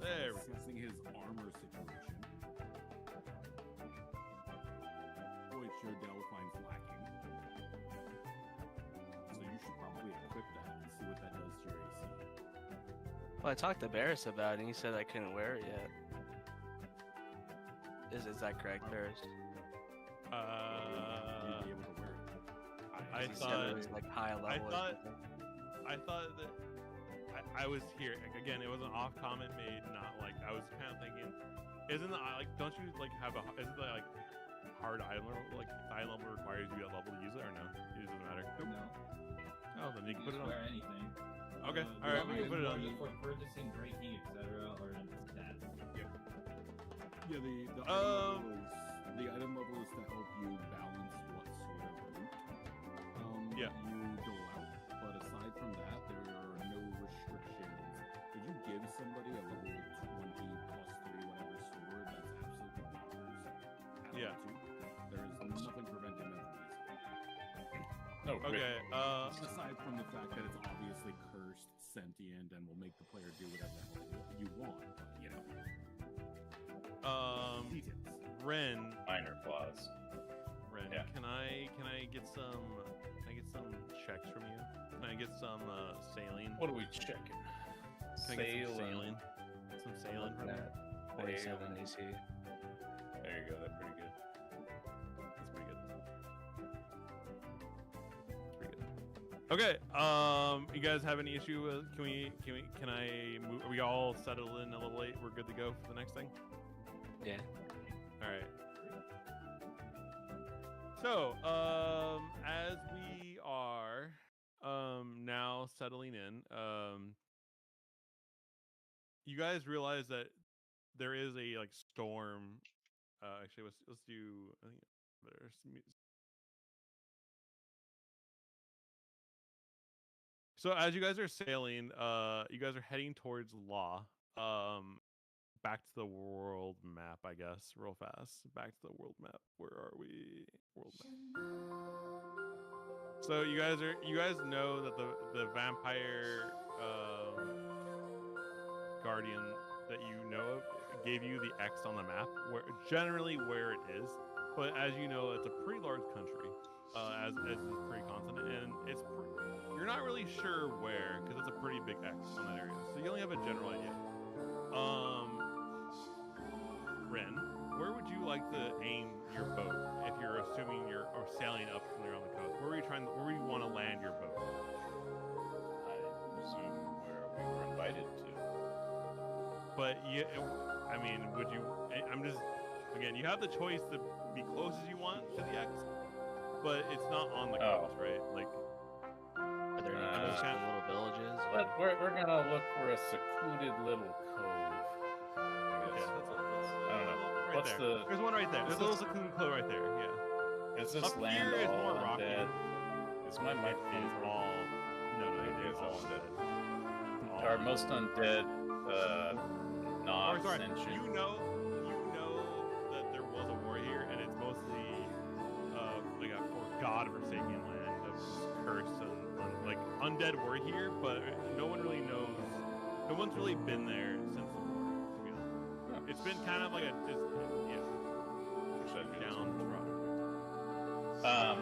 assessing his armor situation, which your Dell finds lacking. So you should probably equip that and see what that does to your AC. Well, I talked to Barris about it, and he said I couldn't wear it yet. Is that correct, Barris? You'd be able to wear it. I thought it was like high level. I thought that I was here again. It was an off comment made, not like I was kind of thinking. Isn't the like? Don't you like have a? Isn't the like hard item level? Like the item level requires you that level to use it, or no? It doesn't matter. No. Oh, then you can put it on. Wear anything. Okay, all right, we can put it on. For purchasing, breaking, etc., or stats. Yeah, the item level is to help you balance what sort of loot you dole out. But aside from that, there are no restrictions. If you give somebody a level 20 plus 3 whatever sword, that's absolutely bonkers. Yeah. There is nothing preventing them from using it. No. Okay. Aside from the fact that it's obviously cursed, sentient, and will make the player do whatever the hell you want, but, you know. Details. Ren. Minor flaws. Ren, Yeah. can I get some checks from you? Can I get some saline? What are we checking? Can I get some saline? Some saline from you? 47 AC. There you go. That's pretty good. That's pretty good. That's pretty good. Okay. You guys have any issue with? Can I move? Are we all settled in a little late? We're good to go for the next thing. Yeah. All right. So, as we are now settling in, you guys realize that there is a like storm. Actually, let's do. I think there's so as you guys are sailing, you guys are heading towards Law. Back to the world map, I guess, real fast. Back to the world map. Where are we? World map. So you guys know that the vampire guardian that you know of gave you the X on the map, generally where it is. But as you know, it's a pretty large country, as is pretty continent, and you're not really sure where because it's a pretty big X on that area. So you only have a general idea. Ren, where would you like to aim your boat if you're assuming you're sailing up from there on the coast? Where were you want to land your boat? I assume where we were invited to. But I mean, would you? I'm just again. You have the choice to be close as you want to the X, but it's not on the coast, right? Like, are there any little villages? But we're gonna look for a secluded little cove. I guess. I don't know. Right What's there. There's one right there. There's a little secluded cove right there. Yeah. Is this Up land here is more all rocky. undead? Is my mic It is all. No, it is all undead. Are most undead not sorry, sentient? you know that there was a war here, and it's mostly like a God-forsaken land of curse and like undead were here, but no one really knows. No one's really been there since the war. To be honest, it's been kind of like down rock.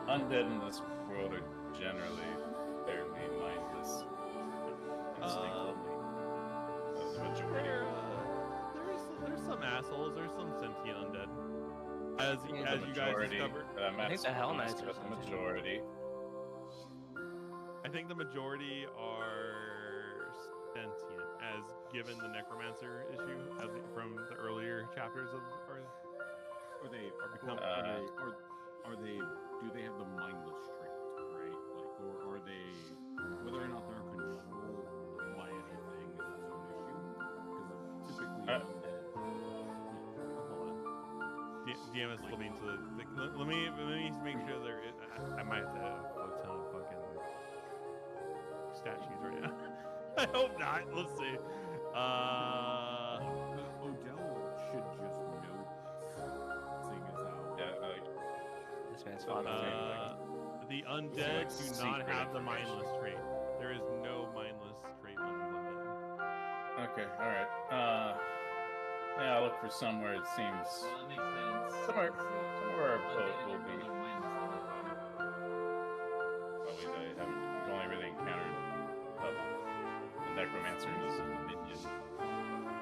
Undead in this world are generally fairly mindless. The majority. There's some assholes. There's some sentient undead. As you guys discovered, I think the Hell Knights are the majority. I think the majority are sentient, as given the necromancer issue from the earlier chapters of. Do they have the mindless trait, right? Like, or are they, whether or not they're controlled by anything is its own issue? Because typically undead. Hold on. DM is looking to let me make sure there is. I might have a ton of fucking statues right now. I hope not. Let's see. Odell should just know, seeing as how. Yeah, This man's father. The undead do not have the mindless trait. There is no mindless trait on the undead. Okay, alright. Yeah, I'll look for somewhere it seems... Well, that makes sense. Somewhere our Well, boat then will your be. brother wins, so that's fine. Well, we've only really encountered the necromancer and his minion.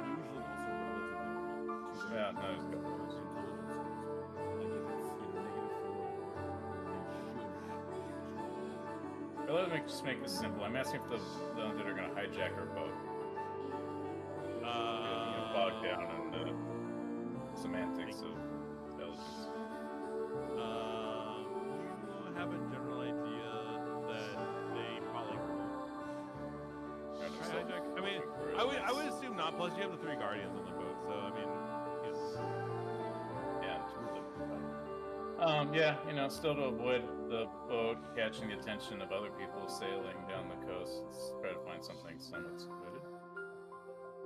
Usually also relative to Yeah, no, he's got those. intelligence scores. Like if it's -4 or more, they should have. Well, let me just make this simple. I'm asking if the undead are going to hijack our boat. Bogged down in the semantics of intelligence. You have a general idea that they probably won't. Hijack. I mean, I would assume not. Plus, you have the 3 guardians on the boat, so I mean, Yeah, yeah, you know, still to avoid the boat catching the attention of other people sailing down the coast, let's try to find something somewhat secluded.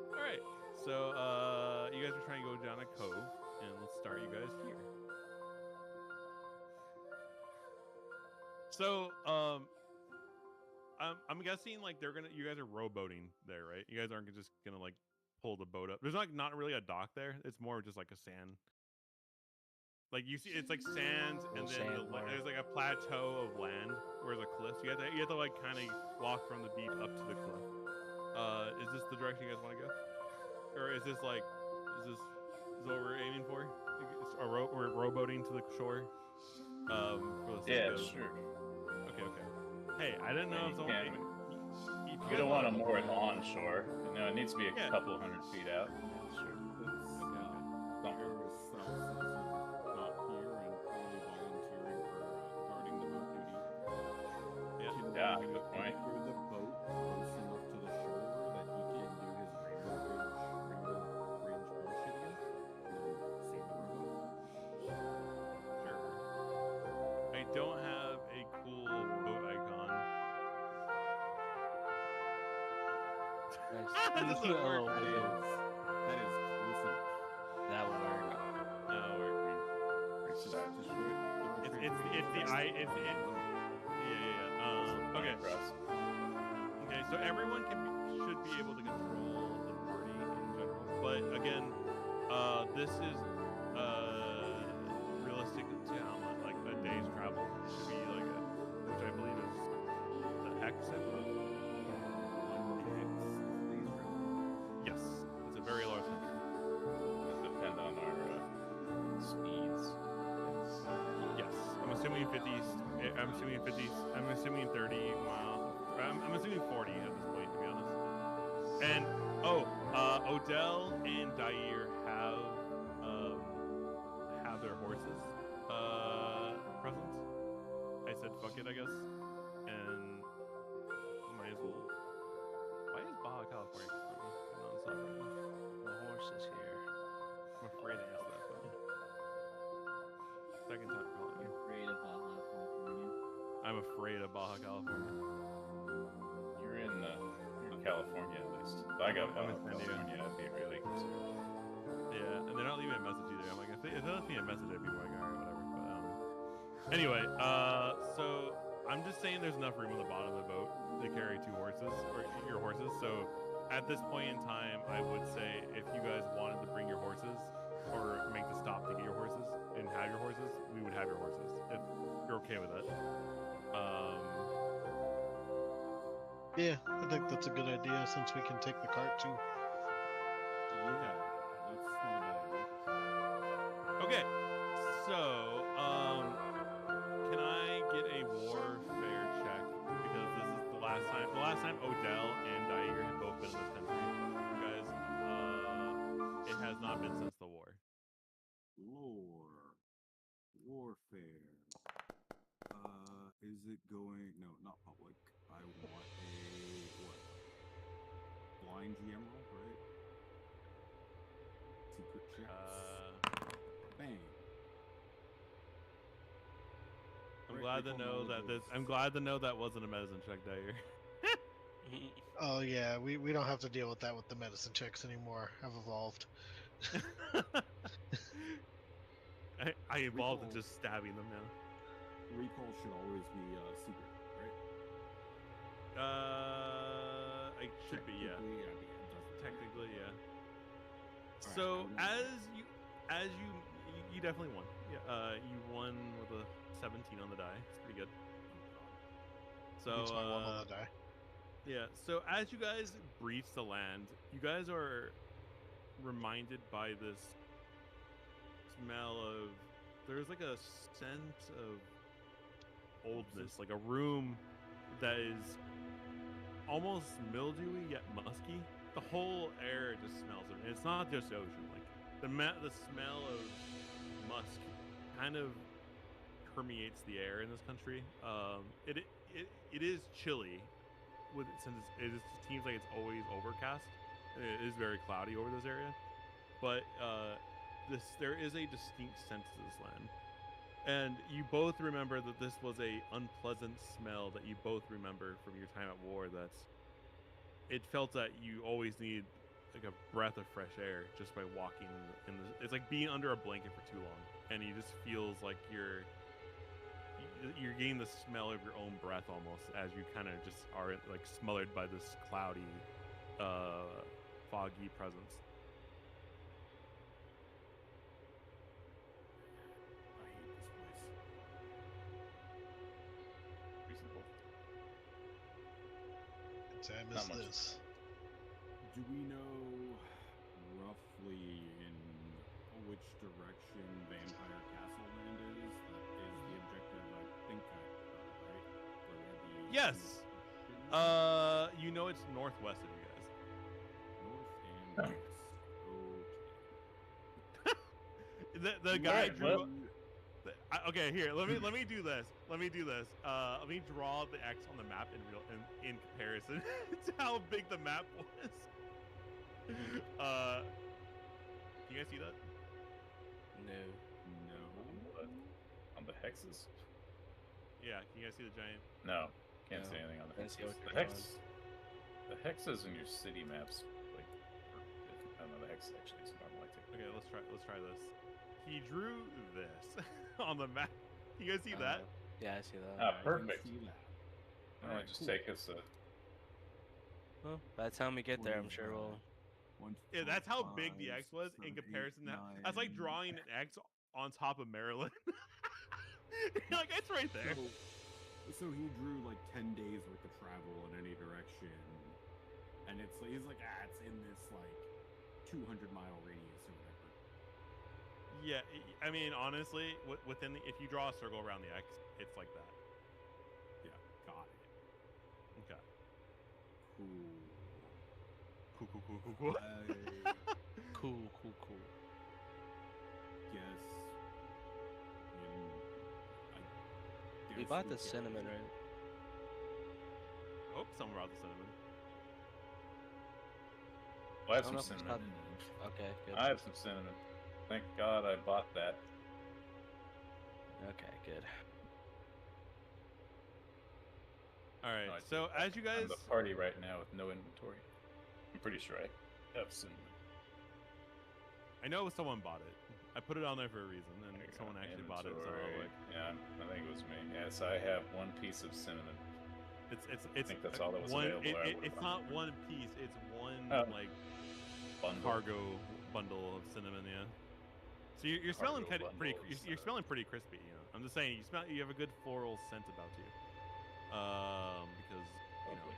All right. So, you guys are trying to go down a cove, and let's start you guys here. So, I'm guessing like you guys are rowboating there, right? You guys aren't just gonna like pull the boat up. There's not really a dock there. It's more just like a sand. Like you see, it's like sand, and then there's like a plateau of land where there's a cliff. So you have to like kind of walk from the beach up to the cliff. Is this the direction you guys want to go? Or is this what we're aiming for? We're rowboating to the shore. For the sake of... Sure. Okay. Hey, I didn't know if someone. You don't want to moor it onshore. No, it needs to be a couple hundred feet out. Sure. Not here and fully volunteering for guarding the boat duty. Yeah, good point. Near the boat, close enough to the shore that he can do his rainbow bridge bullshit again, and then save the rowboat. Sure. I don't have a cool boat icon. Nice. That doesn't work. That is close enough. That would work. That'll work. Just do it. Okay. Okay, so everyone should be able to control the party in general, but again, this is realistic to how much, like a day's travel should be like which I believe is the hex. Yes, it's a very large country. It depends on our speeds. Yes, I'm assuming 50s. I'm assuming 30 miles. I'm assuming 40 at this point, to be honest. And Odell and Dair have their horses present. I said fuck it, I guess, and might as well. Why is Baja California non-stop right now? The horse is here. I'm afraid to ask that question. Second time calling you. Afraid of Baja California. I'm afraid of Baja California. You're in California at least. If I got I'm in San Diego. California, I'd be really concerned. Yeah, and they're not leaving a message either. I'm like, if they left me a message, I'd be like, alright, whatever. But anyway, so I'm just saying there's enough room on the bottom of the boat to carry 2 horses or your horses. So at this point in time, I would say if you guys wanted to bring your horses or make the stop to get your horses and have your horses, we would have your horses if you're okay with it. Yeah, I think that's a good idea since we can take the cart too. Yeah, that's not a bad idea. Okay, so can I get a warfare check? Because this is the last time. The last time Odell and Dair had both been in this country. You guys, it has not been since the war. Warfare. Is it going? No, not public. I want a what? Blind GM roll, right? Secret checks. Bang. I'm Right, glad to recall know that knowledge this. I'm glad to know that wasn't a medicine check, Dair. Oh yeah, we don't have to deal with that with the medicine checks anymore. I've evolved. I evolved into Recall. just stabbing them now. Recall should always be secret, right? It should be, yeah. Technically, yeah, it doesn't. technically, yeah. Alright, So I will- as you definitely won. Yeah, you won with a 17 on the die. It's pretty good. So Beats my one on the die. yeah. So as you guys breach the land, you guys are reminded by this smell of. There's like a scent of oldness, like a room that is almost mildewy yet musky. The whole air just smells of it. And it's not just ocean. Like the smell of musk kind of permeates the air in this country. It is chilly, since it seems like it's always overcast. It is very cloudy over this area, but there is a distinct scent to this land. And you both remember that this was a unpleasant smell that you both remember from your time at war. It felt that you always need like a breath of fresh air just by walking in the. It's like being under a blanket for too long, and you just feels like you're getting the smell of your own breath almost as you kind of just are like smothered by this cloudy, foggy presence. I hate this place. Reasonable. I'd say I Not miss much. this. Do we know roughly in which direction Vampire Castle Land is? That is the objective, I think I heard, right? Where we had the Yes. mission? You know it's northwest of you guys. North and west. Okay. The guy Right, drew. well- Okay, here. Let me do this. Let me do this. Let me draw the X on the map in comparison to how big the map was. Can you guys see that? No. No. On the hexes? Yeah. Can you guys see the giant? No, can't No. see anything on the Can't see hexes. what The you're hexes in your city maps, like, I don't know, the hex actually is normal. I think. Okay, let's try this. He drew this on the map. Can you guys see that? Yeah, I see that. Ah, I can perfect. see that. Why Alright, don't just cool. take us a. Well, by the time we get there, I'm What is sure that? we'll. 1, Yeah, 2, that's how 5, big the X was 6, in 7, 8, comparison. That's like 9. drawing an X on top of Maryland. You're like, it's right there. So he drew like 10 days worth of travel in any direction, and he's like, it's in this like 200-mile radius or whatever. Yeah, I mean, honestly, within if you draw a circle around the X, it's like that. Yeah, got it. Okay. Cool. Cool. Cool. Guess. We bought the cinnamon, right? Oh, someone brought the cinnamon. Well, I have I don't some know if it's cinnamon. Okay, good. I have some cinnamon. Thank God I bought that. Okay, good. All right. No, I So did. as you guys, I'm the party right now with no inventory. I'm pretty sure I have cinnamon. I know someone bought it. I put it on there for a reason, and There you go. someone actually bought it. So Inventory. like, Yeah, I think it was me. Yes, I have one piece of cinnamon. it's think that's all that was one. available, I would've It's bought not one piece. It's one Oh. like Bundle. cargo bundle of cinnamon. Yeah. So you're smelling Cargo pretty. bundle of You're cinnamon. smelling pretty crispy. You know. I'm just saying you have a good floral scent about you. Because you know, Lovely.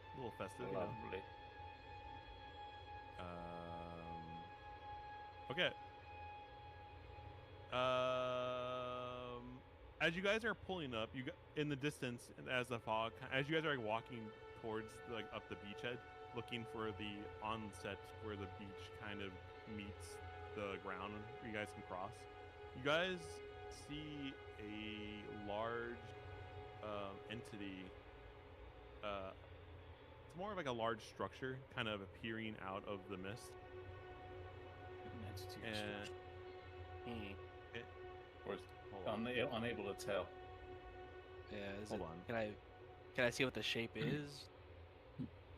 a little festive. You know. Lovely. Okay. As you guys are pulling up, in the distance, as the fog, as you guys are like, walking towards like up the beachhead, looking for the onset where the beach kind of meets the ground where you guys can cross, you guys see a large entity. It's more of like a large structure, kind of appearing out of the mist. And Or hold on. unable to tell. Yeah, is Hold it, on. Can I see what the shape is?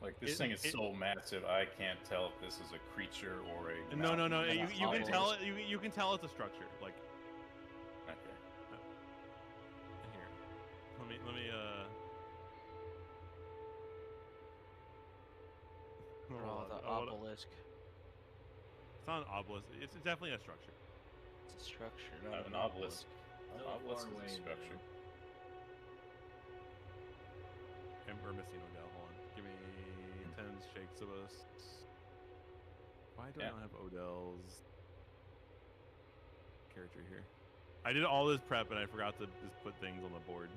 Like this It- thing is it- so massive, I can't tell if this is a creature or a. No. mountain. You can bubbles. tell it. You can tell it's a structure. Like Okay. here. Let me. Oh, the Hold on. obelisk. It's not an obelisk. It's definitely a structure. It's a structure, Not not an obelisk. An So obelisk far is a away, structure. And we're missing Odell. Hold on. Give me 10 shakes of us. Why do I Yeah. not have Odell's character here? I did all this prep and I forgot to just put things on the board.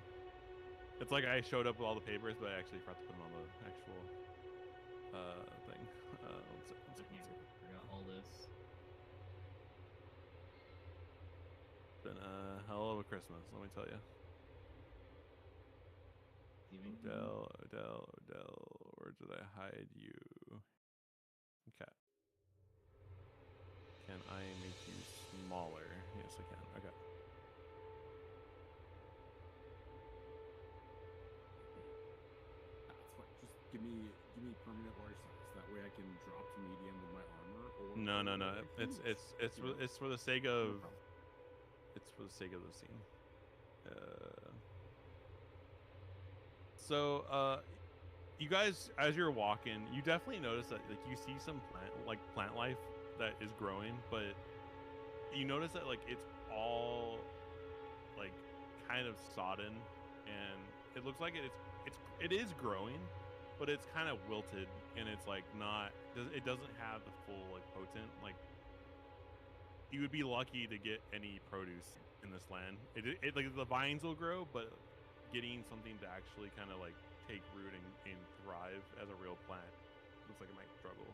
It's like I showed up with all the papers, but I actually forgot to put them on the actual thing. One second. Forgot all this. It's been a hell of a Christmas, let me tell you. Even Odell, where did I hide you? Okay. Can I make you smaller? Yes, I can. Okay. That's fine. Just give me permanent large size. That way I can drop to medium with my armor. Or No. whatever I It's choose, it's you for, know? it's for the sake No of problem. it's for the sake of the scene. So you guys, as you're walking, you definitely notice that like you see some plant life that is growing, but you notice that like it's all like kind of sodden, and it looks like it is growing, but it's kind of wilted, and it's like it doesn't have the full like potent like. You would be lucky to get any produce in this land. It like the vines will grow, but getting something to actually kind of like take root and thrive as a real plant looks like it might struggle.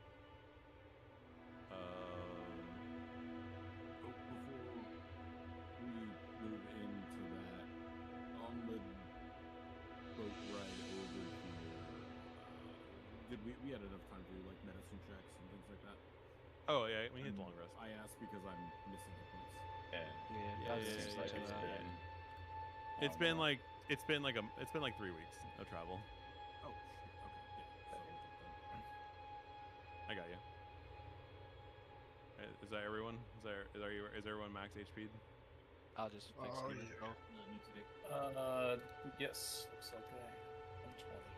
Before we move into that, on the boat ride over here, we had enough time to do like medicine checks and things like that? Oh yeah, we need And the long rest. I asked because I'm missing the points. Yeah, Yeah, Seems like it's been. It's been like 3 weeks of travel. Oh, shit. Okay, yeah. So we'll take that. I got you. Is that everyone? Is everyone max HP? I'll just fix Oh, him yeah. as well. me today. Yes. Looks like much better.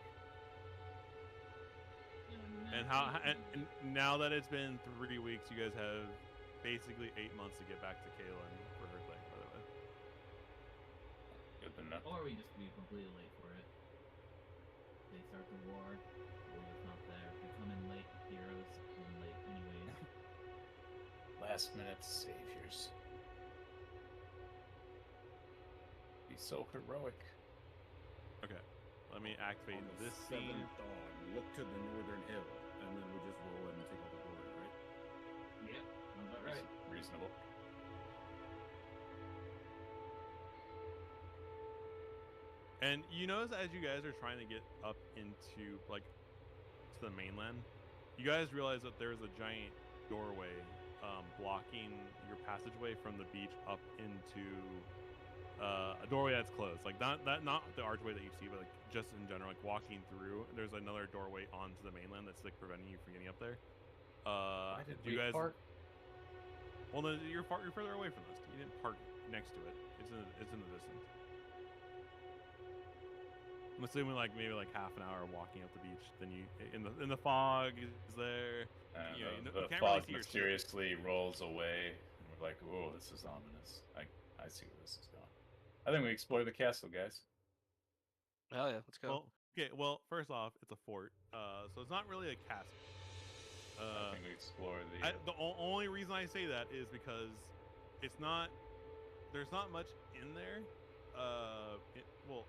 And and now that it's been 3 weeks, you guys have basically 8 months to get back to Kaylin for her thing, by the way. Good to know. Or we just be completely late for it. They start the war. War's not there. If we come in late, heroes come in late anyways. Last minute saviors. Be so heroic. Okay, let me activate On the this scene. seventh dawn, look to the northern hill, and then we just roll in and take all the glory, right? Yep, sounds about right. Reasonable. And you notice as you guys are trying to get up into like to the mainland, you guys realize that there's a giant doorway blocking your passageway from the beach up into a doorway that's closed. Like not the archway that you see, but like just in general, like walking through. There's another doorway onto the mainland that's like preventing you from getting up there. Why did do you we guys? park? Well, no, you're further away from this. You didn't park next to it. It's in the distance. I'm assuming like maybe like half an hour walking up the beach. Then you in the fog is there. You know, The can't fog really see your ship. mysteriously rolls away, and we're like, "Whoa, this is ominous." I see where this is going. I think we explore the castle, guys. Hell yeah, let's go. Well, okay. Well, first off, it's a fort, so it's not really a castle. I think we explore the. The only reason I say that is because it's not. There's not much in there. Well,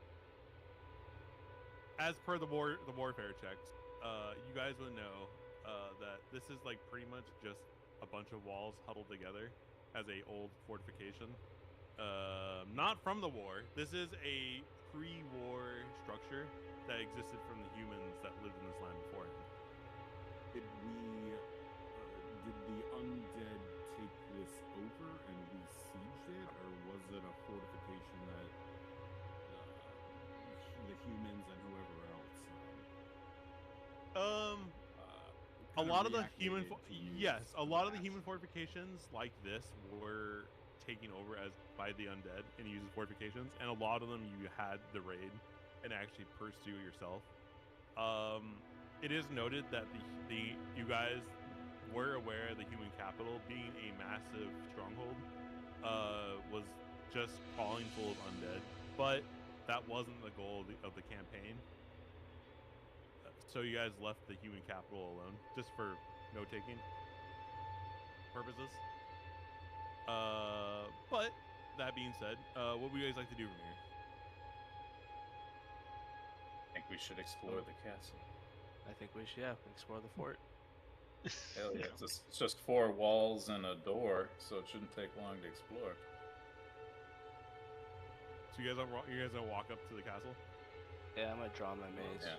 as per the warfare checks, you guys would know that this is like pretty much just a bunch of walls huddled together as a old fortification. Not from the war. This is a pre-war structure that existed from the humans that lived in this land before. Did the undead take this over and we sieged it, or was it a fortification that the humans and whoever else? A lot of the human, reactivated to a use lot of the for human that. fortifications like this were taken over as by the undead and used as fortifications, and a lot of them you had the raid and actually pursue yourself. it is noted that you guys were aware of the human capital being a massive stronghold, was just crawling full of undead, but that wasn't the goal of the campaign. So you guys left the human capital alone, just for note-taking purposes. But that being said, what would you guys like to do from here? I think we should explore the castle. I think we should, yeah, explore the fort. Hell yeah, it's just 4 walls and a door, so it shouldn't take long to explore. So you guys gonna walk up to the castle? Yeah, I'm gonna draw my maze, Yeah.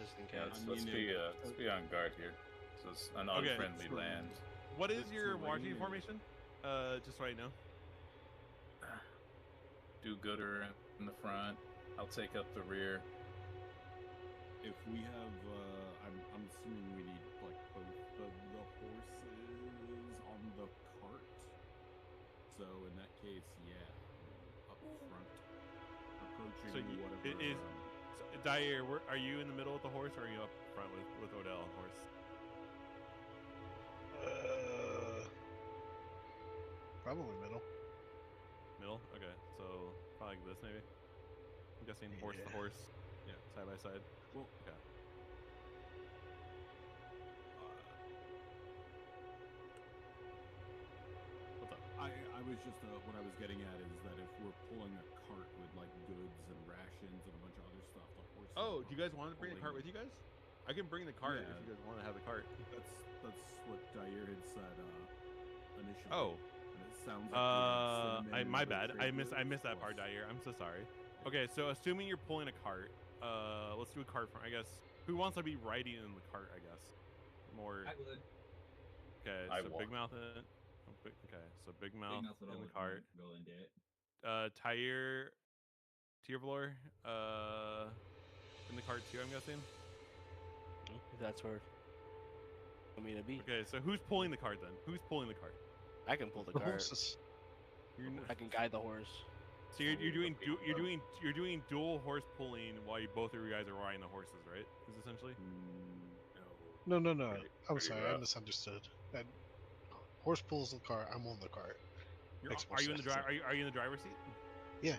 just in Yeah, case. let's be on guard here. So it's an Okay, unfriendly sure. land. What is It's your watching terrain. formation? Just so I know. Do-gooder in the front. I'll take up the rear. If we have, I'm assuming we need like both of the horses on the cart. So in that case, yeah, up front, approaching So whatever. it is. Dyer, are you in the middle with the horse, or are you up front with Odell on horse? Probably middle. Middle? Okay, so probably like this maybe. I'm guessing horse to Yeah. horse. Yeah, side by side. Well, Okay. What's up? I was just what I was getting at is that if we're pulling a cart with like goods and rations and a bunch of other stuff, the horse. Oh, do you guys want to bring the cart with you guys? I can bring the cart Yeah. if you guys want to have the cart. That's what Dyer had said initially. Oh. And it sounds like we have some men My with bad. trade I missed goods that part, plus- Dyer. I'm so sorry. Okay, so assuming you're pulling a cart, let's do a cart from. I guess who wants to be riding in the cart? I guess more. I would. Okay, I so walk. Big Mouth in. Okay, so Big Mouth Big Mouth would in the always cart. Go into it. Tyre, Tiervlor, in the cart too. I'm guessing. If that's where I mean to be. Okay, so who's pulling the cart then? Who's pulling the cart? I can pull the The cart. horses. You're n- I can guide the horse. So you're doing Okay, you're doing dual horse pulling while both of you guys are riding the horses, right? Is essentially. No. No. Pretty- I'm pretty sorry, I rough. misunderstood. That horse pulls the cart. I'm on the cart. Makes more Are you in the sense. Are you in the driver's seat? Yeah.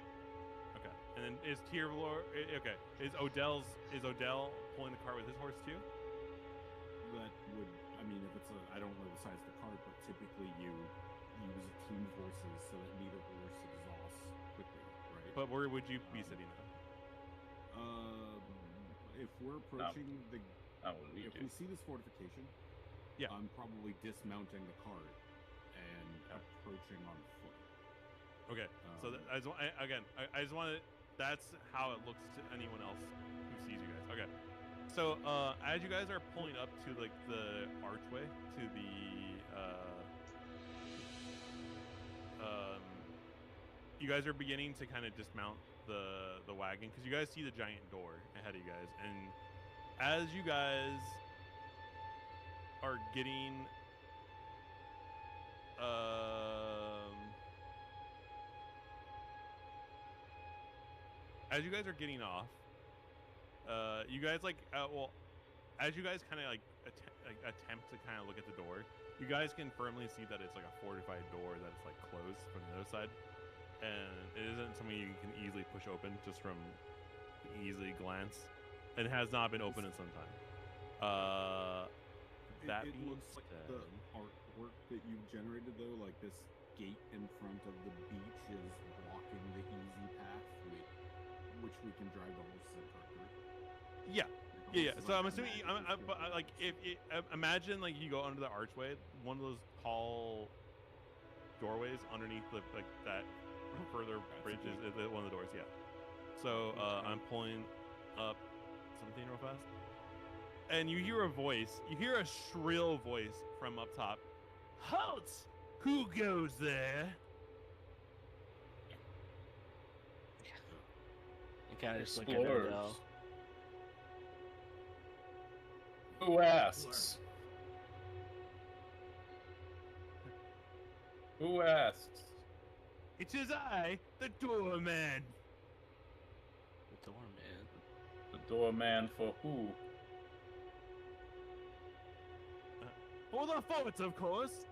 Okay. And then is Tiervlor? Okay. Is Odell pulling the cart with his horse too? That would, I mean, if it's I don't know the size of the cart, but typically you use a team of horses so that neither horse exhausts quickly, right? But where would you be sitting at? If we're approaching the, Not what we if do. we see this fortification, Yeah. I'm probably dismounting the cart and approaching on foot. Okay. So I just want to. That's how it looks to anyone else who sees you guys. Okay. So as you guys are pulling up to like the archway to the you guys are beginning to kind of dismount the wagon because you guys see the giant door ahead of you guys, and as you guys are getting as you guys are getting off, you guys as you guys kind of like attempt to kind of look at the door, you guys can firmly see that it's like a fortified door that's like closed from the other side, and it isn't something you can easily push open just from easily glance. It has not been open in some time. That it being looks like said, the artwork that you've generated, though, like this gate in front of the beach is blocking the easy path, which we can drive the horses and cart through. yeah. The Yeah, horses so I'm aren't assuming, automatically but filled. like, imagine like you go under the archway, one of those tall doorways underneath like that further bridge is one of the doors. Yeah. So I'm pulling up something real fast, and you hear a voice. You hear a shrill voice from up top. Halt! Who goes there? You kind of just look at Explorers. Odell. Who asks? Who asks? It is I, the doorman. The doorman. The doorman for who? For the forts, of course.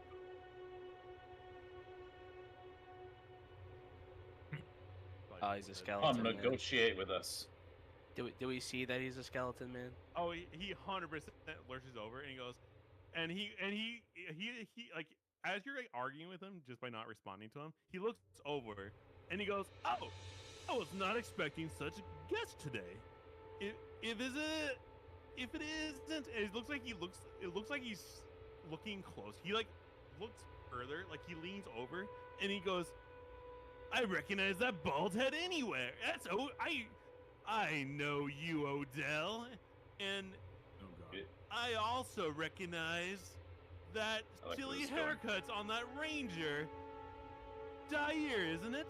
Oh, he's a Come skeleton. Man. negotiate with us. Do we see that he's a skeleton man? Oh, he 100% lurches over and he goes, and he like as you're like arguing with him just by not responding to him, he looks over and he goes, "Oh, I was not expecting such a guest today. If it isn't, it looks like he's looking close. He like looks further, like he leans over and he goes, I recognize that bald head anywhere. I know you, Odell, and Oh god. I also recognize that I like where silly this is going. haircuts on that ranger. Dire, isn't it?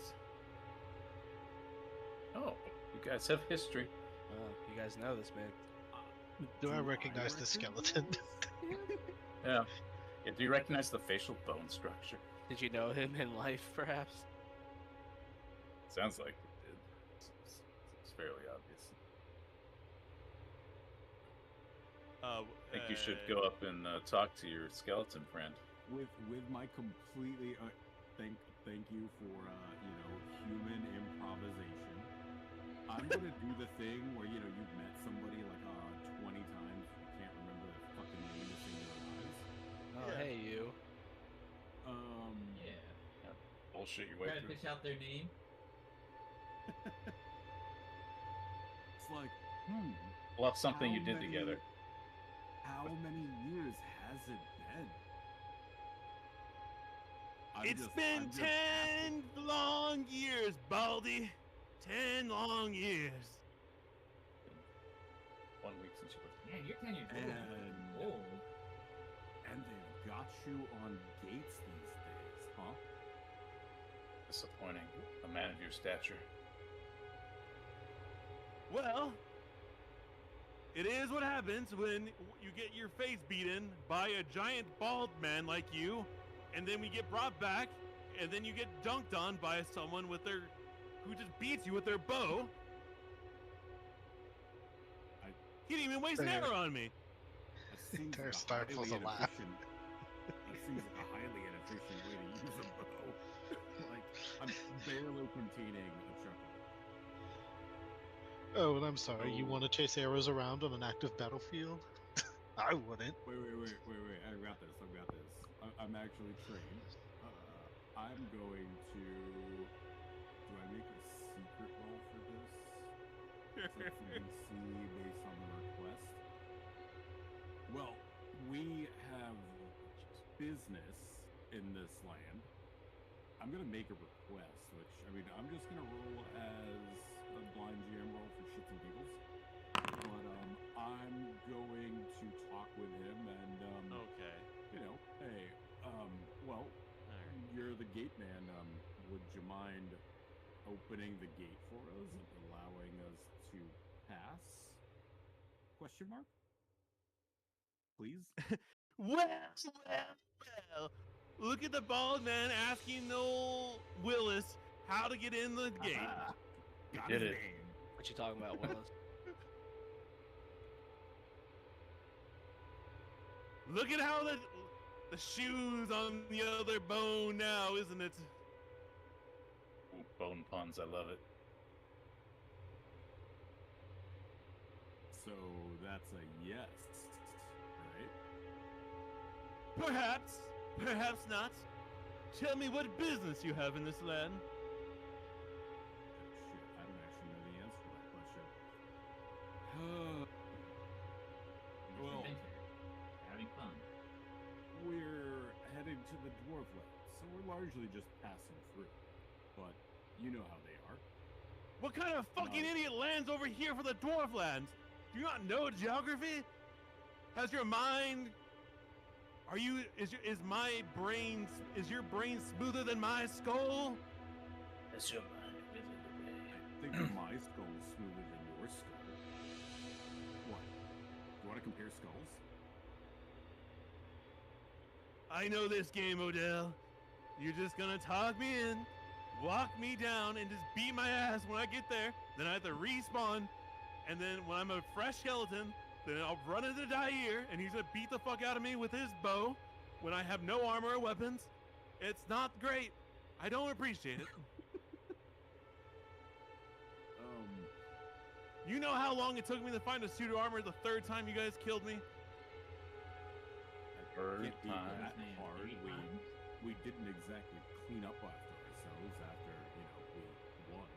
Oh, you guys have history. You guys know this man. Do I recognize the skeleton? Yeah. Do you recognize the facial bone structure? Did you know him in life, perhaps? Sounds like it did. It's fairly obvious. I think you should go up and talk to your skeleton friend. With my completely thank you for human improvisation. I'm gonna do the thing where you've met somebody like 20 times, you can't remember their fucking name to save their lives. Oh, Yeah. hey you. Yeah. Bullshit your way Try to through. fish out their name. It's like, Bluff something how you did many- together. How many years has it been? It's been 10 long years, Baldy. 10 long years. 1 week since you were. Man, you're 10 years And- old. And they've got you on gates these days, huh? Disappointing. A man of your stature. Well, it is what happens when you get your face beaten by a giant bald man like you, and then we get brought back, and then you get dunked on by someone who just beats you with their bow. He didn't even waste an arrow on me. That seems entire like start was a laugh. That seems like a highly inefficient way to use a bow. Like, I'm barely containing a chuckle. Oh, and I'm sorry. You Oh. want to chase arrows around on an active battlefield? I wouldn't. Wait. I got this. I'm actually trained. I'm going to. Do I make a secret roll for this? Something DC based on the request. Well, we have business in this land. I'm gonna make a request, which I'm just gonna roll as a blind GM roll for shits and giggles. But I'm going to talk with him and Okay. hey, well, you're the gate man. Would you mind opening the gate for us and allowing us to pass? Question mark? Please? Well. Look at the bald man asking old Willis how to get in the gate. Got did his it. name. What you talking about, Willis? Look at how the shoes on the other bone now, isn't it? Ooh, bone puns, I love it. So that's a yes, right? Perhaps, perhaps not. Tell me what business you have in this land. Oh, shit, I don't actually know the answer to that question. Well, Adventure. Having fun. we're heading to the dwarf land, so we're largely just passing through. But you know how they are. What kind of fucking No. idiot lands over here for the dwarf lands? Do you not know geography? Has your mind? Is your brain smoother than my skull? That's your mind. I think my skull is smoother than your skull. What? You want to compare skulls? I know this game, Odell. You're just gonna talk me in, walk me down, and just beat my ass when I get there. Then I have to respawn, and then when I'm a fresh skeleton, then I'll run into Dair, and he's gonna beat the fuck out of me with his bow when I have no armor or weapons. It's not great. I don't appreciate it. You know how long it took me to find a suit of armor the third time you guys killed me? Third Can't be time. that hard. We didn't exactly clean up after ourselves after, we won.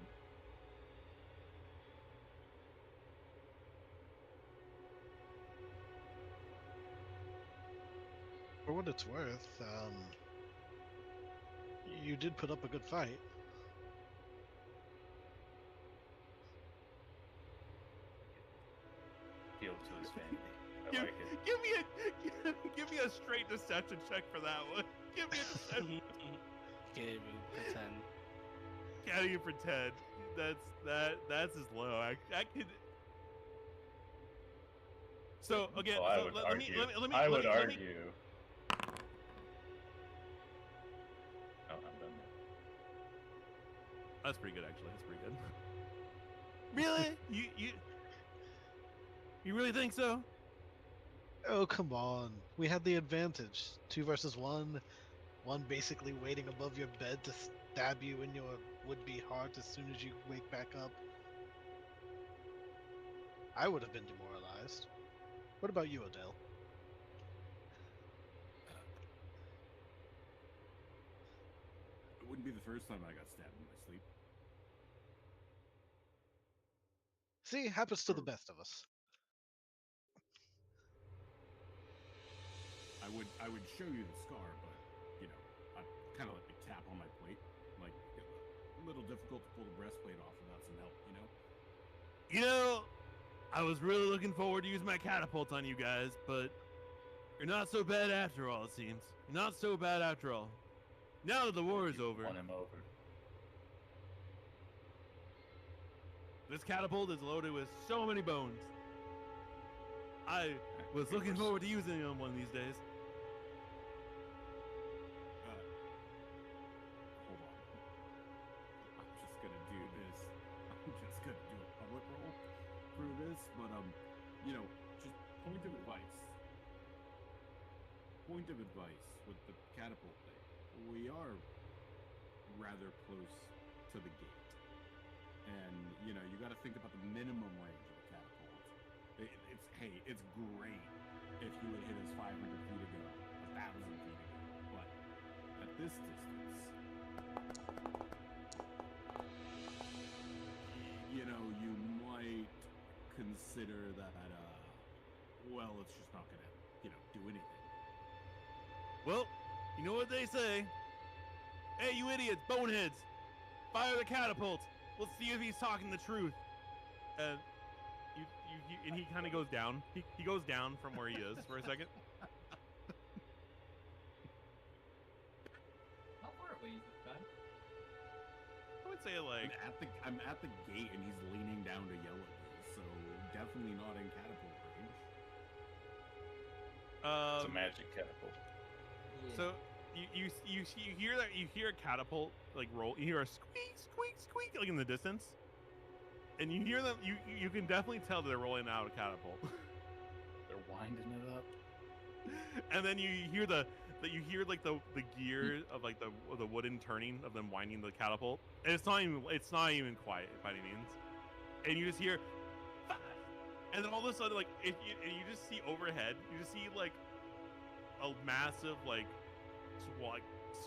For what it's worth, you did put up a good fight. Appeal to his family. I Give, like it. give me a straight deception check for that one. Give me a deception. Can't even pretend. Can't even pretend. That's as low. I could. So again, Oh, I so would let argue. me. I would let me- argue. Oh, I'm done there. That's pretty good, actually. That's pretty good. Really? You really think so? Oh, come on. We had the advantage. 2 versus 1. One basically waiting above your bed to stab you in your would-be heart as soon as you wake back up. I would have been demoralized. What about you, Odell? It wouldn't be the first time I got stabbed in my sleep. See, happens to the best of us. I would show you the scar, but I kind of like tap on my plate, like a little difficult to pull the breastplate off without some help, I was really looking forward to using my catapult on you guys, but you're not so bad after all, it seems. You're not so bad after all. Now that the war is over, Won him over. this catapult is loaded with so many bones. I was looking forward to using them one of these days. Hold on. I'm just gonna do this. I'm just gonna do a public roll through this, but just point of advice. Point of advice with the catapult thing. We are rather close to the gate. And, you got to think about the minimum range of the catapult. It's great if you would hit us 500 feet ago, 1,000 feet ago. But at this distance, you might consider that, it's just not going to, do anything. Well, you know what they say. Hey, you idiots, boneheads, fire the catapult. Let's see if he's talking the truth. And and he kind of goes down. He goes down from where he is for a second. How far away is this guy? I would say like I'm at the gate and he's leaning down to yell at me, so definitely not in catapult range. It's a magic catapult. Yeah. So you hear that, you hear a catapult like roll. You hear a squeak squeak squeak like in the distance, and you hear them. You can definitely tell that they're rolling out a catapult. They're winding it up. And then you hear like the gear of like the wooden turning of them winding the catapult, and it's not even quiet by any means. And you just hear, "Fast!" And then all of a sudden, like and you just see overhead, you just see like a massive like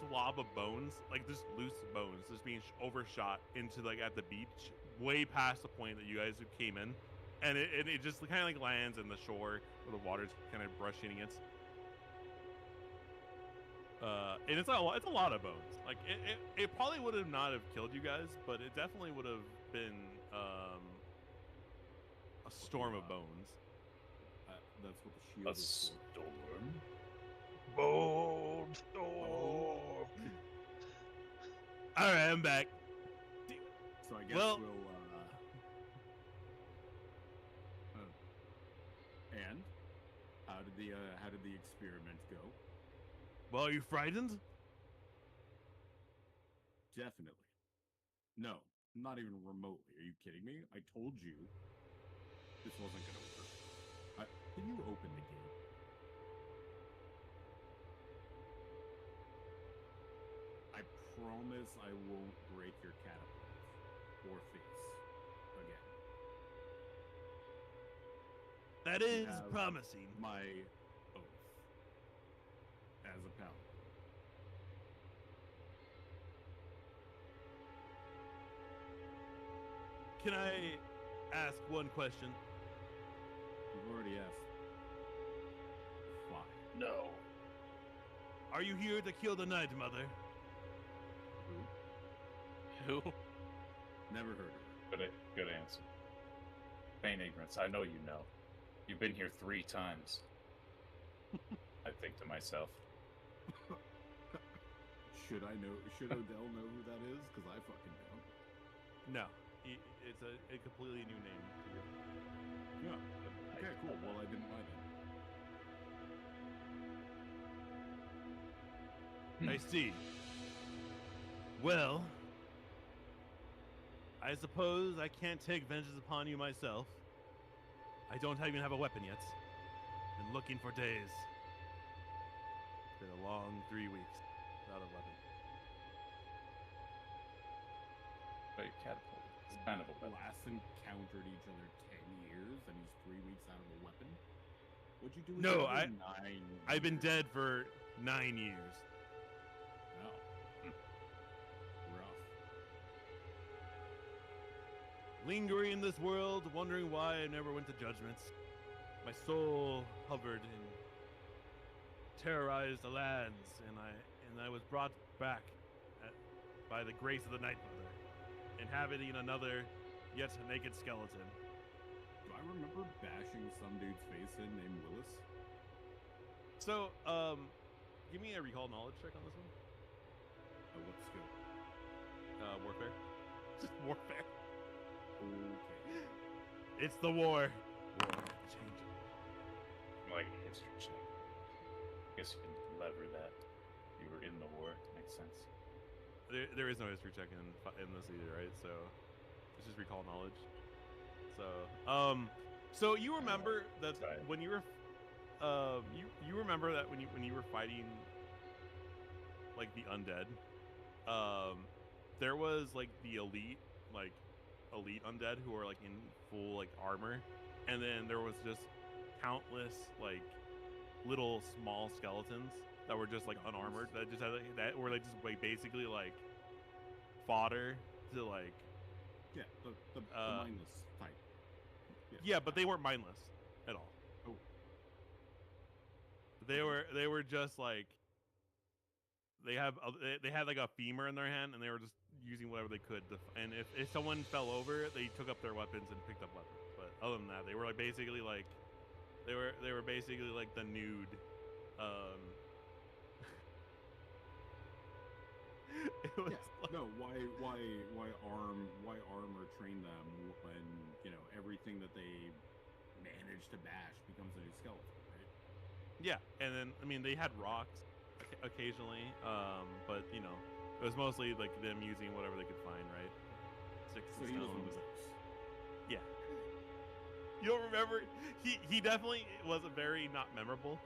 swab of bones, like just loose bones, just being overshot into like at the beach, way past the point that you guys came in, and it just kind of like lands in the shore where the water's kind of brushing against. And it's a lot of bones. Like it probably would have not have killed you guys, but it definitely would have been a storm of bones. That's what the shield A is for. storm? Bone storm. All right, I'm back. So I guess Well- we'll. And how did the experiment go? Well, are you frightened? Definitely. No, not even remotely. Are you kidding me? I told you this wasn't gonna work. Can you open the gate? I promise I won't break your catapult or face again. That You is have promising. my oath as a paladin. Can I ask one question? You've already asked. Fine. No. Are you here to kill the Night Mother? Who? Who? Never heard of her. Good answer. Feign ignorance. I know you know. You've been here 3 times. I think to myself. Should I know? Should Odell know who that is? Because I fucking don't. No. It's a completely new name to you. Yeah. Okay, cool. Well, I didn't lie then. I see. Well, I suppose I can't take vengeance upon you myself. I don't even have a weapon yet. Been looking for days. It's been a long 3 weeks without a weapon. But your catapult is kind of a weapon. Last encountered each other 10 years, and he's 3 weeks out of a weapon. What'd you do? With No, the other 9 I've been years? dead for 9 years. Oh. Rough. Lingering in this world, wondering why I never went to judgments. My soul hovered and terrorized the lands, and I was brought back by the grace of the Night Mother, inhabiting another, yet naked skeleton. Do I remember bashing some dude's face in named Willis? So, give me a recall knowledge check on this one. What skill? Warfare. Just warfare. Okay. It's the war. War. Change it. Like a history check. I guess you can lever that. You were in the war. Makes sense. There is no history check in this either, right? So it's just recall knowledge. So you remember that Sorry. when you were you remember that when you were fighting like the undead, there was like the elite undead who are like in full like armor, and then there was just countless like little small skeletons that were just like unarmored that just had like, that were like just like basically like fodder to like Yeah, the mindless type. yeah, but they weren't mindless at all. Oh. They were just like they had like a femur in their hand, and they were just using whatever they could and if someone fell over, they took up their weapons and picked up weapons. But other than that, they were like basically like they were basically like the nude it was like, No, why arm or train them when, you know, everything that they manage to bash becomes a new skeleton, right? yeah, and then I mean they had rocks occasionally, but you know it was mostly like them using whatever they could find, right? Sticks So and he was one stones. of those. Yeah. You don't remember? He definitely was a very not memorable,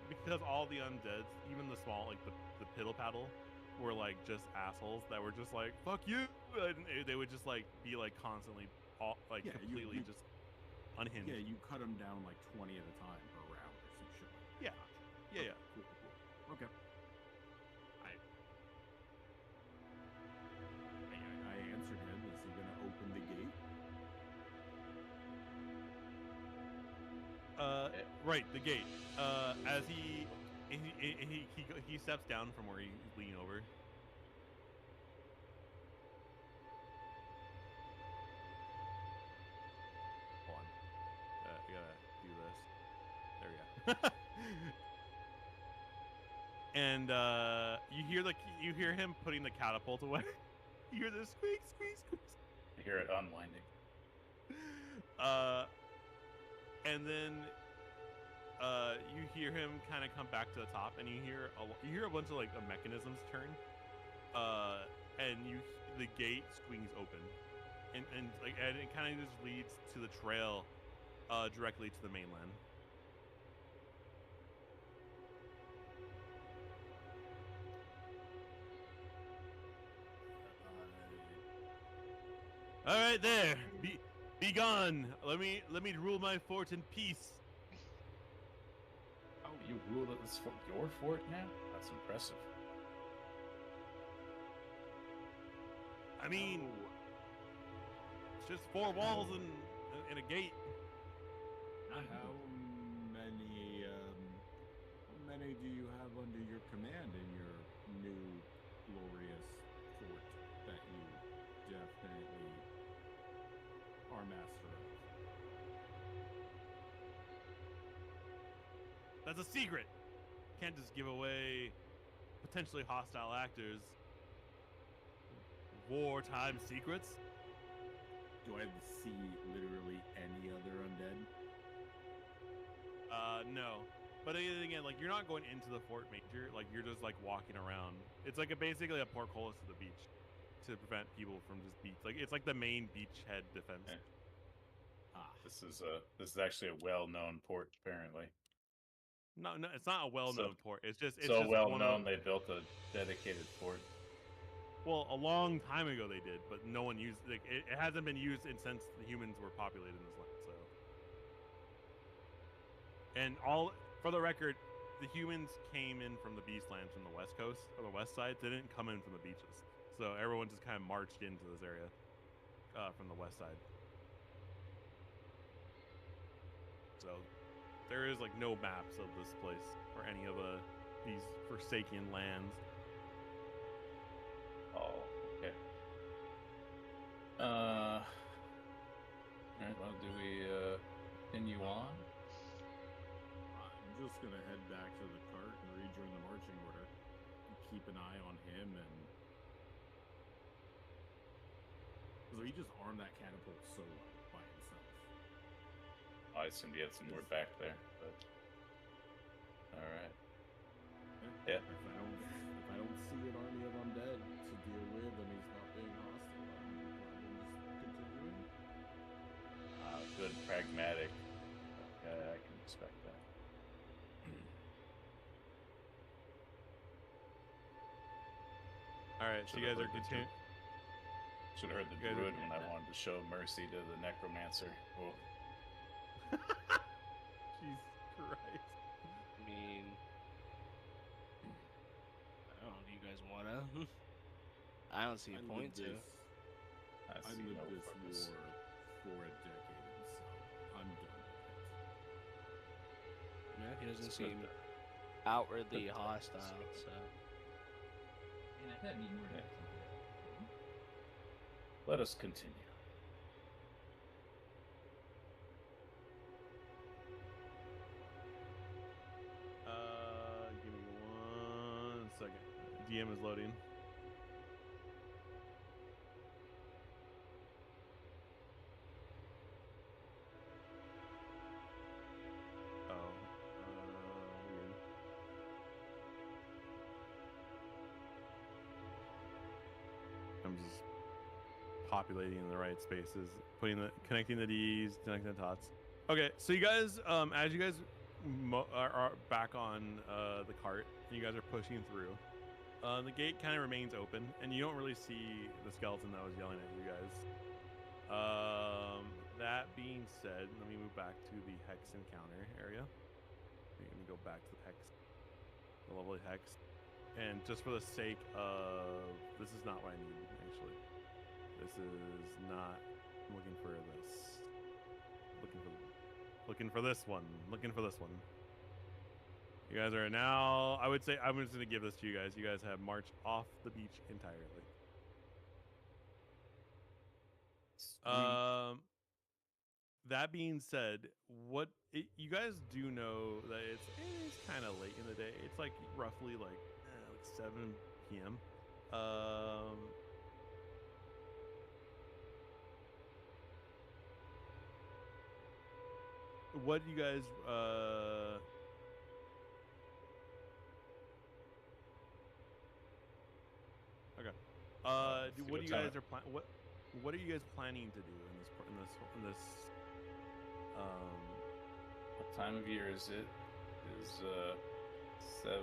because all the undeads, even the small like the piddle paddle, were like just assholes that were just like fuck you, and they would just like be like constantly Yeah, completely you- just unhinged. Yeah, you cut them down like 20 at a time per round or some shit. Yeah. Gotcha. Yeah. Cool. Okay. I answered him. Is he gonna open the gate? Right, the gate. As he steps down from where he's leaning over. Hold on. I gotta do this. There we go. And you hear him putting the catapult away. You hear this squeak, squeak, squeak. I hear it unwinding. And then you hear him kind of come back to the top, and you hear a bunch of like mechanisms turn, and the gate swings open, and it kind of just leads to the trail directly to the mainland. All right, there. Be gone. Let me rule my fort in peace. Oh, you rule this fort, your fort now? That's impressive. I mean, it's just 4 walls and a gate. How many do you have under your command in your new glorious fort that you definitely are master of? That's a secret. Can't just give away potentially hostile actors wartime secrets. Do I see literally any other undead? No. But again, like, you're not going into the fort major. Like, you're just like walking around. It's like basically a portcullis to the beach to prevent people from just beach. Like, it's like the main beachhead defense. Yeah. Ah, This is actually a well-known port, apparently. No, it's not a well-known port. It's just So well one known of they built a dedicated fort. well, a long time ago they did, but no one used it. It hasn't been used since the humans were populating this land. So, and all for the record, the humans came in from the beast lands from the west coast or the west side. They didn't come in from the beaches. So everyone just kind of marched into this area from the west side. So there is like no maps of this place or any of these forsaken lands. Oh, okay. All right. Well, do we continue on? I'm just gonna head back to the cart and rejoin the marching order. Keep an eye on him, and so he just armed that catapult solo by himself. I assumed he had some more back there, but all right. Yeah. If I don't see an army of undead to deal with, and he's not being hostile, I'm just continuing. Good, pragmatic. Okay, I can respect that. All right, so you guys are continuing. Should have heard the You guys are- druid when I wanted to show mercy to the necromancer. Oh, Jesus Christ. I mean, I don't know. Do you guys wanna? I don't see a point to. I I've see lived no this purpose. war for a decade, so I'm done with it. Yeah, he doesn't It's seem good outwardly good hostile. practice. So And I've had more Yeah. decks on here. Let us continue. Give me 1 second. DM is loading. Oh, weird. I'm just populating in the right spaces, connecting the D's, connecting the dots. Okay, so you guys, as you guys are back on the cart, and you guys are pushing through, the gate kind of remains open, and you don't really see the skeleton that was yelling at you guys. That being said, let me move back to the hex encounter area. Let me go back to the hex, the lovely hex. And just for the sake of, this is not what I need, actually. This is not, I'm looking for this. Looking for this one. Looking for this one. You guys are now, I would say, I'm just going to give this to you guys. You guys have marched off the beach entirely. That being said, you guys do know that it's kind of late in the day. It's like roughly like 7 p.m. What do you guys okay. What do you guys are what are you guys planning to do in this What time of year is it? Is 7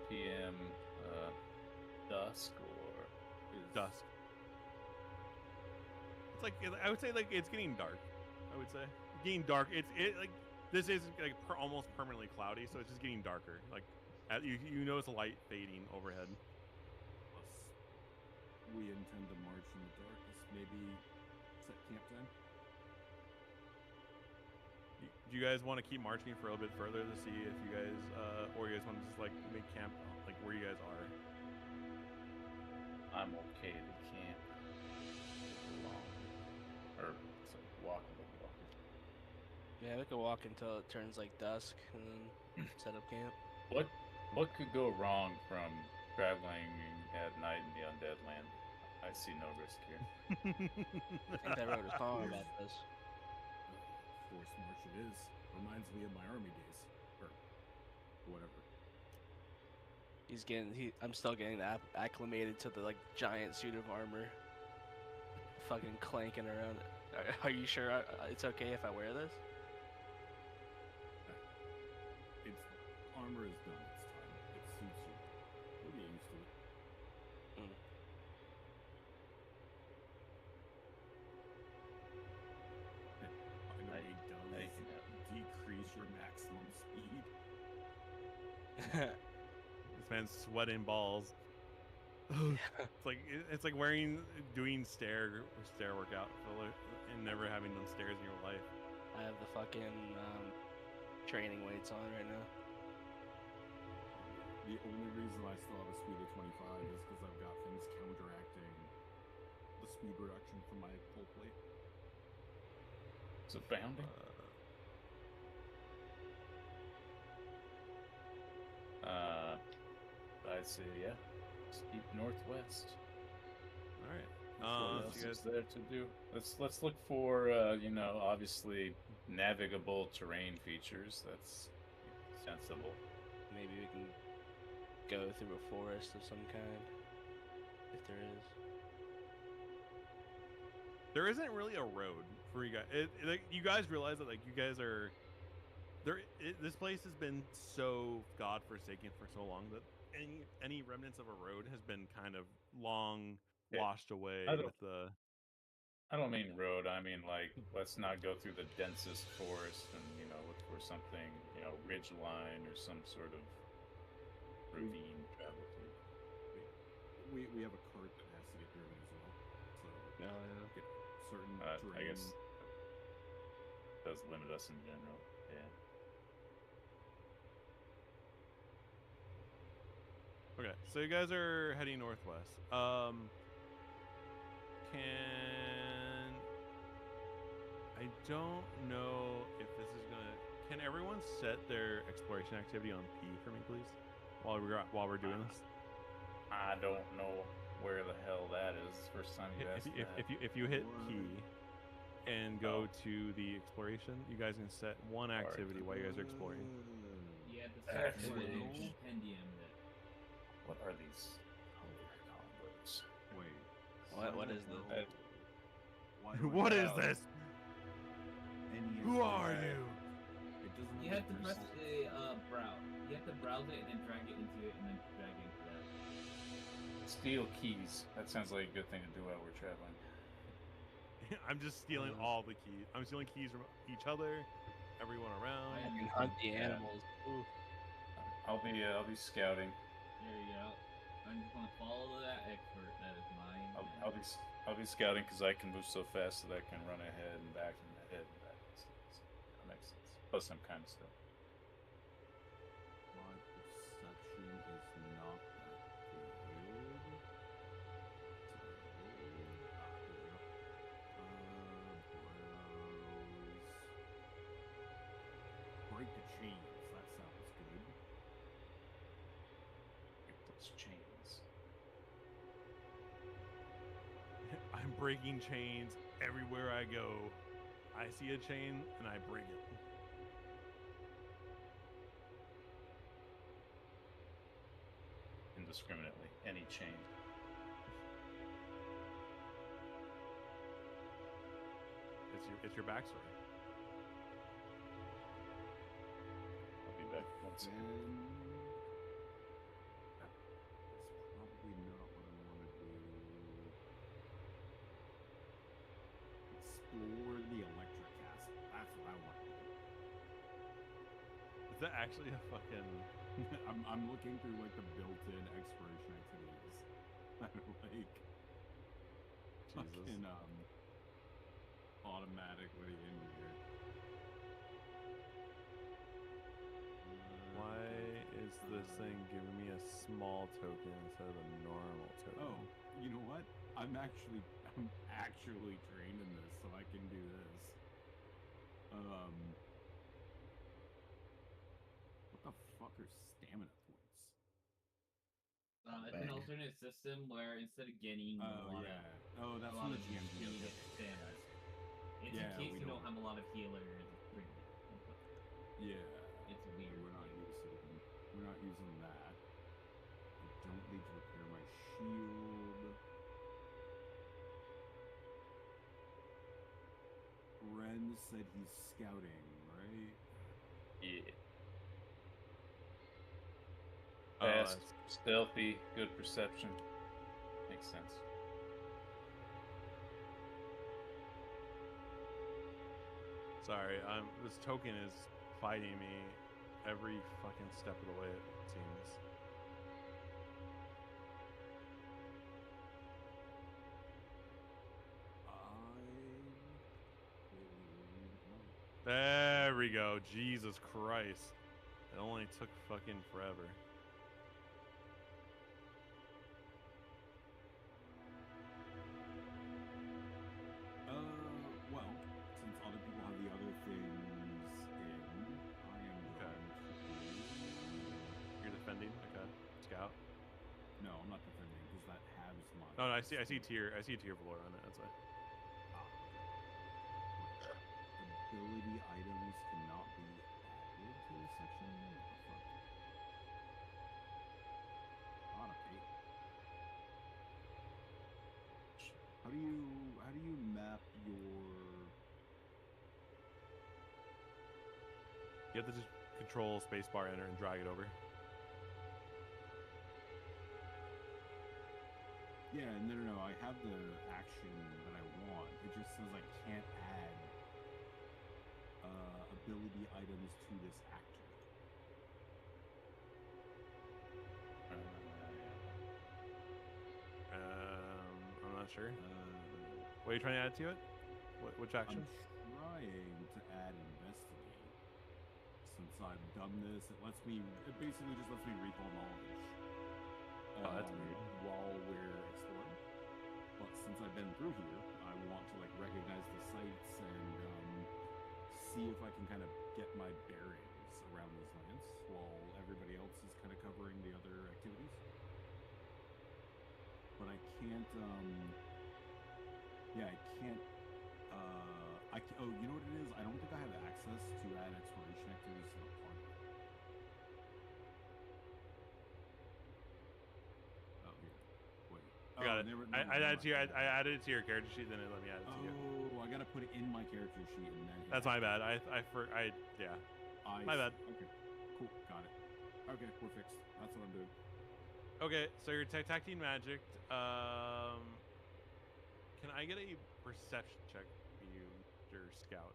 p.m. Dusk or is Dusk. It's like I would say like it's getting dark. I would say getting dark. Like this is like almost permanently cloudy, so it's just getting darker. Like you notice the light fading overhead. Plus, we intend to march in the darkness. Maybe set camp time. Do you guys want to keep marching for a little bit further to see if you guys, or you guys want to just like make camp like where you guys are? I'm okay to camp long or walk a little longer. Yeah, we could walk until it turns like dusk and then set up camp. What could go wrong from traveling at night in the undead land? I see no risk here. I think I wrote a song about this. Forced march it is. Reminds me of my army days, or whatever. I'm still getting acclimated to the like giant suit of armor. Fucking clanking around. Are you sure it's okay if I wear this? It's armor is done. It's time. It suits you. You'll get used to it. I know it does decrease your maximum speed. This man's sweating balls. It's like doing stair workout and never having done stairs in your life. I have the fucking training weights on right now. The only reason I still have a speed of 25 is because I've got things counteracting the speed reduction from my pull plate. Is it bounding? I'd say yeah. Just keep northwest. All right. What else you guys is there to do? Let's look for obviously navigable terrain features. That's sensible. Maybe we can go through a forest of some kind, if there is. There isn't really a road for you guys. Like you guys realize that like you guys are there. This place has been so godforsaken for so long that any remnants of a road has been kind of long washed away with the. I don't mean road. I mean like let's not go through the densest forest and look for something ridge line or some sort of ravine travel through. We have a cart that has to get driven as well. So get certain terrain. I guess it does limit us in general. Yeah. Okay, so you guys are heading northwest. I don't know if this is gonna. Can everyone set their exploration activity on P for me, please? While we're doing this. I don't know where the hell that is. First time you asked that. If you hit P and go to the exploration, you guys can set one activity while you guys are exploring. Yeah, the Actually- compendium that. What are these combos? Wait. What is the? What is this? Who are you? It doesn't. You look have to very press solid. the browse. You have to browse it and then drag it into it and then drag it into that. Steal keys. That sounds like a good thing to do while we're traveling. I'm just stealing all the keys. I'm stealing keys from each other, everyone around. I You can hunt the Yeah. animals. Ooh. I'll be scouting. There you go. I'm just gonna follow that expert. That is mine. I'll be scouting because I can move so fast that I can run ahead and back and ahead and back. That makes sense. Plus, I'm kind of still. My perception is not that good. Break the chains. That sounds good. Get those chains. I'm breaking chains everywhere I go. I see a chain and I break it. Indiscriminately, any chain. It's your backstory. That's probably not what I want to do. Explore the electric castle. That's what I want to do. Is that actually a fucking? I'm looking through like the built-in exploration activities. That are like fucking automatically in here. Why is this thing giving me a small token instead of a normal token? Oh, you know what? I'm actually trained in this, so I can do this. What the fuck are stamina points? It's an alternate system where instead of getting that's a from lot the of GM. you get stamina. It's in case you don't have a lot of healers. It's pretty good. Yeah. It's weird. We're not using that. I don't need to repair my shield. Ren said he's scouting, right? Yeah. Oh, Fast, stealthy, good perception. Makes sense. Sorry, this token is fighting me every fucking step of the way, it seems. There we go. Jesus Christ. It only took fucking forever. Well, since other people have the other things in, I am going to... You're defending? Okay. Scout? No, I'm not defending, because that halves my... No, I see tier of lore on it, that's why. Ability items cannot be added to this section? What the fuck? On a page. How do you map your... You have to just control spacebar, enter, and drag it over. Yeah, no. I have the action that I want. It just says I can't add ability items to this actor. I'm not sure. What are you trying to add to it? Which action? I'm trying to add investigate. Since I've done this, it basically just lets me recall knowledge. Oh, that's weird. While we're exploring. But since I've been through here, I want to like recognize the sites and see if I can kind of get my bearings around these lands while everybody else is kind of covering the other activities. But I can't, oh, you know what it is? I don't think I have access to add exploration activities to the party. Oh, here. Wait. I got it. I added it to your character sheet, then it let me add it to you. Oh, I gotta put it in my character sheet and then... That's my bad. Yeah. My bad. Okay, cool. Got it. Okay, we're fixed. That's what I'm doing. Okay, so you're detecting magic. Can I get a perception check for you, Mr. Scout?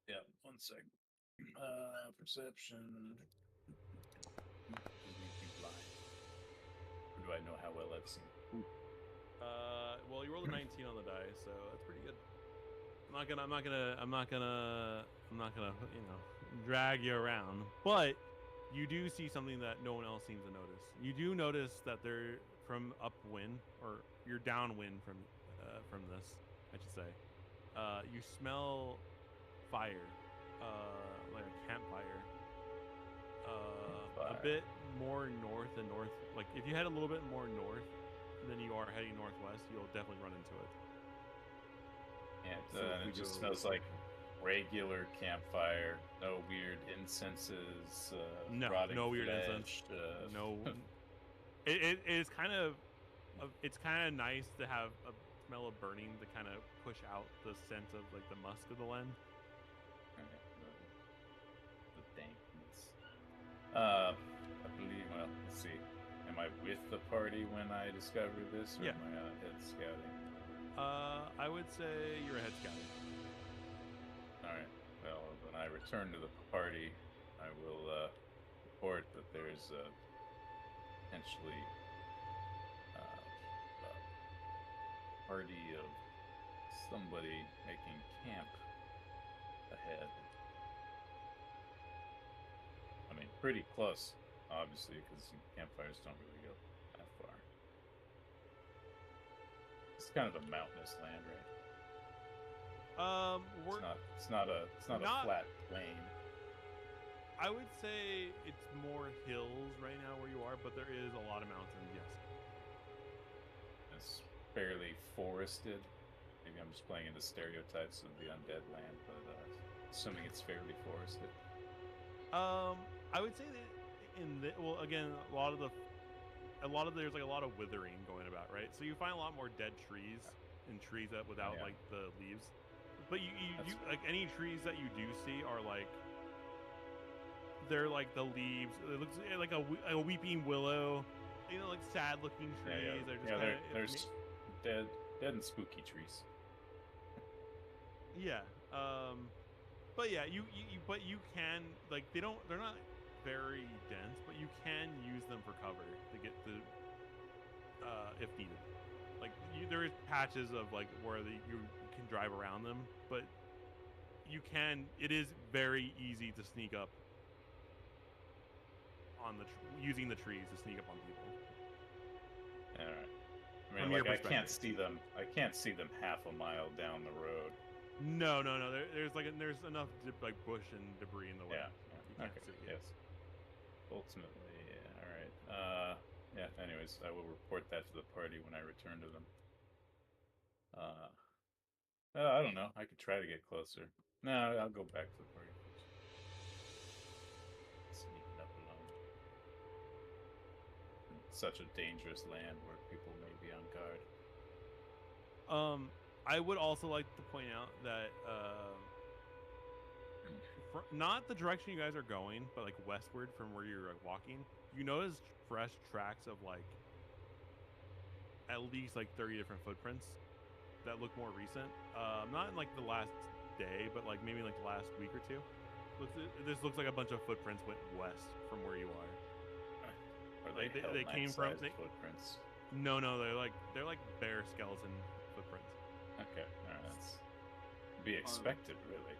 Yeah, 1 sec. Perception. Or do I know how well I've seen? Well, you rolled a 19 on the die, so that's pretty good. I'm not gonna, drag you around. But you do see something that no one else seems to notice. You do notice that they're from upwind, or you're downwind from this, I should say. You smell fire, like a campfire. A bit more north and north. Like if you head a little bit more north than you are heading northwest, you'll definitely run into it. And it just smells like regular campfire. No weird incenses. No weird flesh, incense. No. It is kind of. It's kind of nice to have a smell of burning to kind of push out the scent of like the musk of the land. I believe. Well, let's see. Am I with the party when I discover this, or Yeah. am I head scouting? I would say you're a head scouting. All right. Well, when I return to the party, I will report that there's potentially a party of somebody making camp ahead. I mean, pretty close, obviously, because campfires don't really go that far. It's kind of a mountainous land, right? We're It's not a flat plain. I would say it's more hills right now where you are, but there is a lot of mountains. Yes. It's fairly forested. Maybe I'm just playing into stereotypes of the undead land, but assuming it's fairly forested. I would say that again, a lot of there's like a lot of withering going about, right? So you find a lot more dead trees and trees that without Yeah. like the leaves. But you like any trees that you do see are like they're like the leaves. It looks like a weeping willow, you know, like sad looking trees. They're dead and spooky trees. Yeah. But yeah, you can like they're not very dense, but you can use them for cover to get the if needed. Like there is patches of like where you can drive around them, but it is very easy to sneak up on using the trees to sneak up on people. All right. I mean, From your like I can't perspective. see them half a mile down the road. No. There's enough like bush and debris in the way. Yeah. You can't Okay. see it. Yes. Ultimately, yeah. All right. Yeah. Anyways, I will report that to the party when I return to them. I don't know. I could try to get closer. No, I'll go back to the party first. Sneaking up alone. In such a dangerous land where people may be on guard. I would also like to point out that not the direction you guys are going, but like westward from where you're like walking, you notice fresh tracks of like at least like 30 different footprints that look more recent. Not in like the last day, but like maybe like the last week or two. This looks like a bunch of footprints went west from where you are. Are Like, they they came from footprints? No, they're like bear skeleton footprints. Okay, all right, that's to be expected, really.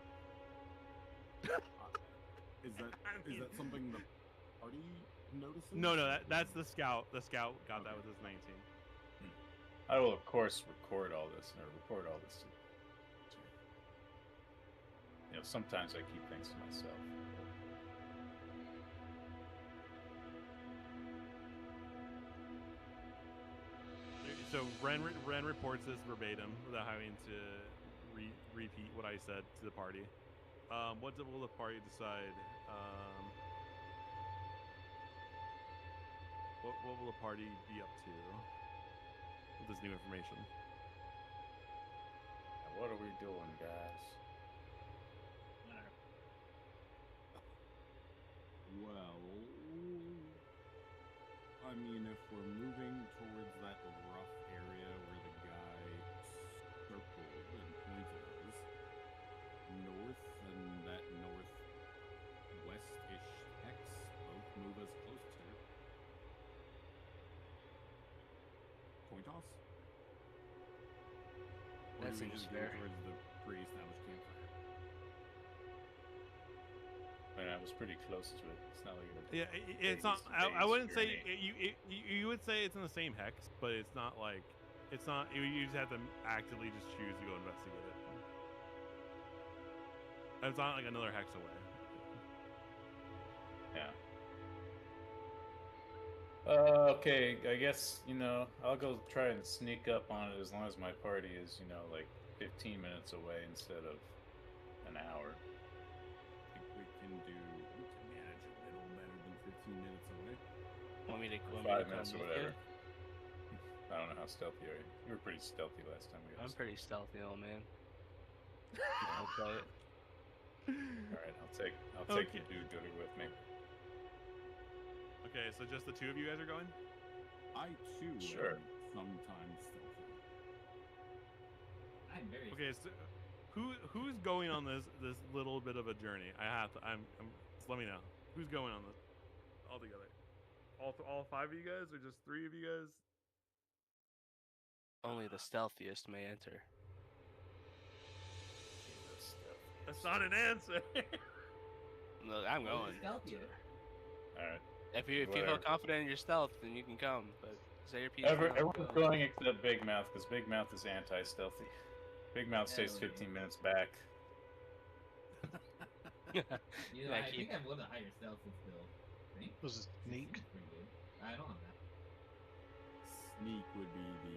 Is that something the party notices? No, that's the scout. The scout got that with his 19. I will, of course, report all this. You know, sometimes I keep things to myself. So Ren reports this verbatim without having to repeat what I said to the party. What will the party decide? What will the party be up to with this new information? Now, what are we doing, guys? Well, I mean, if we're moving towards that rough area where the guy circled and pointed us, north and that northwest-ish hex both move us closer. Coin toss? Or That do we seems just go fair. towards the pre-established campfire? I mean, I was pretty close to it. It's not like It's not. I wouldn't say you would say it's in the same hex, but it's not like it's not. You just have to actively just choose to go investigate it. It's not like another hex away. Yeah. Okay. I guess I'll go try and sneak up on it as long as my party is like 15 minutes away instead of an hour. We can manage a little better than 15 minutes away. Want me to 5 minutes or come with whatever. you? I don't know how stealthy are you. You were pretty stealthy last time we I'm asked. pretty stealthy, old man. I'll play it. All right, I'll take Okay. the dude with me. Okay, so just the two of you guys are going? I too Sure. am sometimes stealthy. I'm very. Okay, so who's going on this little bit of a journey? I'm just let me know. Who's going on this all together? All five of you guys or just three of you guys? Only the stealthiest may enter. That's not an answer. Look, I'm Well, going. stealthier. All right. If you feel Whatever. confident in your stealth, then you can come. But say your piece. Everyone's going except Big Mouth because Big Mouth is anti-stealthy. Big Mouth stays Hell 15 yeah. minutes back. You know, Yeah, I keep- think I'm a little higher stealth than Phil. I think Was it sneak? 16's pretty good. I don't have that. Sneak would be the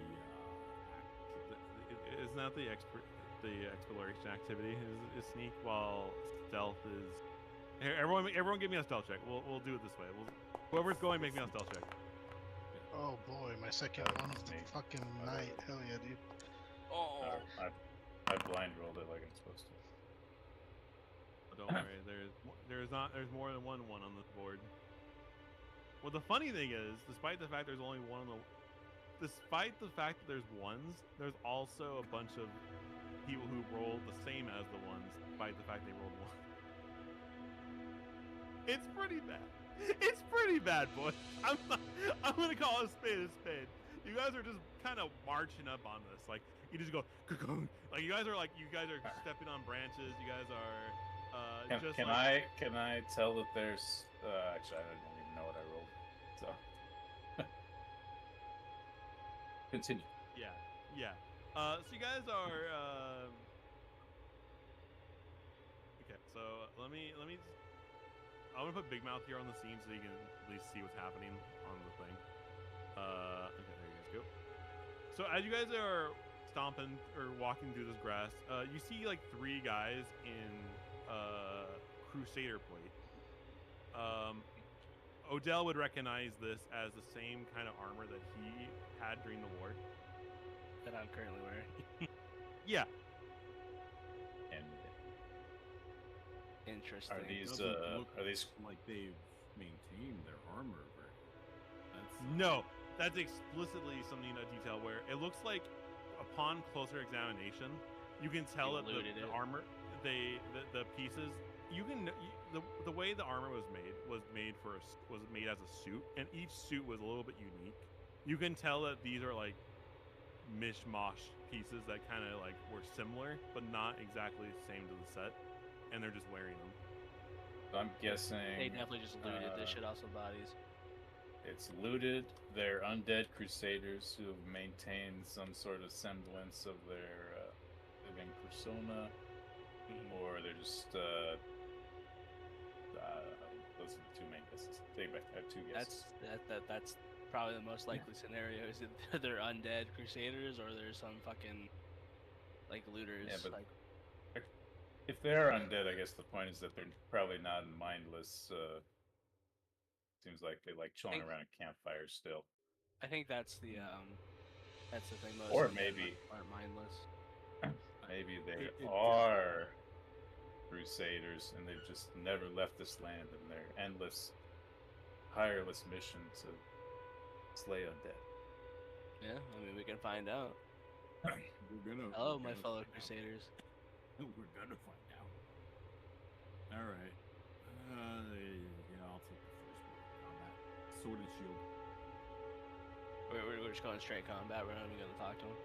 Isn't that the exploration activity is sneak, while stealth is. Here, everyone, give me a stealth check. We'll do it this way. Whoever's going, make me a stealth check. Oh boy, my second one's the fucking night. Hell yeah, dude. Oh. I blind rolled it like I'm supposed to. But don't worry, there's more than one on this board. Well, the funny thing is, despite the fact there's only one on the, despite the fact that there's ones, there's also a bunch of people who rolled the same as the ones, despite the fact they rolled one. It's pretty bad. It's pretty bad, boys. I'm gonna call a spade a spade. You guys are just kind of marching up on this. Like you just go, like you guys are stepping on branches. You guys are. Can I tell that there's actually I don't even know what I rolled. So continue. Yeah. So you guys are. Okay, so let me. I'm gonna put Big Mouth here on the scene so you can at least see what's happening on the thing. Okay, there you guys go. So as you guys are stomping or walking through this grass, you see like three guys in Crusader plate. Odell would recognize this as the same kind of armor that he had during the war. That I'm currently wearing. Yeah. And Interesting. are these doesn't look are these like they've maintained their armor very well. That's No, that's explicitly something in a detail where it looks like upon closer examination, you can tell They that the looted it. armor, the pieces, the way the armor was made as a suit, and each suit was a little bit unique. You can tell that these are like mishmash pieces that kind of like were similar, but not exactly the same to the set, and they're just wearing them. I'm guessing They definitely just looted. This shit also bodies. it's looted. They're undead crusaders who have maintained some sort of semblance of their living persona, or they're just those are the two main guesses. Take it back. I have two guesses. That's probably the most likely scenario. Is it they're undead crusaders or there's some fucking like looters? Yeah, but like, if they're undead, I guess the point is that they're probably not mindless. Seems like they like chilling around a campfire still. I think that's the thing. Most Or undead maybe- aren't mindless. Maybe they It are crusaders and they've just never left this land in their endless, tireless mission to slay undead. Yeah, I mean we can find out. Hello, my fellow crusaders. We're gonna find out. All right. Yeah, I'll take the first one. Combat. Sword and shield. We're just going straight combat. We're not even gonna talk to him.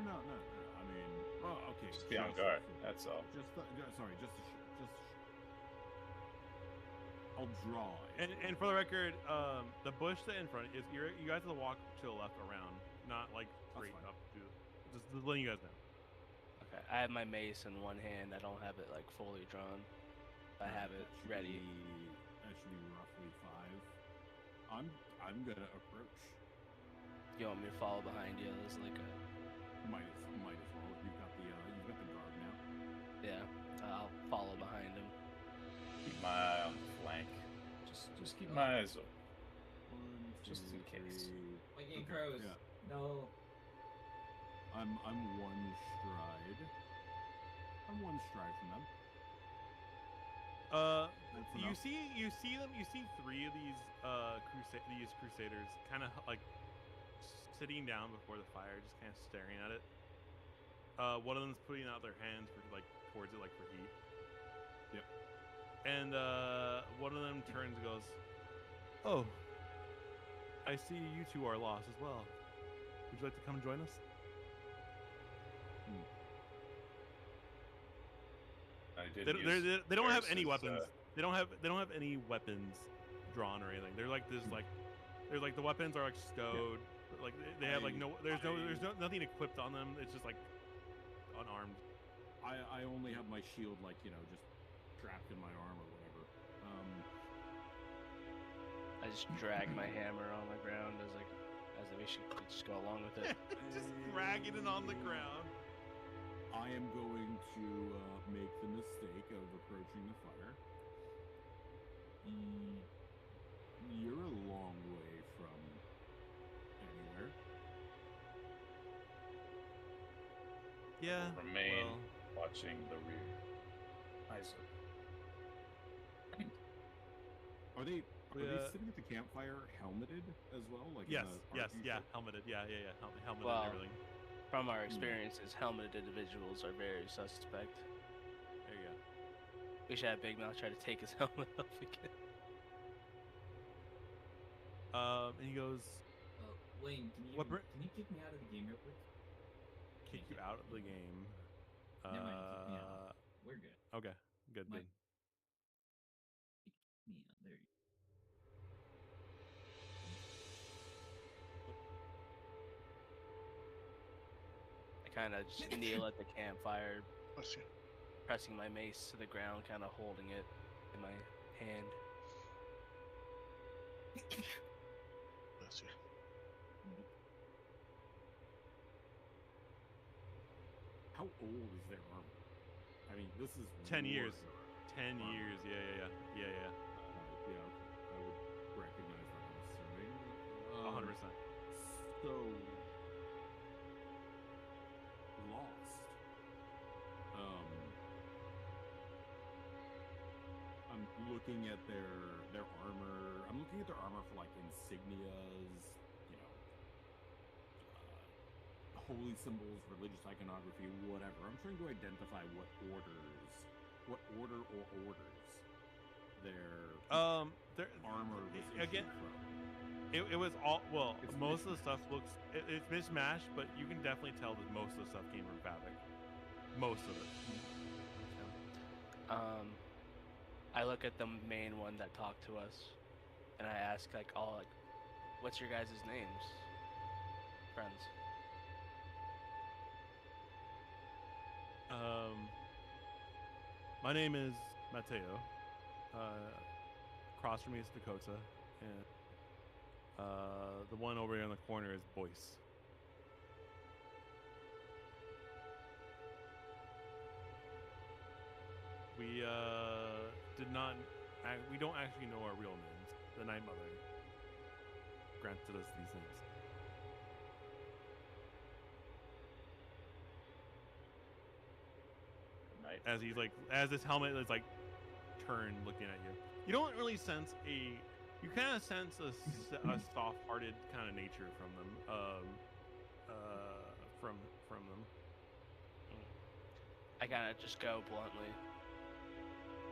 No. I mean, oh, okay. Just be on guard. That's all. Sorry, just a shield. I'll draw it. And for the record, the bush that in front is you guys have to walk to the left around, not like straight fine. up to. Just letting you guys know. Okay, I have my mace in one hand. I don't have it like fully drawn. I have it ready. That should be roughly 5. I'm gonna approach. You want me to follow behind you? There's like a Might as well. You've got the guard now. yeah. I'll follow behind him. Keep my eye on the flank. Just keep my eyes open. 1, 2, Just in case. 3. Like in crows. Yeah. No. I'm one stride. I'm one stride from them. That's you enough. you see three of these crusaders kind of like sitting down before the fire, just kind of staring at it. One of them's putting out their hands for like towards it, like for heat. Yep. And one of them turns and goes, "Oh, I see you two are lost as well. Would you like to come join us?" I did They don't have any Garrus's, weapons. They don't have any weapons drawn or anything. They're like this like they're like the weapons are like stowed. But, like they have like there's nothing equipped on them. It's just like unarmed. I only have my shield, like, you know, just strapped in my arm or whatever. I just drag my hammer on the ground as we should just go along with it. Just dragging it on the ground. I am going to make the mistake of approaching the fire. You're a long way from anywhere. Yeah. Remain Well, watching the rear. Eyes Are they sitting at the campfire helmeted as well? Like yes, in the yes, RP yeah, ship? helmeted. Yeah. Helmeted Well, and everything. From our experiences, helmeted individuals are very suspect. There you go. We should have Big Mouth try to take his helmet off again. And he goes, Wayne, can you kick me out of the game real quick? "Kick you out of the game." Never mind, kick me out. We're good. Okay, good. Mike. Kick me out. There you go. I kind of just kneel at the campfire, Bless you. pressing my mace to the ground, kind of holding it in my hand. Bless you. How old is their armor? I mean, this is 10 years. war. 10 years. Yeah. Yeah, okay. I would recognize that, I'm assuming. 100%. So lost. I'm looking at their armor. I'm looking at their armor for like insignias, you know, holy symbols, religious iconography, whatever. I'm trying to identify what order or orders their armor was again. issued from. It was all It's most of the stuff looks it's mishmashed, but you can definitely tell that most of the stuff came from Fabric. Most of it. I look at the main one that talked to us, and I ask what's your guys' names, friends? My name is Mateo. Across from me is Dakota, and the one over here in the corner is Boyce. We we don't actually know our real names. The Night Mother granted us these names. As he's like, as this helmet is like turned looking at you, you don't really sense you kind of sense a soft-hearted kind of nature from them. From them. I kind of just go bluntly.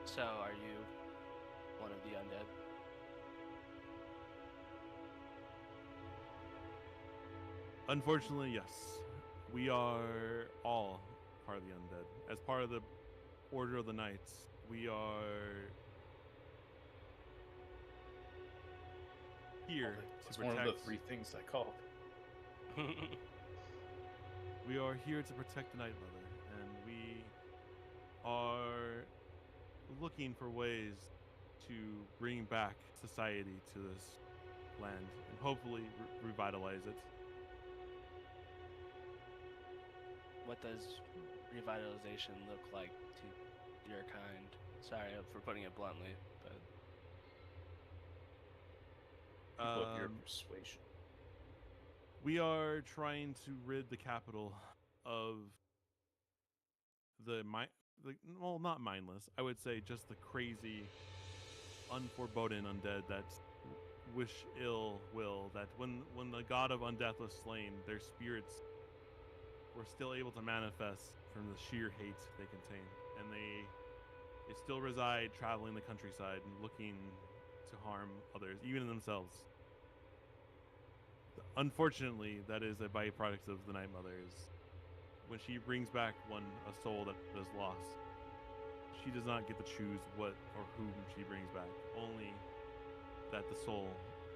So, are you one of the undead? Unfortunately, yes. We are all part of the undead. As part of the Order of the Knights, we are here It's to protect. one of the three things I called. We are here to protect the Night Mother, and we are looking for ways to bring back society to this land and hopefully revitalize it. What does revitalization look like to your kind? Sorry for putting it bluntly, but People of your persuasion. We are trying to rid the capital of the not mindless. I would say just the crazy unforebodden undead that wish ill will. That when the god of undeath was slain, their spirits were still able to manifest from the sheer hate they contain, and they still reside traveling the countryside and looking to harm others, even themselves. Unfortunately, that is a byproduct of the Night Mother. Is when she brings back a soul that is lost, she does not get to choose what or whom she brings back. Only that the soul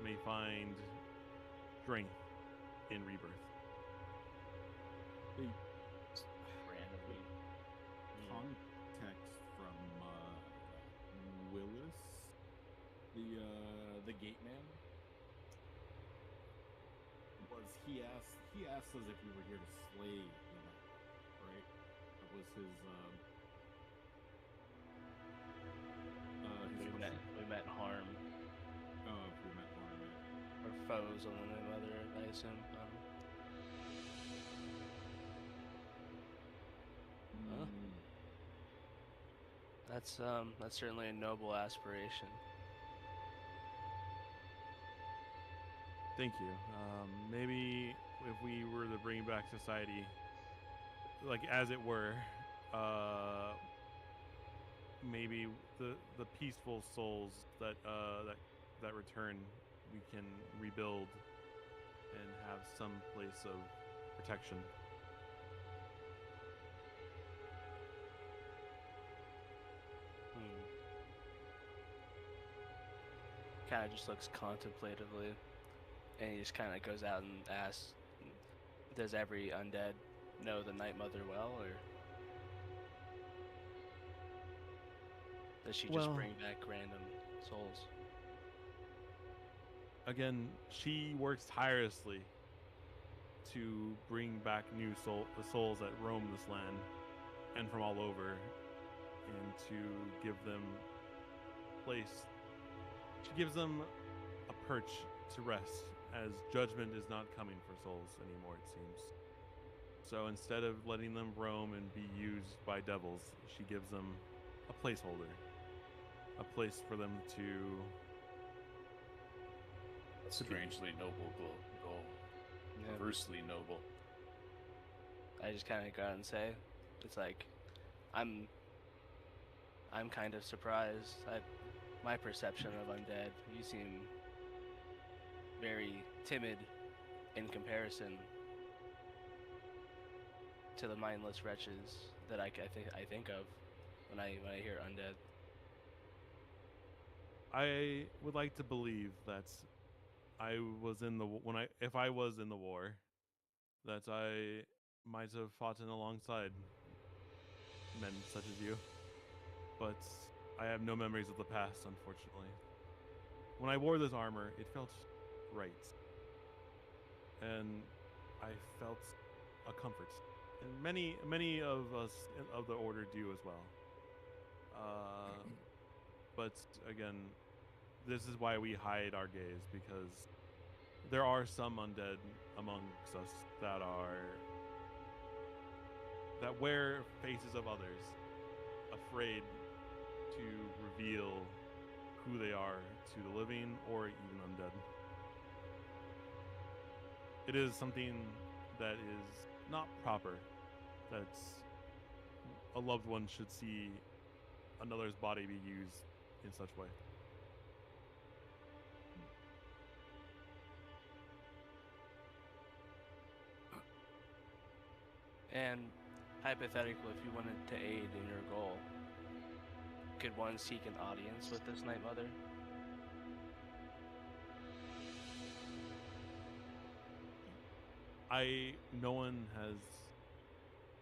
may find strength in rebirth. The Randomly. context from Willis, the gate man, was he asked us if we were here to slay the Night, right? That was his question. We met harm. If we met harm, yeah. Or foes on the Night Mother, I assume. Huh? That's certainly a noble aspiration. Thank you. Maybe if we were to bring back society, like as it were, maybe the peaceful souls that return, we can rebuild and have some place of protection. Kind of just looks contemplatively, and he just kind of goes out and asks, "Does every undead know the Night Mother well, or does she just Well- bring back random souls?" Again, she works tirelessly to bring back the souls that roam this land and from all over, and to give them place. She gives them a perch to rest, as judgment is not coming for souls anymore, it seems. So instead of letting them roam and be used by devils, she gives them a placeholder, a place for them to Strangely noble goal. Yeah. Perversely noble. I just kind of go out and say, it's like, I'm kind of surprised at my perception of undead. You seem very timid in comparison to the mindless wretches that I think of when I hear undead. I would like to believe that I was in the if I was in the war, that I might have fought in alongside men such as you. But I have no memories of the past, unfortunately. When I wore this armor, it felt right, and I felt a comfort, and many of us of the order do as well. But again, this is why we hide our gaze, because there are some undead amongst us that wear faces of others, afraid to reveal who they are to the living or even undead. It is something that is not proper, that a loved one should see another's body be used in such way. And hypothetically, if you wanted to aid in your goal, could one seek an audience with this Night Mother? No one has,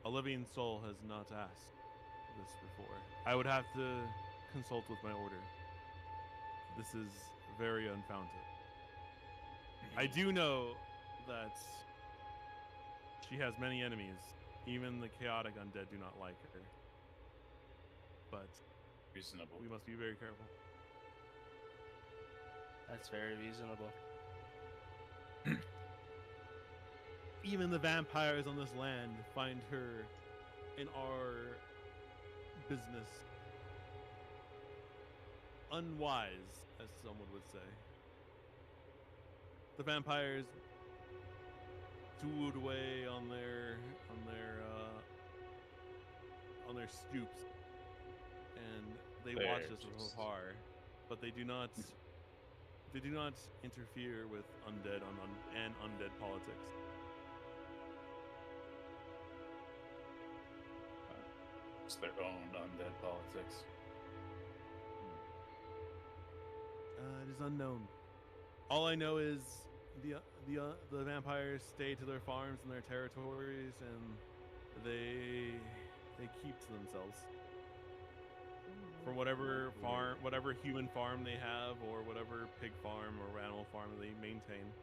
a living soul has not asked this before. I would have to consult with my order. This is very unfounded. I do know that she has many enemies. Even the chaotic undead do not like her. But Reasonable. we must be very careful. That's very reasonable. Even the vampires on this land find her in our business unwise, as someone would say. The vampires stowed away on their stoops, and they watch us from afar, but they do not interfere with undead and undead politics. It's their own undead politics. It is unknown. All I know is the vampires stay to their farms and their territories, and they keep to themselves. For whatever human farm they have, or whatever pig farm or animal farm they maintain,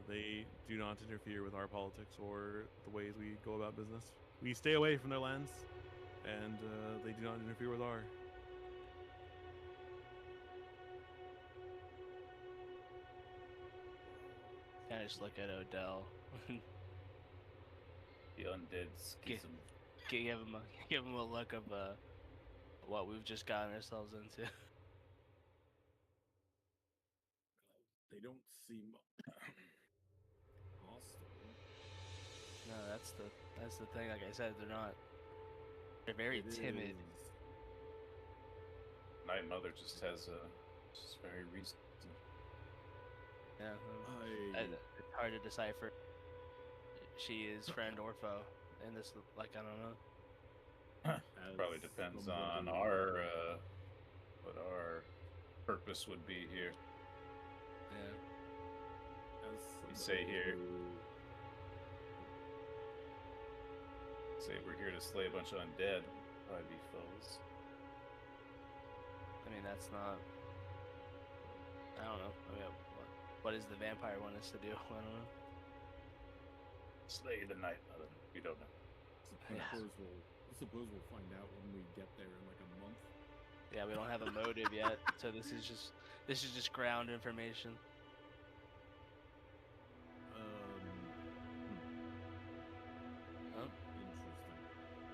they do not interfere with our politics or the ways we go about business. We stay away from their lands, and they do not interfere with our. I just look at Odell. The undead schism. give him a look of what we've just gotten ourselves into. They don't seem hostile. No, that's the thing. Like I said, they're not. They're very timid. Night Mother just has just very recent. Yeah, it's hard to decipher. She is friend or foe in this. Like I don't know. Probably depends on our what our purpose would be here. Yeah. We say here. Say we're here to slay a bunch of undead. Probably be foes. I mean, that's not. I don't know. I mean, what does the vampire want us to do? I don't know. Slay the Night Mother. We don't know. Suppose we'll find out when we get there in like a month. Yeah, we don't have a motive yet, so this is just ground information. Interesting.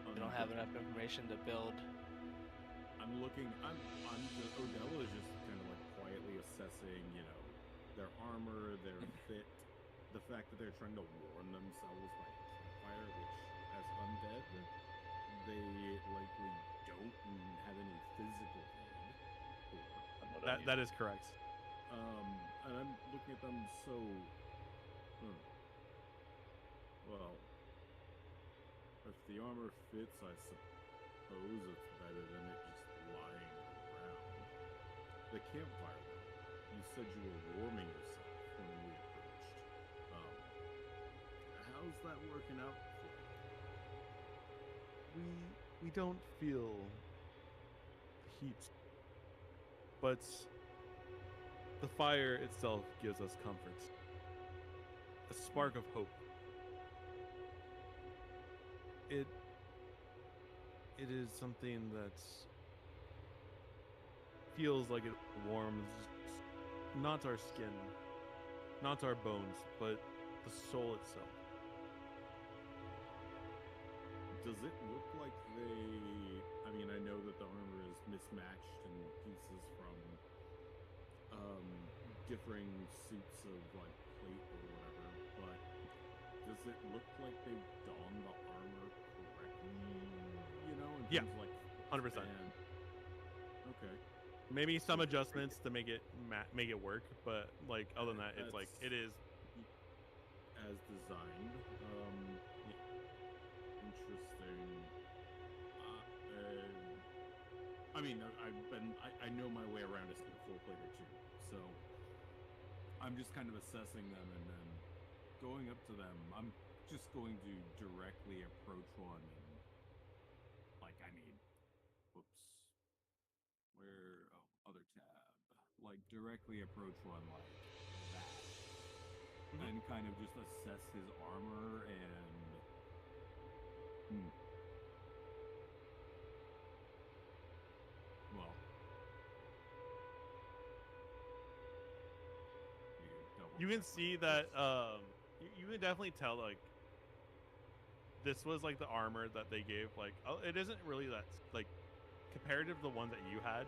We don't have enough information to build. Odell is just kind of like quietly assessing, their armor, their fit, the fact that they're trying to warm themselves by a campfire, which, as undead, they likely don't have any physical need for. That is correct. And I'm looking at them so. Well, if the armor fits, I suppose it's better than it just lying around. The campfire, you said you were warming yourself when we approached. How's that working out for you? We don't feel heat, but the fire itself gives us comfort, a spark of hope. It is something that feels like it warms not our skin, not our bones, but the soul itself. Does it look like I mean, I know that the armor is mismatched in pieces from differing suits of like plate or whatever, but does it look like they've donned the armor correctly? In terms of, like 100%. Okay. Maybe some adjustments to make it work, but like other than that, it's like it is as designed. Interesting. I mean, I know my way around a full plate or two, so I'm just kind of assessing them and then going up to them. I'm just going to directly approach one and, other tab. Directly approach one like that. And kind of just assess his armor and... Well... You can see that you can definitely tell like this was like the armor that they gave, like it isn't really that like comparative to the ones that you had.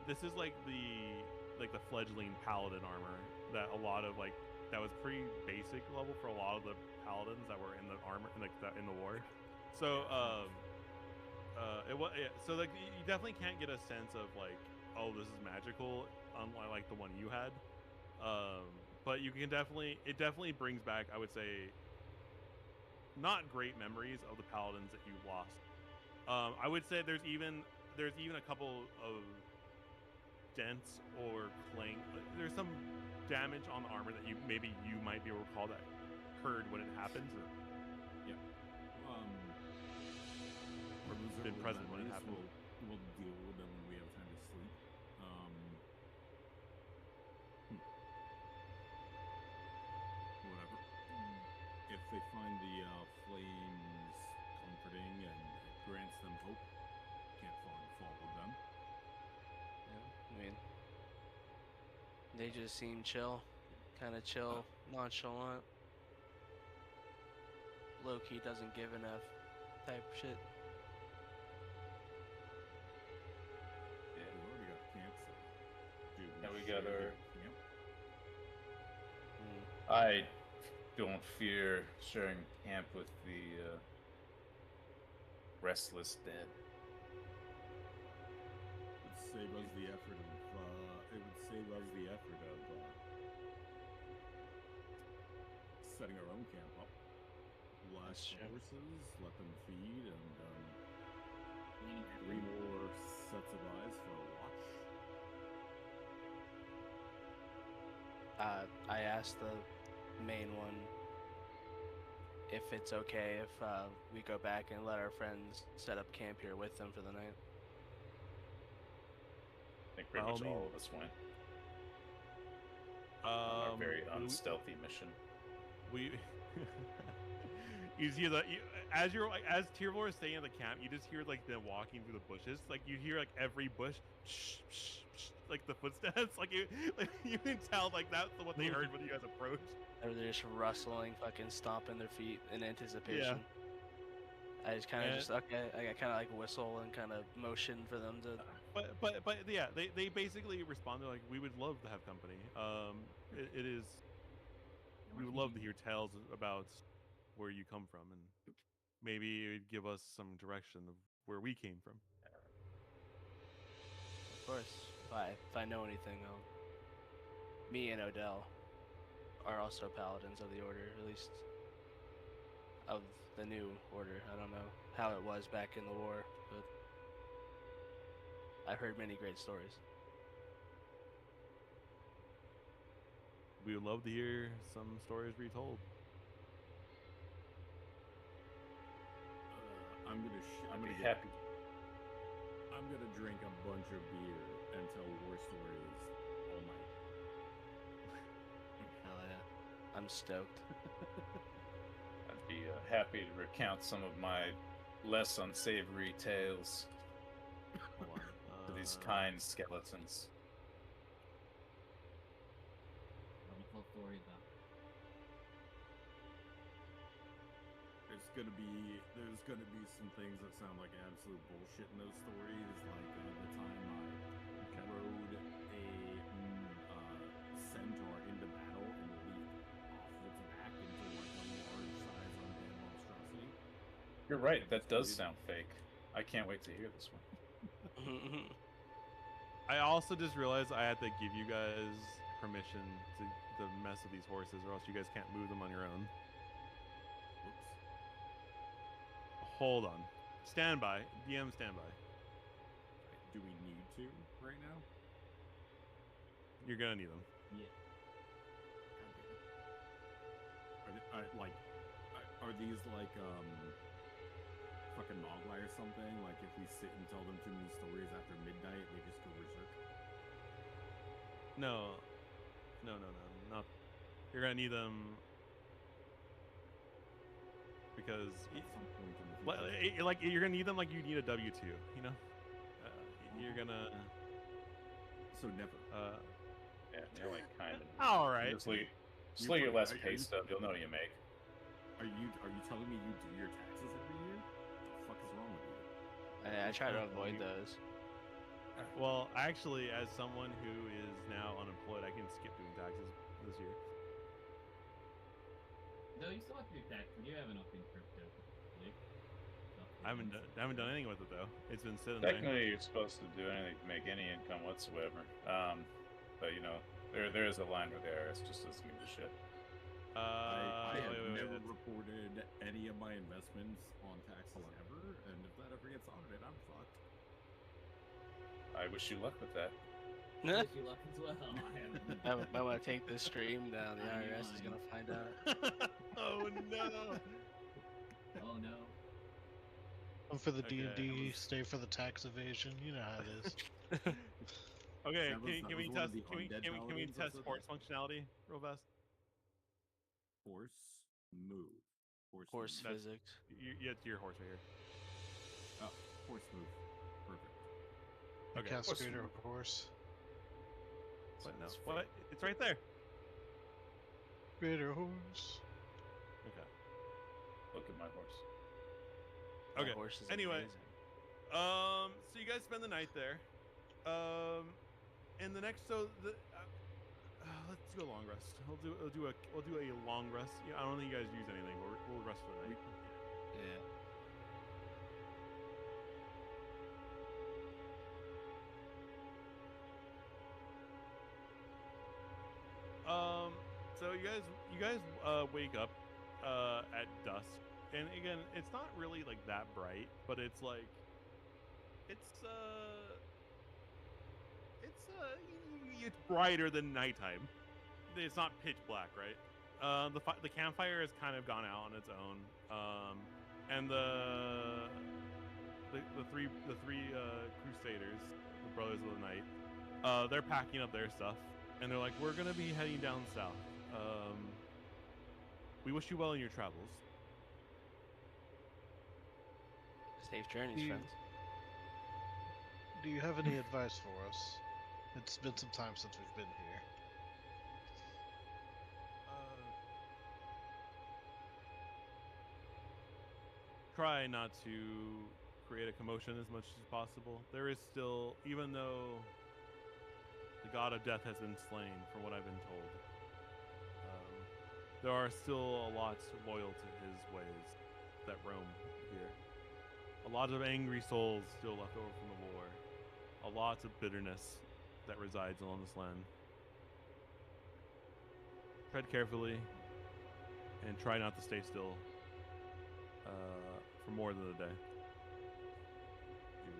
This is like the fledgling paladin armor that a lot of that was pretty basic level for a lot of the paladins that were in the armor in the war. So it was so you definitely can't get a sense of oh, this is magical, unlike the one you had. But you can it definitely brings back, I would say, not great memories of the paladins that you lost. I would say there's even a couple of dents or clang. There's some damage on the armor that you might be able to recall that occurred when it happens, or been present when it happened. We'll deal with them when we have time to sleep. Whatever. If they find the flames comforting and grants them hope, can't fault with them. Yeah, I mean, they just seem chill, kind of chill, nonchalant. Low-key doesn't give enough type shit. We already got camp set. Dude, Now we got our. camp. I don't fear sharing camp with the restless dead. It would save us the effort of setting our own camp up. Lash the horses, let them feed, and 3 more sets of eyes for a watch. I asked the main one if it's okay if we go back and let our friends set up camp here with them for the night. I think pretty much all of us went on our very unstealthy mission. We you see as Tirvor is staying at the camp, you just hear them walking through the bushes. You hear every bush shh, shh, shh, the footsteps. You can tell that's what they heard when you guys approached. Or they're just rustling, fucking stomping their feet in anticipation. I just kind of I kind of whistle and kind of motion for them to. But yeah, they basically respond. They're we would love to have company. It is. We would love to hear tales about where you come from, and maybe it would give us some direction of where we came from. Of course, if I know anything, me and Odell are also paladins of the order, at least of the new order. I don't know how it was back in the war, but I've heard many great stories. We would love to hear some stories retold. I'm gonna drink a bunch of beer and tell war stories all night. Hell yeah, I'm stoked. I'd be happy to recount some of my less unsavory tales to these kind skeletons. Let me tell stories though. There's gonna be some things that sound like absolute bullshit in those stories, like the time I rode a centaur into battle and leaped off its back into a large size undead monstrosity. You're right, that does sound fake. I can't wait to hear this one. I also just realized I had to give you guys permission to mess with these horses, or else you guys can't move them on your own. Whoops. Hold on. Stand by. DM, stand by. Do we need to right now? You're gonna need them. Yeah. Are these fucking Mogwai or something? Like if we sit and tell them too many stories after midnight, they just go berserk? No. Not. You're gonna need them because At some point in the future. you're gonna need them like you need a W-2. You know. You're gonna. So never. Yeah, you're kind of. All right. Just look at your less pay stub. You'll know what you make. Are you telling me you do your taxes every year? What the fuck is wrong with you? I try to avoid those. Well, actually, as someone who is now unemployed, I can skip doing taxes this year. No, you still have to do taxes. You have enough in crypto. Probably. I haven't done anything with it though. It's been sitting there. Technically, you're supposed to do anything to make any income whatsoever. But you know, there is a line where the IRS just doesn't give a shit. I have wait, never that's- reported any of my investments on taxes ever, and if that ever gets audited, I'm fucked. I wish you luck with that. Wish you luck as well. I haven't. I want to take this stream down. The I IRS is know. gonna find out. Oh no! Oh no. Come for the Okay, D&D, stay for the tax evasion. You know how it is. Okay, That was can we one test? of the Can we undead can we paladins that test said force that. functionality real fast? Force move. Horse move. physics. It's your horse right here. Oh, force move. Perfect. Okay. Cast What's greater the- horse. What? No. Sounds What? It's right there. Greater horse. Okay. Look at my horse. That Okay. horse is Anyway, amazing. so you guys spend the night there. And the next, let's do a long rest. We'll do a long rest. Yeah, I don't think you guys use anything. We'll rest for the night. Yeah. So you guys wake up at dusk, and again, it's not really like that bright, but it's like it's brighter than nighttime. It's not pitch black, right? The campfire has kind of gone out on its own, and the three crusaders, the brothers of the night, they're packing up their stuff, and they're like, we're gonna be heading down south. We wish you well in your travels. Safe journeys, Do you- friends. Do you have any advice for us? It's been some time since we've been here. Try not to create a commotion as much as possible. There is still, even though the god of death has been slain, from what I've been told, there are still a lot loyal to his ways that roam here. A lot of angry souls still left over from the war. A lot of bitterness that resides along this land. Tread carefully and try not to stay still for more than a day. Do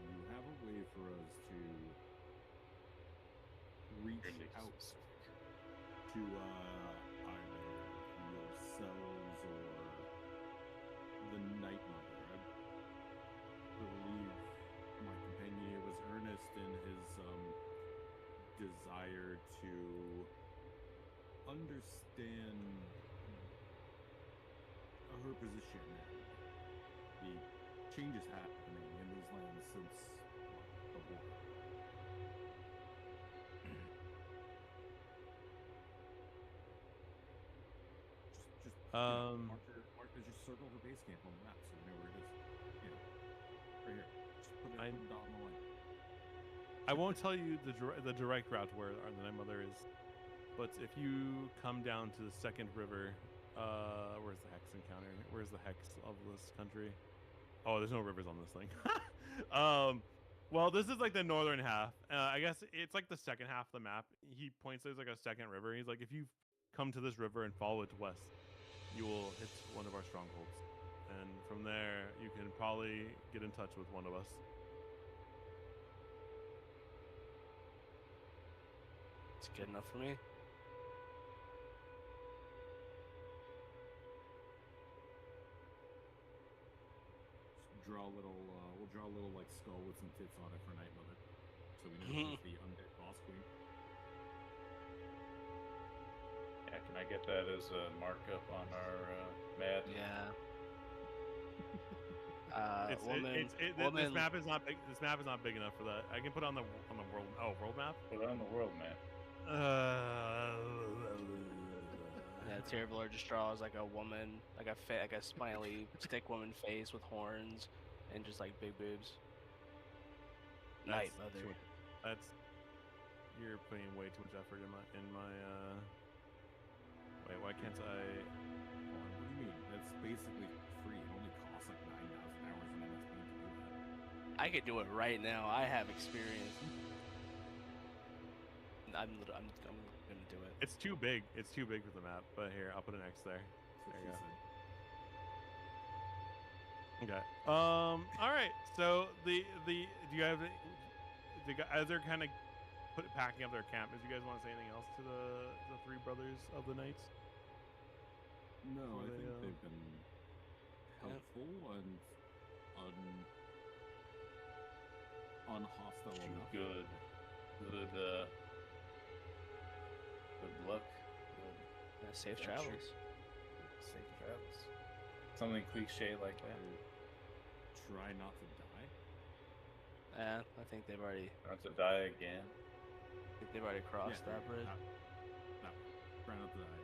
you have a way for us to reach Really out specific. to either yourselves or the Night Mother? I believe my companion here was earnest in his desire to understand her position and the changes happening in these lands since the war. Just circle her base camp on the map so we know where it is. You know, right here. Just put it dot on the line. I won't tell you the direct route to where the Night Mother is, but if you come down to the second river, where's the Hex encounter? Where's the Hex of this country? Oh, there's no rivers on this thing. Well, this is like the northern half. I guess it's like the second half of the map. He points there's like a second river. He's like, if you come to this river and follow it west, you will hit one of our strongholds, and from there you can probably get in touch with one of us. It's good enough for me. Just draw a little. We'll draw a little like skull with some tits on it for Night Mother, so we know she's the undead boss queen. Yeah, can I get that as a markup on our Mad? Yeah. This map is not big. This map is not big enough for that. I can put it on the world. Oh, world map. Put it on the world map. Yeah, Terrible just draws like a woman, like a smiley stick woman face with horns and just like big boobs. night, mother. That's you're putting way too much effort in my. Wait, why can't I? What do you mean? That's basically free. It only costs like 9,000 hours in MSP to do that. I could do it right now. I have experience. I'm gonna do it. It's too big. It's too big for the map. But here, I'll put an X there. That's what There you she go. said. Okay. All right. So do you have as they're kind of packing up their camp? Do you guys want to say anything else to the three brothers of the knights? No, Before I they, think they've been helpful and unhostile enough. Good luck. Yeah, safe Yeah, travels. Safe travels. Something cliche like that. Try not to die. Yeah, I think they've already. Not to die again. Crossed that bridge. No, try not to die again.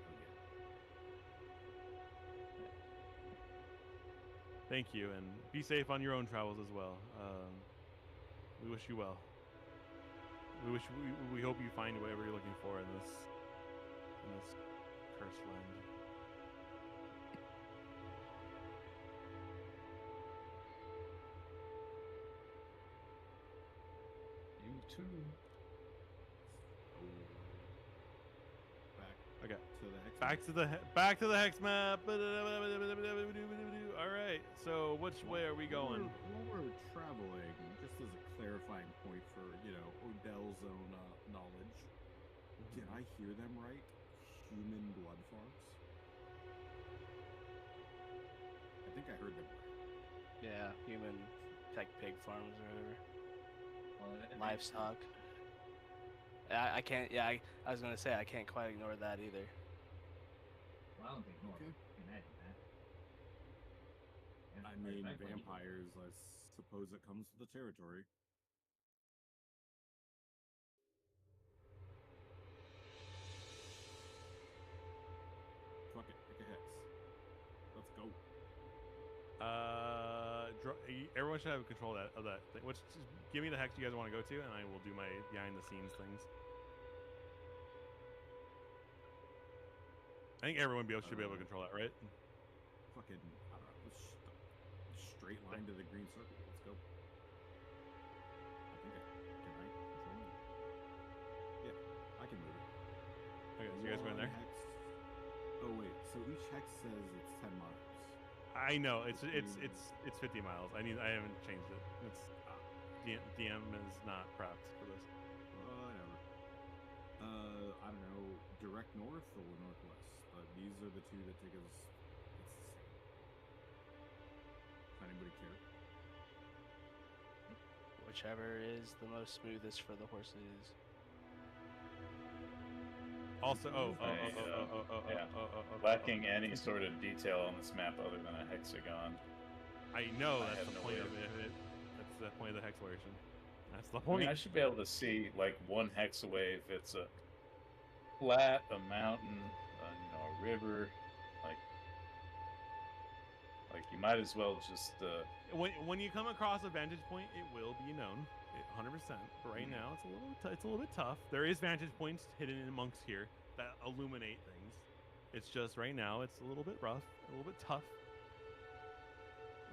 Thank you, and be safe on your own travels as well. We wish you well. We hope you find whatever you're looking for in this cursed land. You too. Back Okay. to the hex. Back to the hex map. All right. So which way are we going? While we're traveling, just as a clarifying point for Odell's own knowledge, did I hear them right? Human blood farms. I think I heard them right. Yeah, human tech pig farms or whatever. Well, it makes Livestock. sense. I can't. Yeah, I was gonna say I can't quite ignore that either. Well, I don't think North Okay. can add that. I mean, vampires, I suppose it comes with the territory. Fuck it, pick a hex. Let's go. Everyone should have control of that thing. Just give me the hex you guys want to go to, and I will do my behind the scenes things. I think everyone should be able to control that, right? Fucking, I don't know, straight line to the green circle. Let's go. Can I control it? Yeah, I can move it. Okay, so you guys going there? Hex. Oh wait, so each hex says it's 10 miles. I know it's 50 miles. I haven't changed it. It's DM is not prepped for this. Whatever. I don't know, direct north or northwest. These are the two that take us. It's the same. Does anybody care? Whichever is the most smoothest for the horses. Also, lacking any sort of detail on this map other than a hexagon. I know I that's have the no point way of it. That's the point of the hexploration. That's the I point. mean, I should be able to see like one hex away if it's a flat, a mountain, a river. Like you might as well just. When you come across a vantage point, it will be known, 100%. But right now, it's a little bit tough. There is vantage points hidden amongst here that illuminate things. It's just right now, it's a little bit rough, a little bit tough,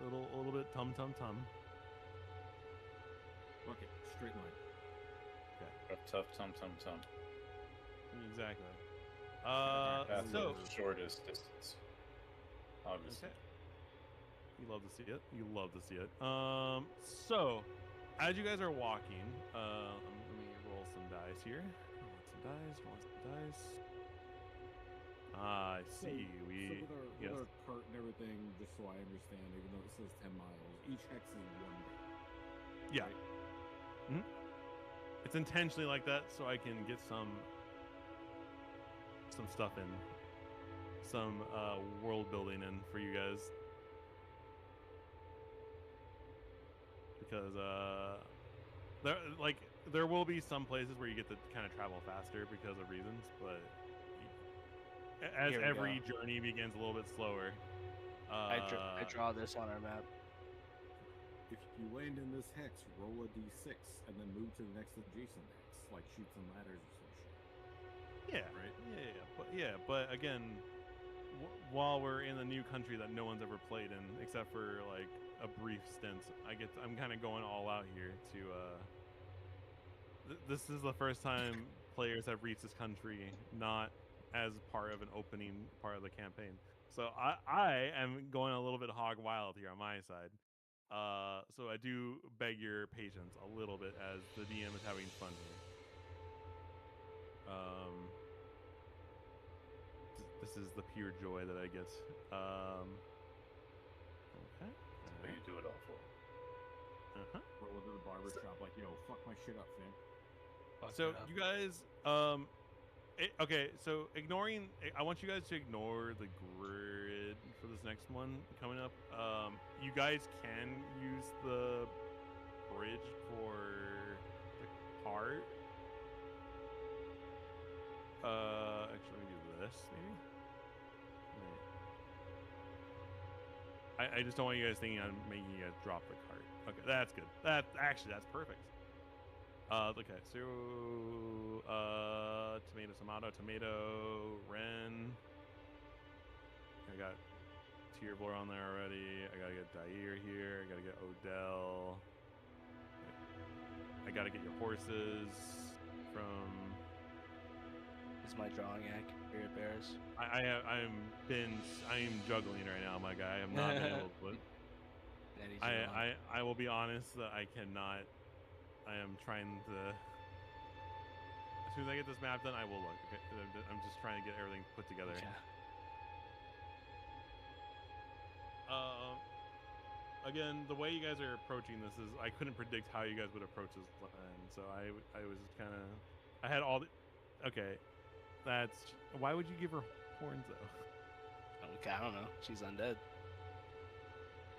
a little bit tum. Okay, straight line. Okay. Tough, tum. Exactly. That's So the shortest distance. Obviously. okay. You love to see it. You love to see it. So as you guys are walking, let me roll some dice here. Roll some dice. I see. So with our cart and everything, just so I understand, even though it says 10 miles, each hex is 1 day. Yeah. Right? It's intentionally like that so I can get some stuff in, some world building in for you guys, because there will be some places where you get to kind of travel faster because of reasons, but as every journey begins a little bit slower. I draw this on our map. if you land in this hex, roll a d6 and then move to the next adjacent hex, like Chutes and Ladders or some shit. Yeah, Right? but again, while we're in a new country that no one's ever played in, except for like a brief stint, I'm kind of going all out here to. This is the first time players have reached this country not as part of an opening part of the campaign. So I am going a little bit hog wild here on my side. So I do beg your patience a little bit as the DM is having fun here. This is the pure joy that I get. Okay. What do you do it all for? Roll into the barber shop like, yo, fuck my shit up, fam. So you guys, okay. So I want you guys to ignore the grid for this next one coming up. You guys can use the bridge for the cart. Actually, let me do this maybe. I just don't want you guys thinking I'm making you guys drop the cart. Okay, that's good. That's perfect. Okay, so tomato, Ren. I got Tiervor on there already. I gotta get Dair here. I gotta get Odell. I gotta get your horses from. Is my drawing accurate, Bears? I'm juggling right now, my guy. I'm not been able to. I will be honest that I cannot. I am trying to. As soon as I get this map done, I will look. Okay? I'm just trying to get everything put together. Okay. Again, the way you guys are approaching this is I couldn't predict how you guys would approach this land, so I was just kind of. I had all the. Okay, that's. Why would you give her horns though? Okay, I don't know. She's undead.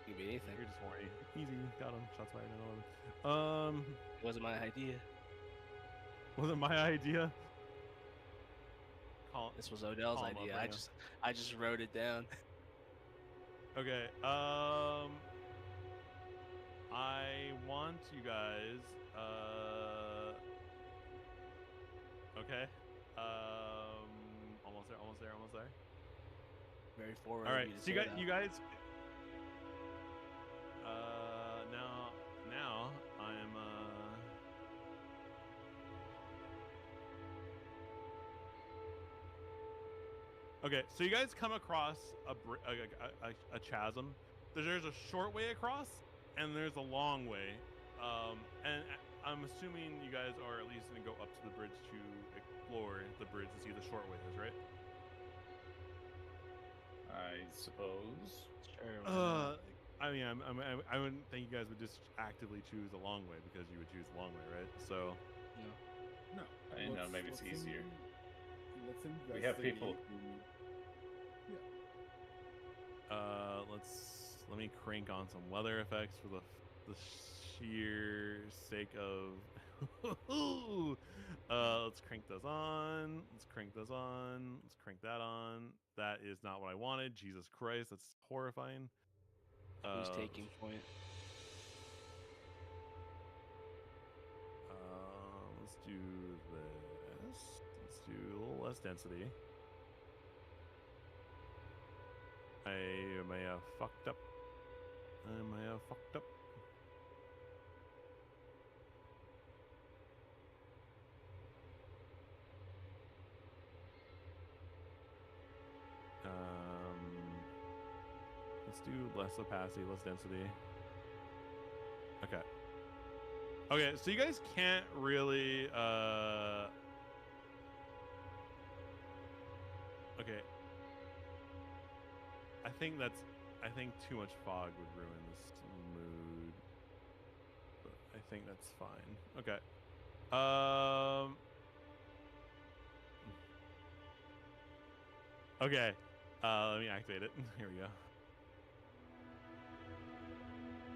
Could be anything. You're just horny. Easy, got him. Shots fired. It wasn't my idea. Wasn't my idea. This was Odell's call him idea. up right I just wrote it down. Okay. I want you guys. Okay. Almost there. Very forward. All right. of So you to say you that. guys. Now I'm. Okay, so you guys come across a chasm. There's a short way across, and there's a long way. And I'm assuming you guys are at least gonna go up to the bridge to explore the bridge to see the short way is, right? I suppose. Sure. I mean, I wouldn't think you guys would just actively choose a long way because you would choose the long way, right? So. No. I know, maybe it's easier. Let's We have people. Let me crank on some weather effects for the sheer sake of. Let's crank those on. Let's crank those on. Let's crank that on. That is not what I wanted. Jesus Christ, that's horrifying. Who's taking point? Let's do this. Let's do a little less density. I may have fucked up. Let's do less opacity, less density. Okay, so you guys can't really okay. I think too much fog would ruin this mood. But I think that's fine. Okay. Okay. Let me activate it. Here we go.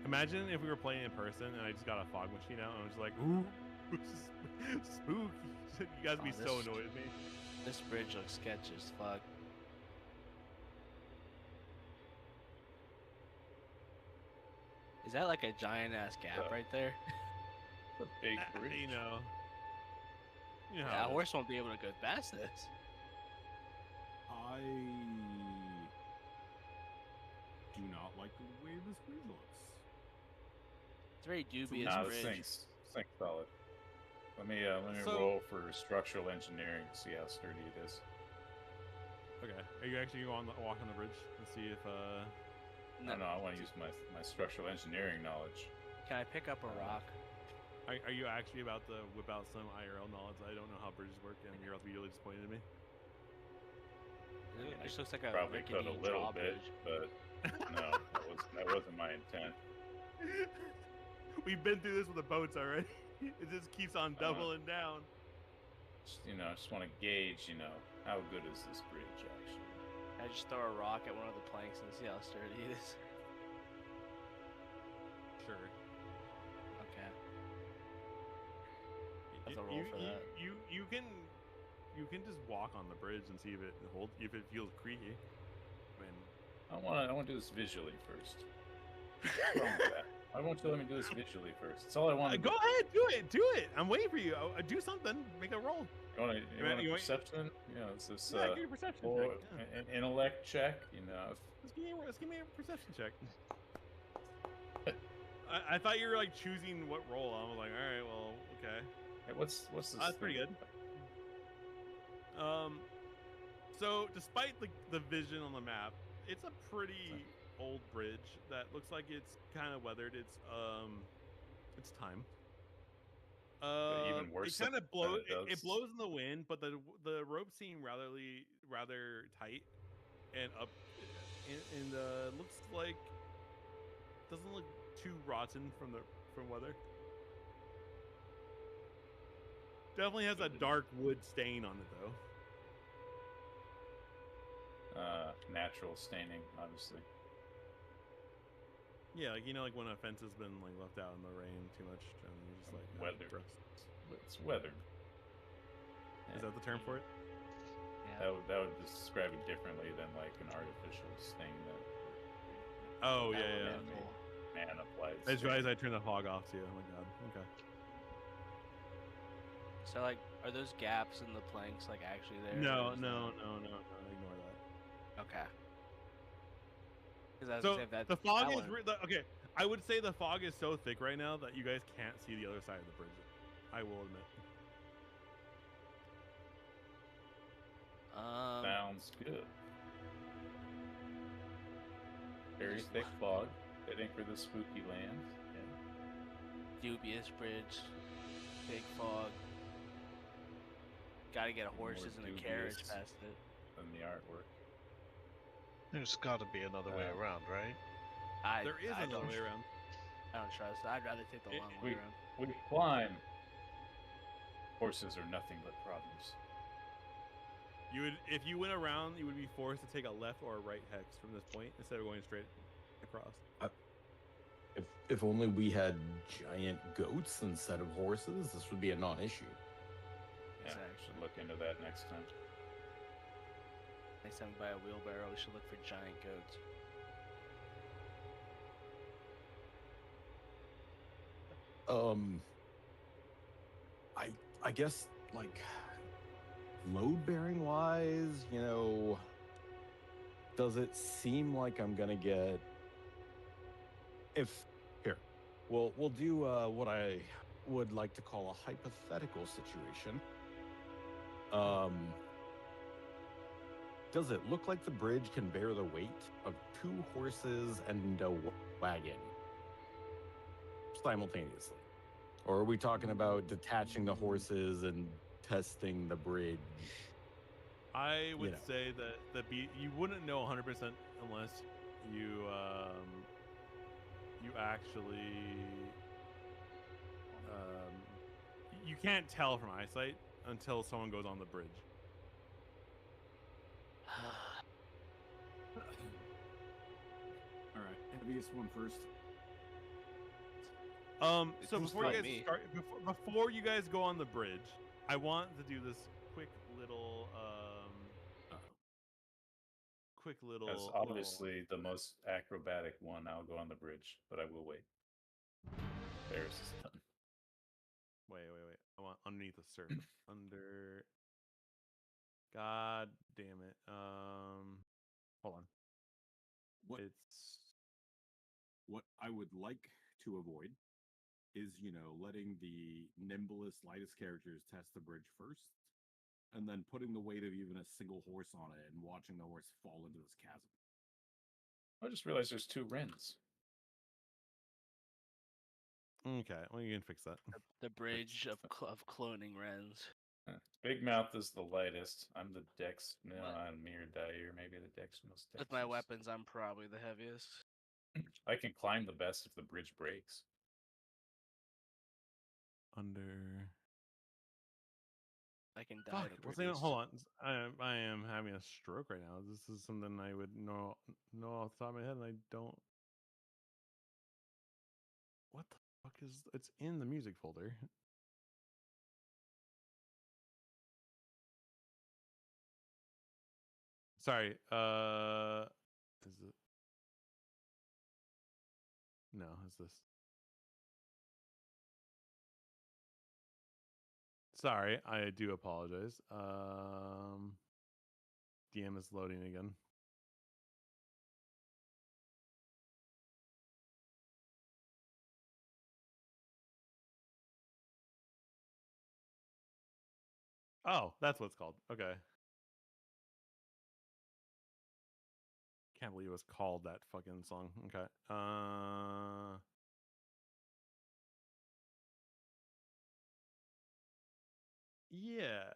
Imagine if we were playing in person and I just got a fog machine out and I was just like, ooh, this is spooky. You guys would be so annoyed at me. This bridge looks sketchy as fuck. Is that like a giant ass gap right there? The big bridge. You know. You know Yeah, how a it is. horse won't be able to go past this. I do not like the way this bridge looks. It's a very dubious Nah, bridge. this thing's solid. Let me So- roll for structural engineering to see how sturdy it is. Okay. Are you actually going to walk on the bridge and see if No, I want to use my structural engineering knowledge. Can I pick up a rock? are you actually about to whip out some IRL knowledge? I don't know how bridges work, and you're about to be really disappointed in me. It just looks like a Probably could rickety a little bit, drawbridge. but no, that wasn't my intent. We've been through this with the boats already. It just keeps on doubling down. I just want to gauge, how good is this bridge actually? I just throw a rock at one of the planks and see how sturdy it is. Sure. Okay. Have to roll for that. You can just walk on the bridge and see if it feels creaky. I mean, I want to do this visually first. What's wrong with that? I want you to let me do this visually first. That's all I want to go ahead, do it. I'm waiting for you. Do something. Make a roll. You want a perception? Is this Yeah, give me a perception or check. Yeah. an intellect check? Let's give me a perception check. I thought you were like choosing what roll. I was like, all right, well, okay. Hey, what's this? That's pretty good. So despite the vision on the map, it's a pretty old bridge that looks like it's kind of weathered. It's time. Even worse. It kind of blows. than It blows in the wind, but the ropes seem rather tight and up, and looks like doesn't look too rotten from weather. Definitely has a dark wood stain on it though. Natural staining, obviously. Yeah, like when a fence has been left out in the rain too much, and you're just weathered. gross. It's weathered. Is that the term for it? Yeah. That would describe it differently than an artificial stain that. Oh That yeah. would be cool. Man applies. I just realized I turned the fog off too. Oh my god. Okay. So are those gaps in the planks actually there? No. or is Ignore that. that- Okay. Because So the fog is okay. I would say the fog is so thick right now that you guys can't see the other side of the bridge. I will admit. Sounds good. Very thick fog, heading for the spooky lands. Yeah. dubious bridge, big fog. Gotta get horses and a carriage dubious. past it. Than the artwork. There's got to be another way around, right? There is I another don't, way around. I don't trust. I'd rather take the long way around. We climb. Horses are nothing but problems. You would, if you went around, you would be forced to take a left or a right hex from this point instead of going straight across. If only we had giant goats instead of horses, this would be a non-issue. Yeah, Exactly. should look into that next time. Next time we buy a wheelbarrow, we should look for giant goats. I guess load bearing wise, does it seem like I'm gonna get we'll do what I would like to call a hypothetical situation. Does it look like the bridge can bear the weight of 2 horses and a wagon simultaneously? Or are we talking about detaching the horses and testing the bridge? I would know. say that you wouldn't know 100% unless you actually you can't tell from eyesight until someone goes on the bridge. All right, heaviest one first. So Who's before you like guys me? start, before you guys go on the bridge, I want to do this quick little That's obviously the most acrobatic one. I'll go on the bridge, but I will wait. Ferris is done. Wait. I want underneath the surface. Under. God damn it. Hold on. What It's what I would like to avoid is, letting the nimblest, lightest characters test the bridge first, and then putting the weight of even a single horse on it and watching the horse fall into this chasm. I just realized there's 2 Rens. okay. Well, you can fix that. The bridge of cloning Rens. Big Mouth is the lightest. I'm the Dex. No, What? I'm Mir Dire. Maybe the Dex most Dex. With my weapons, I'm probably the heaviest. I can climb the best if the bridge breaks. Under. I can die Fuck. the What's the name? prettiest. Hold on. I am having a stroke right now. This is something I would know off the top of my head, and I don't. What the fuck is? It's in the music folder. Sorry. Is it? No. Is this? Sorry, I do apologize. DM is loading again. Oh, that's what it's called. Okay. Can't believe it was called that fucking song. Okay. Yeah.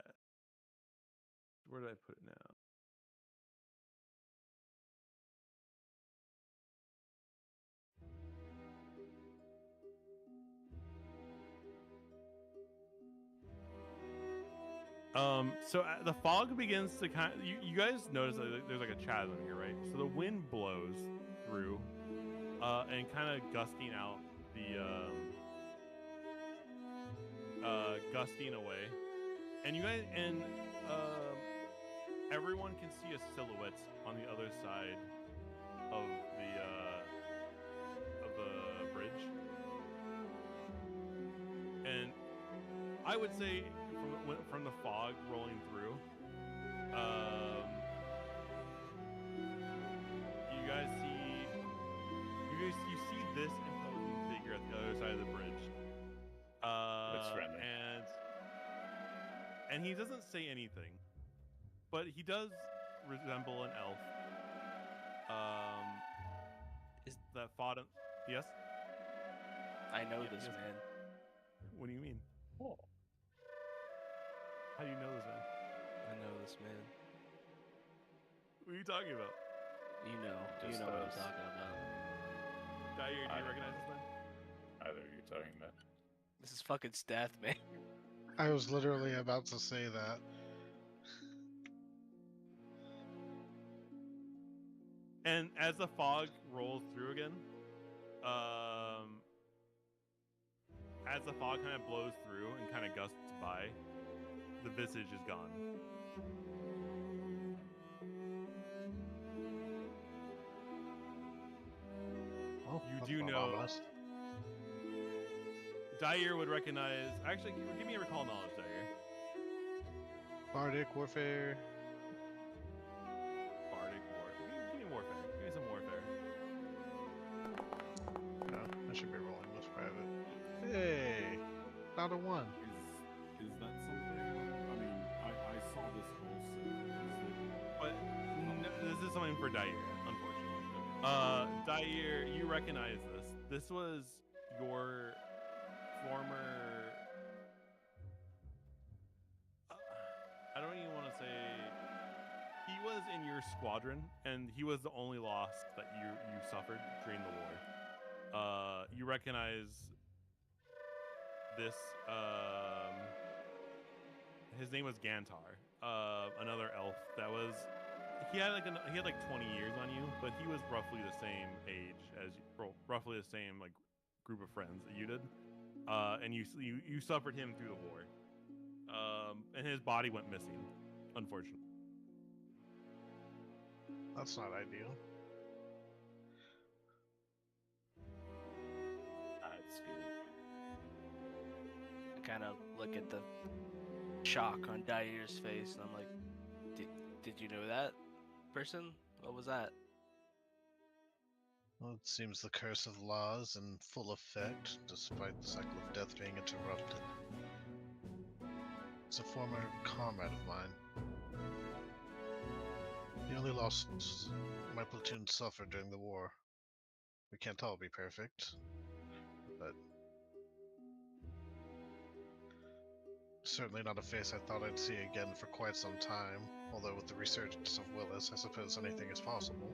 Where did I put it now? So the fog begins to kind of, you guys notice that there's like a chasm here, right? So the wind blows through, and kind of gusting out the, gusting away. And you guys, and, everyone can see a silhouette on the other side of the bridge. And I would say from the fog rolling through, you see this imposing figure at the other side of the bridge. Looks friendly. And he doesn't say anything, but he does resemble an elf. Is that fought him? Yes. I know this yes. man. What do you mean? Oh. How do you know this man? I know this man. What are you talking about? You know Just what I'm us. talking about. Dyer, do you recognize this man? Either you're talking about. This is fucking Stath, man. I was literally about to say that. And as the fog rolls through again, as the fog kind of blows through and kind of gusts by, the visage is gone. Oh, You that's do not know. ominous. Dyer would recognize. Actually, give me a recall knowledge, Dyer. Bardic warfare. Bardic warfare. Give me warfare. Give me some warfare. No, I should be rolling with private. Hey, not a 1. Is that something? I mean, I saw this also. But no, this is something for Dyer, unfortunately. Dyer, you recognize this. This was your former. I don't even want to say. He was in your squadron, and he was the only loss that you suffered during the war. You recognize this. His name was Gantar, another elf that was. He had like 20 years on you, but he was roughly the same age as you, roughly the same like group of friends that you did, and you suffered him through the war, and his body went missing, unfortunately. That's not ideal. It's good. kind of look at the shock on Daire's face, and I'm like, did you know that person? What was that? Well, it seems the curse of law is in full effect, despite the cycle of death being interrupted. It's a former comrade of mine. The only loss my platoon suffered during the war. We can't all be perfect, but certainly not a face I thought I'd see again for quite some time, although with the resurgence of Willis, I suppose anything is possible.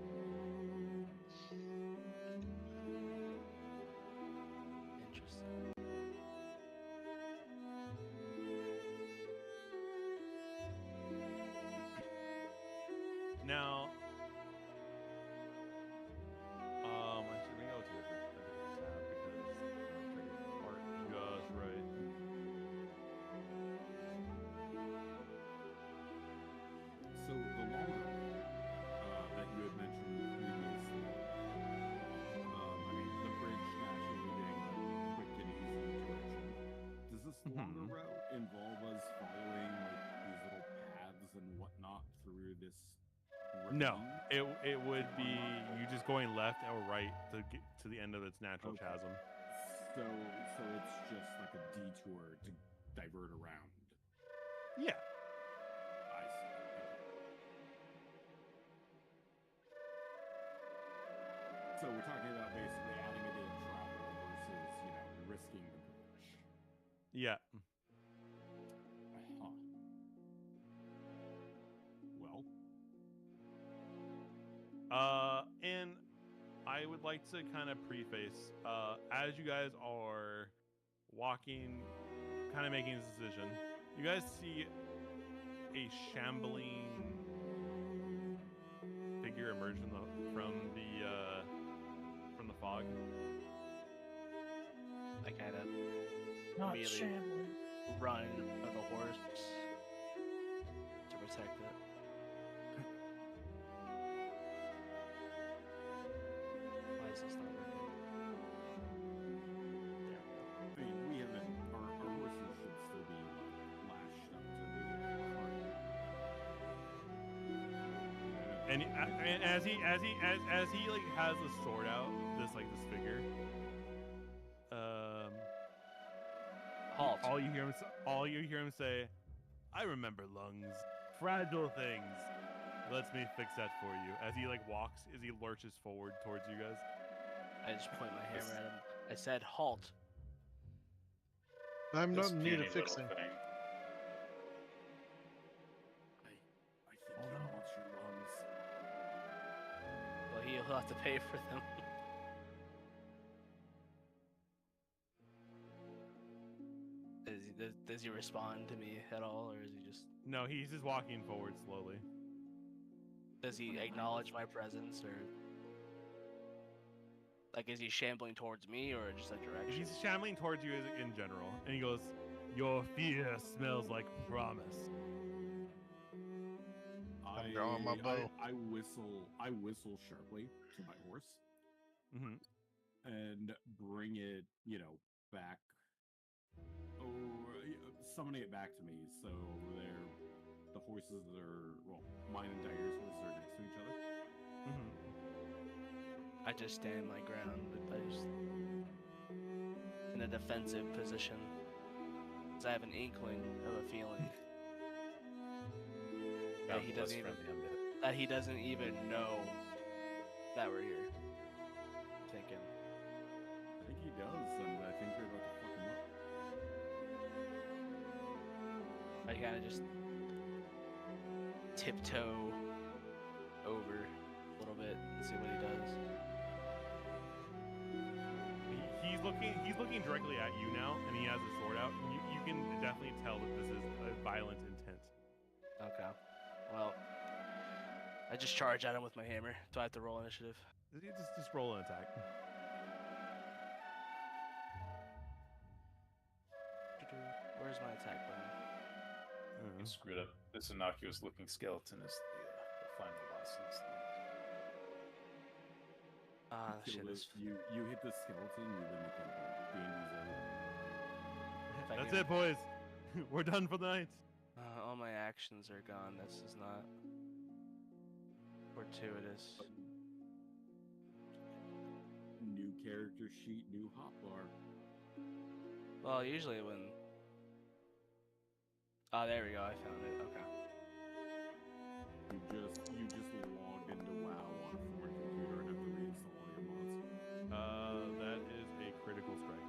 Interesting. Now, actually, let me go to a different tab because part just right. So the longer that you had mentioned previously, I mean, the bridge naturally being a quick and easy direction. Does this longer route involve us following like these little paths and whatnot through this? No, ravine? it would be you just going left or right to get to the end of its natural Okay. chasm. So it's just like a detour to divert around. Yeah. I see. So we're talking about basically adding a day of travel versus, risking the bridge. Yeah. Huh. Well, And I would like to kind of preface, as you guys are walking, kind of making this decision, you guys see a shambling figure emerge from the fog. I kind of Not immediately shambling. run of the horse to protect it. Why is this not working? There we go. I mean, we haven't. Our horses should still be lashed up to the cart. And as he like has the sword out, this figure, Halt. all you hear him say, "I remember lungs, fragile things. Let me fix that for you." As he lurches forward towards you guys. I just point my hammer at him. I said, halt. I'm not This in need puny of little fixing. thing. I think he wants your lungs. Well, he'll have to pay for them. Does he respond to me at all, or is he just... No, he's just walking forward slowly. Does he acknowledge my presence, or... Like, is he shambling towards me, or just a direction? He's shambling towards you in general, and he goes, "Your fear smells like promise." I'm drawing my bow. I whistle sharply to my horse and bring it, back. Summoning it back to me. So the horses mine and Dagger's horses are next to each other. I just stand my ground, but I just in a defensive position, because I have an inkling of a feeling that he doesn't even know that we're here. Thinking. I think he does, and I think you're about to fuck him up. I kind of just tiptoe over a little bit and see what he does. He's looking directly at you now, and he has his sword out. And you can definitely tell that this is a violent intent. Okay. Well, I just charge at him with my hammer. Do I have to roll initiative? Just roll an attack. Where's my attack button? You screwed up. This innocuous-looking skeleton is the final boss. Ah, Kill shit. this. You hit the skeleton, you win the campaign. D&D's over. if I That's can... it, boys. We're done for the night. All my actions are gone. This is not fortuitous. New character sheet, new hotbar. Well, usually when... Oh, there we go. I found it. Okay. You just logged into WoW on a foreign computer and have to reinstall all your mods. That is a critical strike.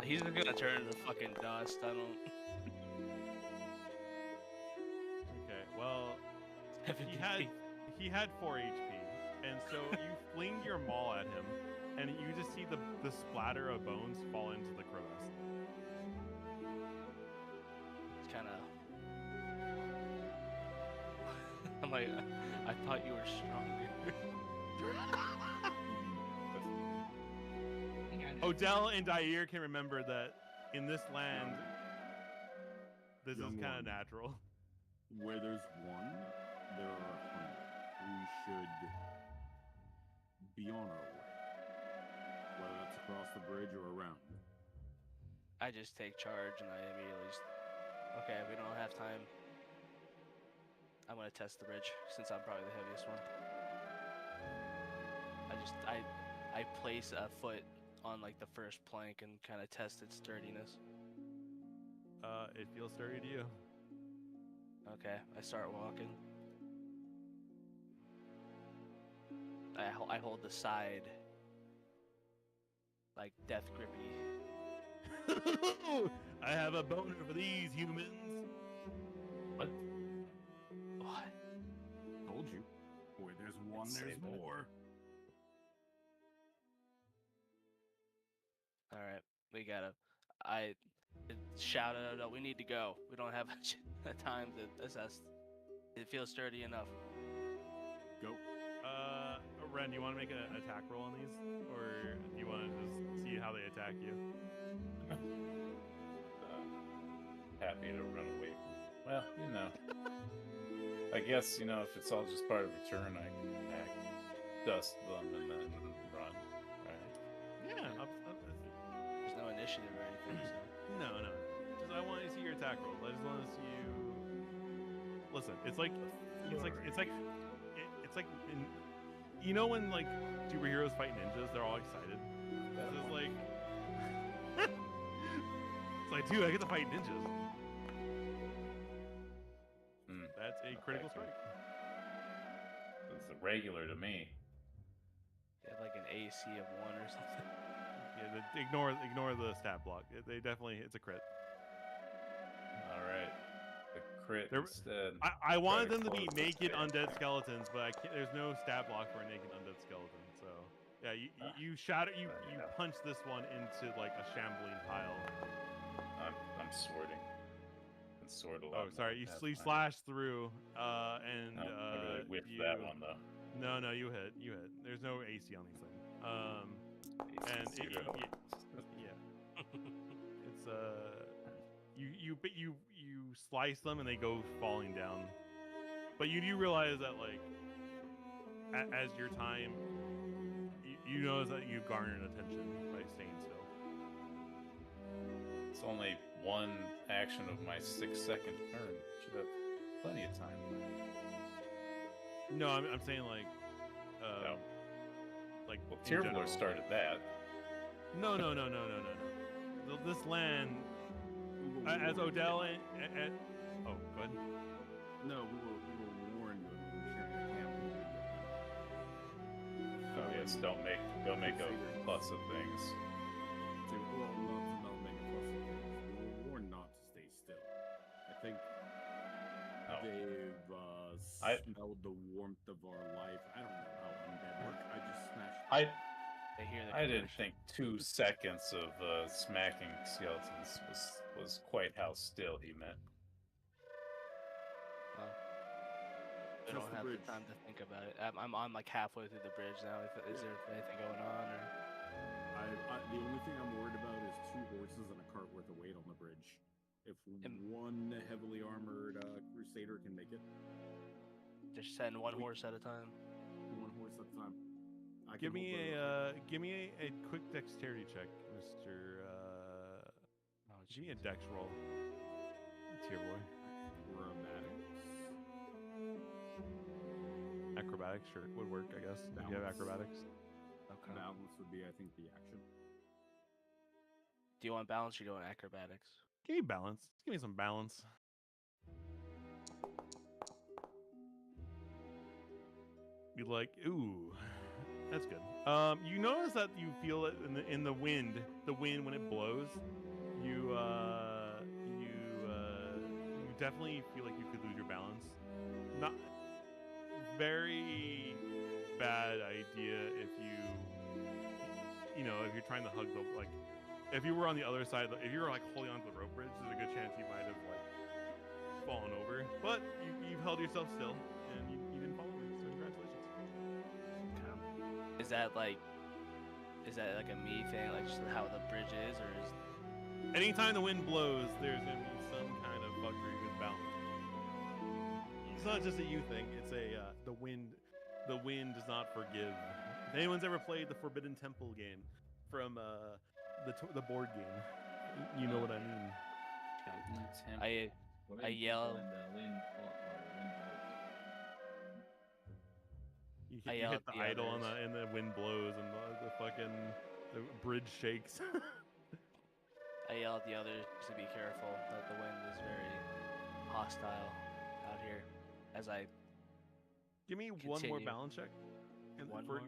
He's just gonna turn into fucking dust. I don't... Okay, well, he had 4 HP, and so you fling your maul at him, and you just see the splatter of bones fall into the crevice. It's kind of... I'm like, I thought you were stronger. Odell and Dair can remember that in this land, this is Young kind of one. natural. Where there's one, there are 100. We should be on our way. Whether that's across the bridge or around. I just take charge and I immediately just... Okay, we don't have time. I'm gonna test the bridge since I'm probably the heaviest one. I place a foot on like the first plank and kind of test its sturdiness. It feels sturdy to you. Okay, I start walking. I hold the side like death grippy. I have a boner for these humans. What? What? Told you. Where there's one, Say there's that. more. All right, we gotta. I shout out. We need to go. We don't have time to assess. It feels sturdy enough. Go. Ren, do you want to make an attack roll on these, or do you want to just see how they attack you? Happy to run away. Well, you know. I guess, you know, if it's all just part of a turn, I can dust them and then run, right? Yeah. There's no initiative or anything. So. No. Just I want to see your attack rolls. I just want to see you. Listen, it's like in, you know when like superheroes fight ninjas, they're all excited. This is like, it's like, dude, I get to fight ninjas. That's a critical strike. It's a regular to me. You have like an AC of 1 or something. Yeah, ignore the stat block. It's a crit. All right. The crit There- instead. I wanted Try them to be close naked it. undead skeletons, but I can't, there's no stat block for a naked undead skeleton. So yeah, you punch this one into like a shambling pile. I'm sorting. And sort a lot. Oh, sorry, you more. slash through, and No, I really whiffed you, that one though. No, you hit. There's no AC on these things. And Zero. yeah, it's you slice them and they go falling down. But you do realize that like as your time, you notice that you garnered attention by staying still. It's only one action of my 6-second turn. Should have plenty of time. No, I'm saying like, No. like Well, in Tearblur general. started that. No. This land, as Odell and oh, go ahead. No, we were warned when we were sharing a camp. Oh yes, don't make a fuss of things. So, well, not make a fuss of things. We were warned not to stay still. I think No. they've smelled the warmth of our life. I don't know how undead work. I just smashed. They hear the I didn't commotion. think 2 seconds of smacking skeletons was quite how still he meant. Well, we Just don't the have bridge. the time to think about it. I'm like halfway through the bridge now. Is there anything going on? Or... The only thing I'm worried about is 2 horses and a cart worth of weight on the bridge. If one heavily armored crusader can make it, Just send one horse at a time. 1 horse at a time. I Give can me hold a quick dexterity check, Mister. Oh, Give me a jeez. dex roll. Tier boy. acrobatics. Acrobatics, sure, would work, I guess. If you have Balance. acrobatics. Okay. Balance would be, I think, the action. Do you want balance or do you want acrobatics? Give me balance. Give me some balance. You're like, ooh, that's good. You notice that you feel it in the wind. The wind when it blows, you definitely feel like you could lose your balance. Not very bad idea if if you're trying to hug the like. If you were on the other side, if you were like holding onto the rope bridge, there's a good chance you might have like fallen over. But you've held yourself still, and you didn't fall over. So congratulations. Is that like a me thing, like just how the bridge is, or is Anytime the wind blows, there's gonna be some kind of buggery with balance. It's not just a you thing. It's the wind. The wind does not forgive. If anyone's ever played the Forbidden Temple game from the board game, you know what I mean. I yell. And the wind You I hit, yell you hit at the the idol others. and the wind blows and the fucking the bridge shakes. I yell at the others to be careful that the wind is very hostile out here. As I Give me one more Continue. balance check. And One for, more?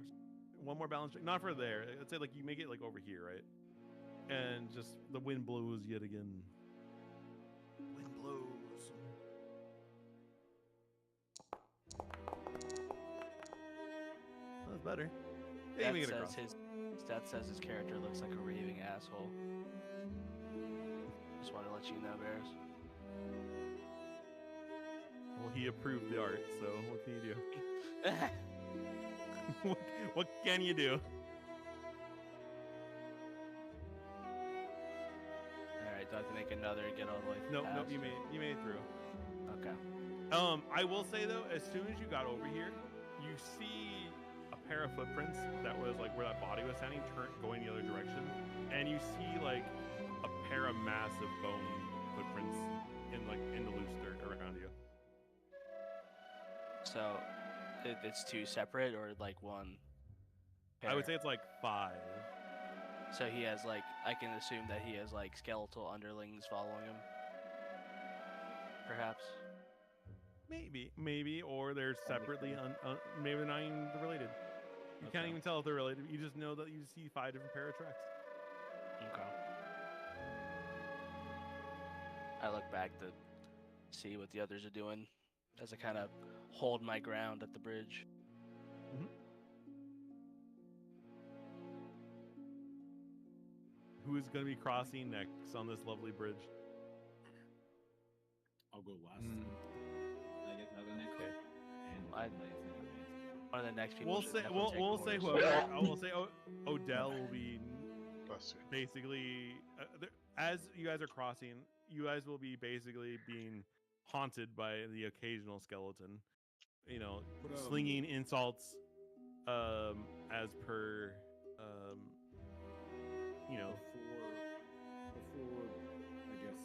One more balance check. Not for there. I'd say like you make it like over here, right? And just the wind blows yet again. Wind blows. That's better. Yeah, you make it across. Stat says his character looks like a raving asshole. Just want to let you know, Bears. Well, he approved the art, so what can you do? what can you do? Alright, do I have to make another get all the way Nope, past? you made it through. Okay. I will say though, as soon as you got over here, you see a pair of footprints that was like where that body was standing, going the other direction, and you see like a pair of massive bone footprints in the loose dirt around you. So, it's two separate or like one pair? I would say it's like 5. So he has like, I can assume that he has like skeletal underlings following him. Perhaps. Maybe, or they're separately, maybe they're not even related. You can't Okay. even tell if they're related. You just know that you see 5 different pair of tracks. Okay. I look back to see what the others are doing as I kind of hold my ground at the bridge. Who is going to be crossing next on this lovely bridge? I'll go last. I guess I'll go next. Okay. And I- One of the next people. We'll should say definitely take we'll the say horse. whoever. I will say Odell will be Bless you. basically as you guys are crossing. You guys will be basically being haunted by the occasional skeleton. You know, slinging insults. As per. You know. Before I guess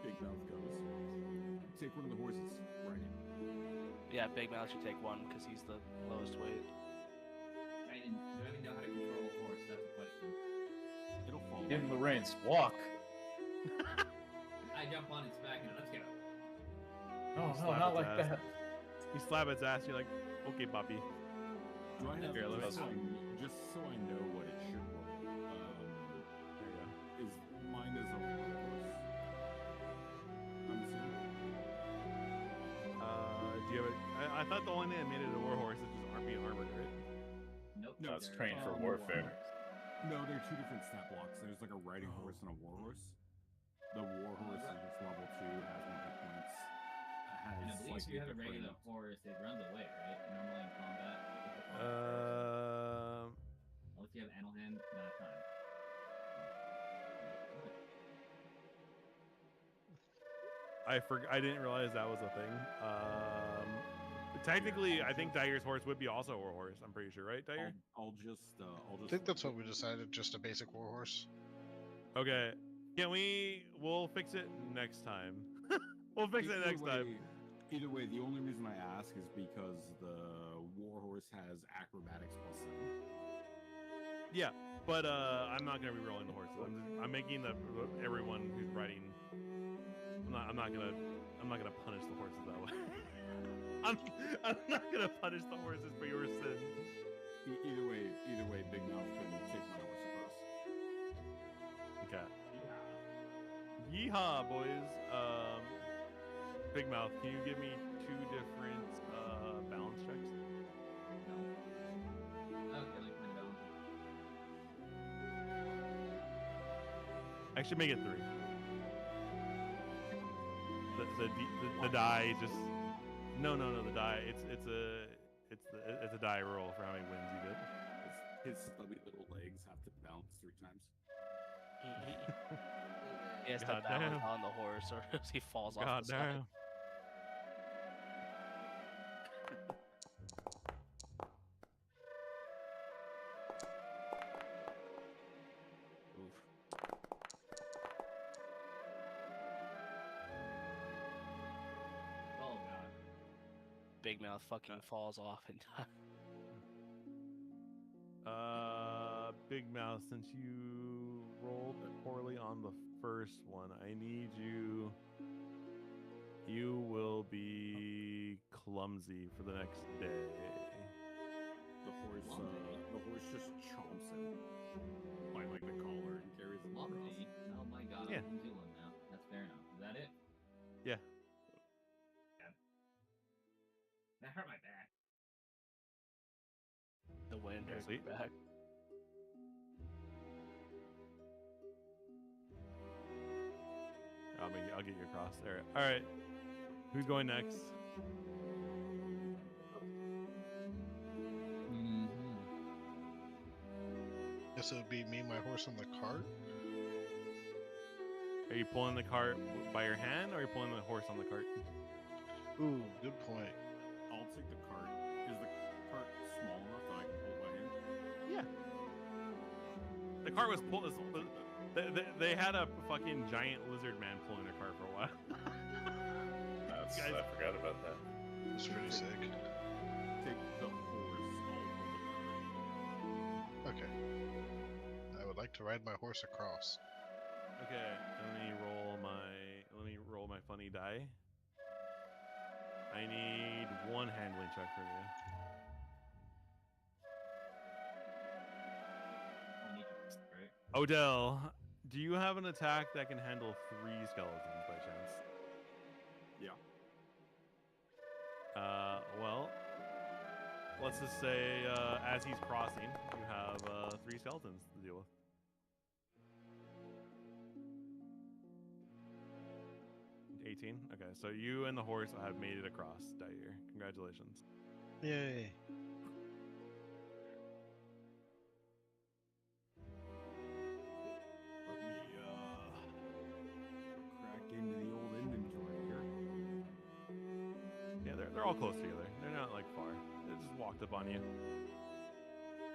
Big Mouth goes, take one of the horses riding. Yeah, Big Mouth should take one because he's the lowest weight. Do I even know how to control a horse? That's a question. It'll fall. Give him the reins. Walk. I jump on its back and let's go. No, Slap not its like ass. that. You slap its ass. You're like, okay, puppy. Do I have Here, let me- just so I know what it should roll? There you go. Is mine is a horse? I'm assuming. Do you have I thought the only thing that made it a war horse is just being armored, right? Nope. No, it's they're trained for all warfare. No, they're 2 different stat blocks. There's like a riding horse and a war horse. The war horse is just level 2, has more hit points. And I Has believe if you have a regular different- horse, it runs away, right? Normally in combat. Unless you have animal hand, not a time. I didn't realize that was a thing. Technically, I think Dyer's horse would be also a war horse. I'm pretty sure, right, Dyer? I'll just. I think that's what we decided. Just a basic warhorse. Okay. Can we? We'll fix it next time. We'll fix it next time. Either way, the only reason I ask is because the warhorse has acrobatics +7. Yeah, but I'm not gonna be rolling the horses. I'm making everyone who's riding. I'm not gonna punish the horses that way. I'm not gonna punish the horses for your sins. Either way, Big Mouth can take my horse across. Okay. Yeehaw, boys. Big Mouth, can you give me 2 different balance checks? No. Okay, like my balance. Actually, make it 3. The die just no the die it's a die roll for how many wins you get. His stubby little legs have to balance 3 times. He has to God balance damn. on the horse, or else he falls off God the side. damn. Oh god. Big Mouth fucking falls off and dies. Big Mouth, since you rolled poorly on the first one, I need you. You will be clumsy for the next day. The horse just chomps him by like the collar and carries him across. Lumpy. Oh my god, Yeah. I'm from Zealand now. That's fair enough. Is that it? Yeah. That hurt my back. The wind hurt Sweet. your back. I'll get you across there. All right. Who's going next? Guess it would be me, my horse, and the cart. Are you pulling the cart by your hand, or are you pulling the horse on the cart? Ooh, good point. I'll take the cart. Is the cart small enough that I can pull it by hand? Yeah. The cart was pulled. They had a fucking giant lizard man pulling their cart for a while. That's, Guys- I forgot about that. It's pretty sick. Take the horse. I'll pull the cart. Okay. I would like to ride my horse across. Okay, let me roll my funny die. I need 1 handling check from you. I need to, right? Odell, do you have an attack that can handle 3 skeletons by chance? Yeah. Well, let's just say as he's crossing, you have 3 skeletons to deal with. $18. Okay, so you and the horse have made it across, Dyer. Congratulations. Yay. Let me crack into the old inventory here. Yeah, they're all close together. They're not like far. They just walked up on you.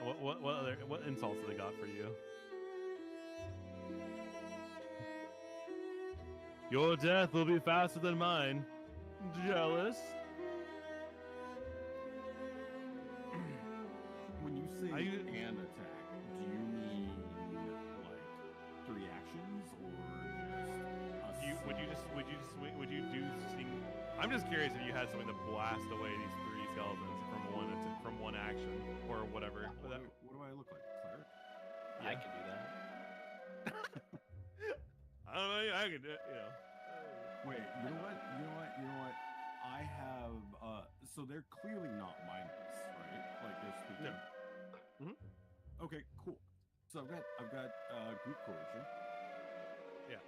What insults have they got for you? Your death will be faster than mine. Jealous? When you say Are you- an attack, do you mean like 3 actions or just a Would you do sing? I'm just curious if you had something to blast away these 3 skeletons from one action or whatever. What do I look like? Cleric? I can do that. I don't know. I could, Wait, you know what? I have so they're clearly not mindless, right? Like they're speaking. Yeah. Mhm. Okay, cool. So I've got group coercion. Yeah.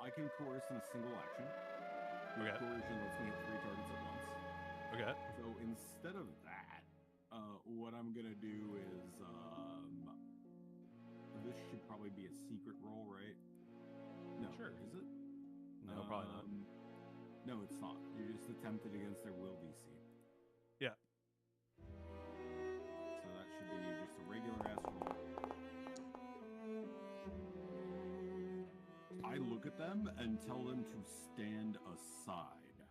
I can coerce in a single action. Group Okay. coercion lets me hit 3 targets at once. Okay. So instead of that, what I'm gonna do is this should probably be a secret roll, right? No, Sure. is it? No, probably not. No, it's not. You just attempted against their will DC. Yeah. So that should be just a regular ass roll. I look at them and tell them to stand aside.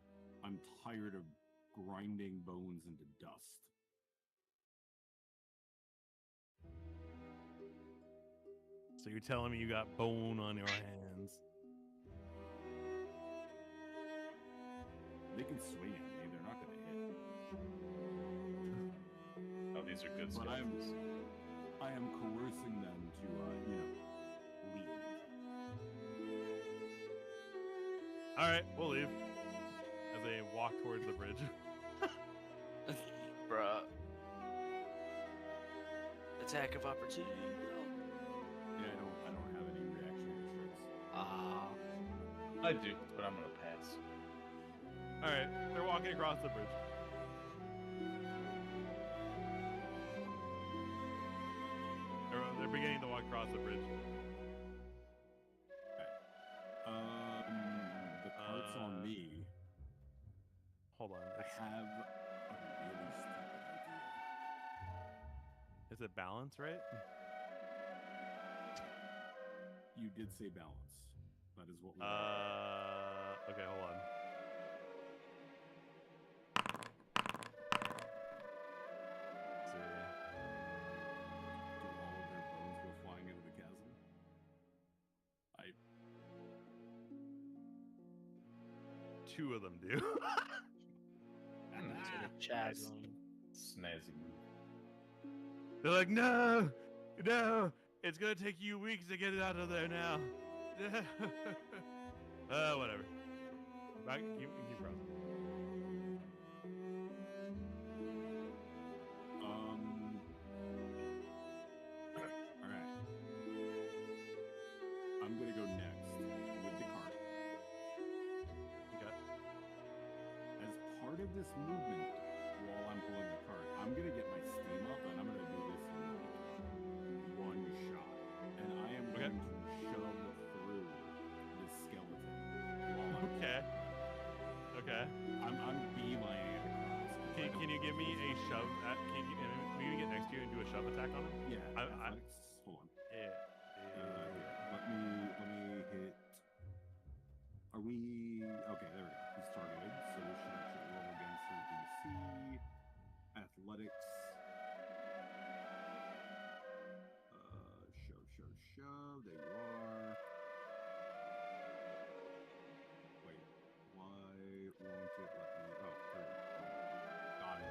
I'm tired of grinding bones into dust. So you're telling me you got bone on your hands? They can swing at me. They're not going to hit. Oh, these are good But I skeletons. am coercing them to, leave. All right, we'll leave. As they walk towards the bridge. Bruh. Attack of opportunity. Yeah, I don't have any reactionary strikes. Ah. I do, but I'm gonna pass. All right, they're walking across the bridge. They're beginning to walk across the bridge. The cart's on me. Hold on. I have a really stupid idea. Is it balance, right? You did say balance. That is what we Okay, hold on. Let's see. Do all of their bones go flying into the chasm? Two of them do. Chasm. Snazzy move. They're like, no, it's gonna take you weeks to get it out of there now. Whatever. Back, keep crossing. All right. I'm gonna go next with the cart. Okay. As part of this movement, while I'm pulling the cart, I'm gonna get my steam up, and I'm gonna do this in like one shot. And I am going to shove through this skeleton. Okay. Okay. I'm beelining it across. Can you give me a shove? Can you get next to you and do a shove attack on him? Yeah. I'm- Athletics. Hold on. Yeah. Let me hit. Are we okay? There we go. He's targeted, so we should actually roll against his DC. Athletics. Shove. There you are. Wait. Why won't it let me? Oh, there we go. Got it.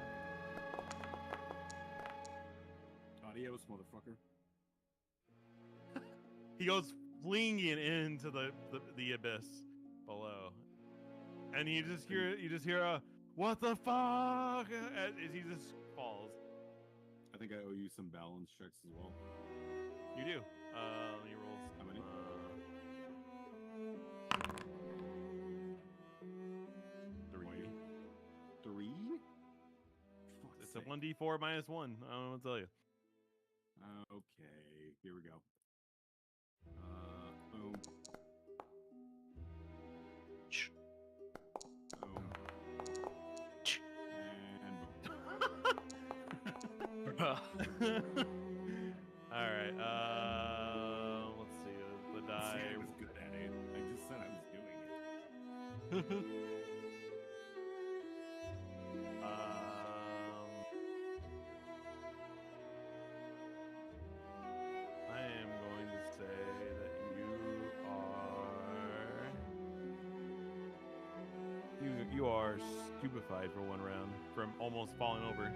Adios, motherfucker. He goes flinging into the abyss below, and you just hear a what the fuck as he just falls. I think I owe you some balance checks as well. You do. He rolls. How many? 3. 3? It's a 1d4 minus 1. I don't know what to tell you. Okay, here we go. Boom. Boom. And boom. All right. Let's see. The die. I was good at it. I just said I was doing it. I am going to say that you are stupefied for one round from almost falling over.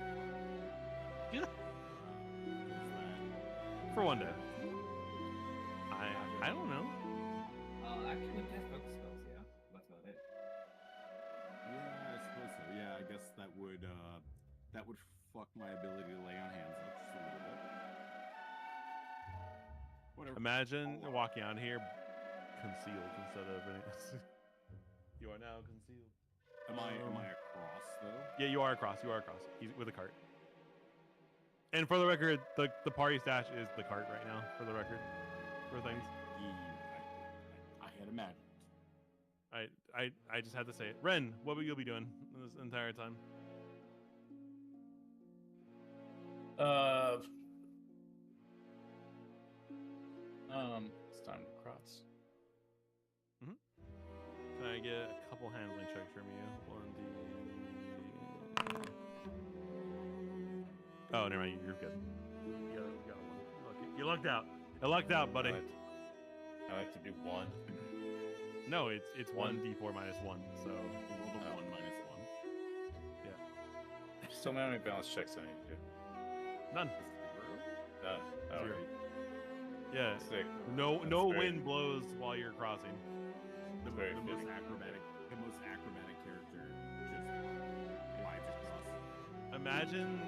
For one day. I don't know. Actually, cast focus spells, yeah. That's about it. Yeah, I suppose so. Yeah, I guess that would fuck my ability to lay on hands up just a little bit. Whatever. Imagine walking out here concealed instead of you are now concealed. Am I across though? Yeah, you are across. He's with a cart. And for the record, the party stash is the cart right now. For the record, for things. I had imagined. I I just had to say it. Ren, what will you be doing this entire time? It's time to cross. Can I get a couple handling checks from you? 1d. Oh, never mind. You're good. You got one. You lucked out. You lucked out, buddy. I like to do 1. No, it's 1d4 minus 1. So You rolled a 1 minus 1. yeah. So many balance checks I need to do. None. None. Oh, Zero. Yeah. Sick. No That's no very- wind blows while you're crossing. The Very most fitting. acrobatic character just glides across. Imagine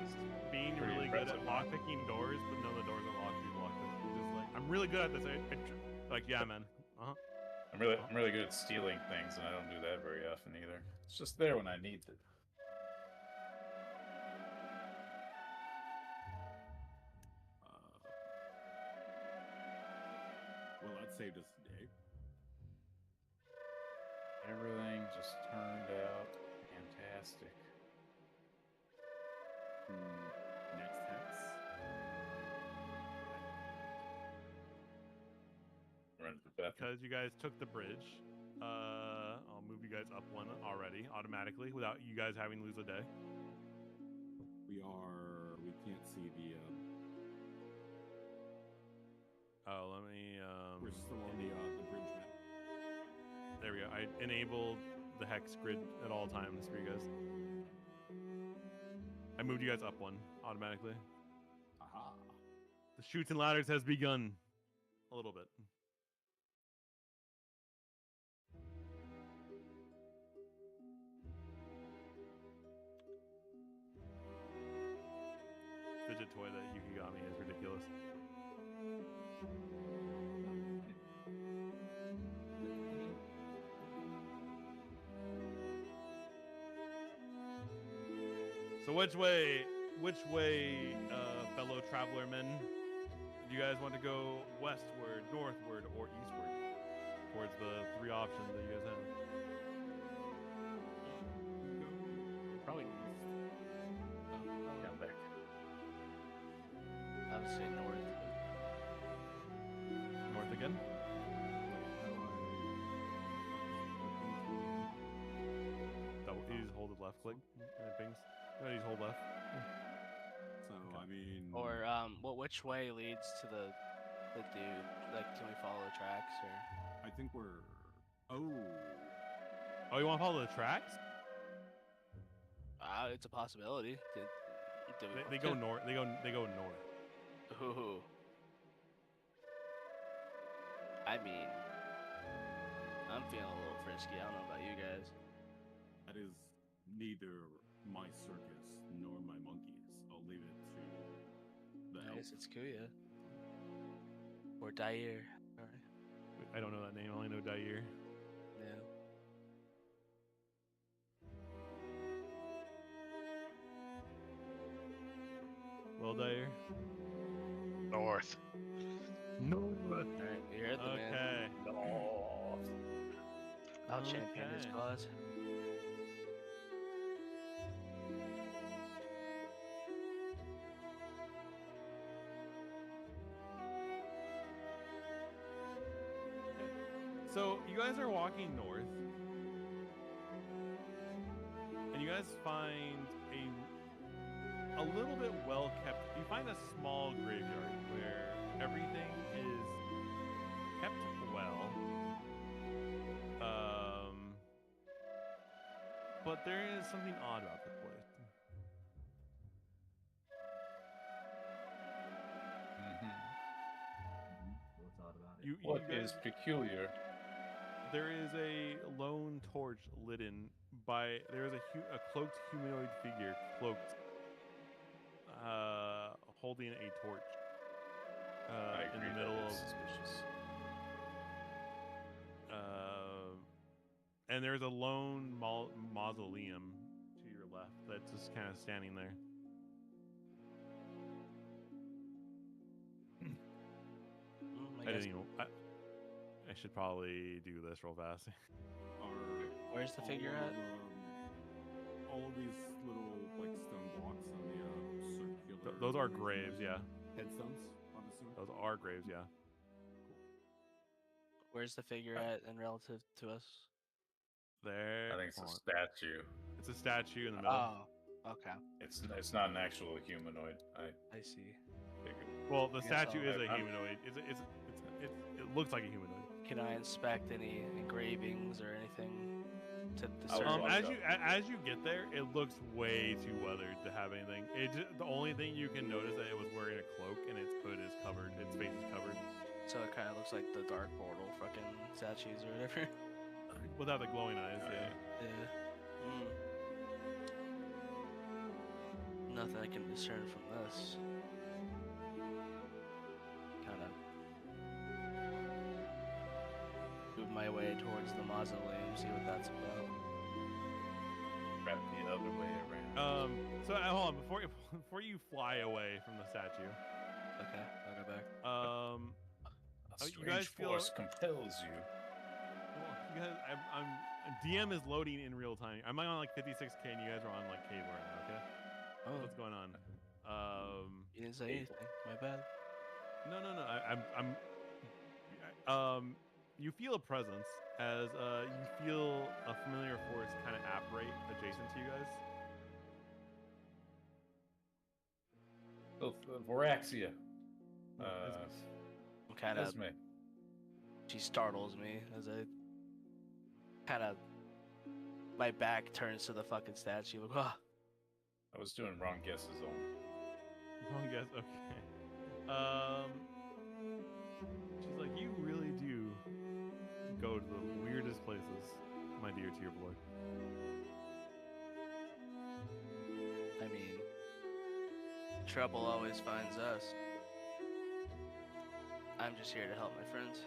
being Pretty really good at impressive. lockpicking doors, but none of the doors are locked. You locked it. You're just like, I'm really good at this. Like, yeah, man. I'm really good at stealing things, and I don't do that very often either. It's just there when I need it. Well, that saved us today. Everything just turned out fantastic. Next hex. Run to the bathroom. Because you guys took the bridge, I'll move you guys up one already, automatically, without you guys having to lose a day. We can't see the. Oh, let me. We're still on the bridge map. There we go. I enabled the hex grid at all times for you guys. I moved you guys up one automatically. Aha. The Chutes and Ladders has begun. A little bit. Fidget toy that Yuki got me is ridiculous. So which way, fellow traveler men? Do you guys want to go westward, northward, or eastward? Towards the 3 options that you guys have. Probably Down there. I would say north. North again? Double, you just hold the left click and it pings. No, you just hold left. So I mean. Or which way leads to the dude? Like, can we follow the tracks or? I think we're. Oh. Oh, you want to follow the tracks? It's a possibility. They go north. They go north. Ooh. I mean, I'm feeling a little frisky. I don't know about you guys. That is neither my circus nor my monkeys. I'll leave it to the Nice, elf. it's Kuya. Or Dair. Sorry. I don't know that name. I only know Dair. Yeah. Well, Dair. North. Alright, you heard the man. Okay. I'll champion his Okay. cause. So you guys are walking north, and you guys find a little bit well kept. You find a small graveyard where everything is kept well. But there is something odd about the place. What's odd about it? You What guys- is peculiar? There is a lone torch lit in by. There is a cloaked humanoid figure cloaked, holding a torch I in agree the that middle is of. suspicious. And there's a lone mausoleum to your left that's just kind of standing there. I I guess didn't even. I should probably do this real fast. Are Where's the figure all at? Of, all of these little like stone blocks on the circular. Those are graves, yeah. Headstones, I'm assuming. Those are graves, yeah. Where's the figure at in relative to us? There. I think it's hold a on. statue. It's a statue in the middle. Oh, okay. It's not an actual humanoid. I see. Figured. Well, the I guess statue I'll- is a I'm- humanoid. It looks like a humanoid. Can I inspect any engravings or anything to I'll discern? walk up. As you get there, it looks way too weathered to have anything. The only thing you can notice that it was wearing a cloak and its hood is covered, its face is covered, So it kind of looks like the Dark Portal fucking statues or whatever. without the glowing eyes. Oh, Yeah. Yeah. Nothing I can discern from this. Kind of move my way towards the mausoleum, see what that's about. Wrap the other way around. So hold on before you fly away from the statue. Okay, I'll go back. A you strange guys feel- force compels you. Well, you guys, I'm DM is loading in real time. I'm on like 56k, and you guys are on like cave right now. Okay, Oh, what's going on? you didn't say anything. My bad. No. You feel a presence as you feel a familiar force kind of apparate adjacent to you guys. Voraxia. Kind of. Esme. She startles me as I kind of. My back turns to the fucking statue. Like, oh. I was doing wrong guesses on. Wrong guess. Okay. She's like, you really do go to the weirdest places, my dear to your boy. I mean, trouble always finds us. I'm just here to help my friends.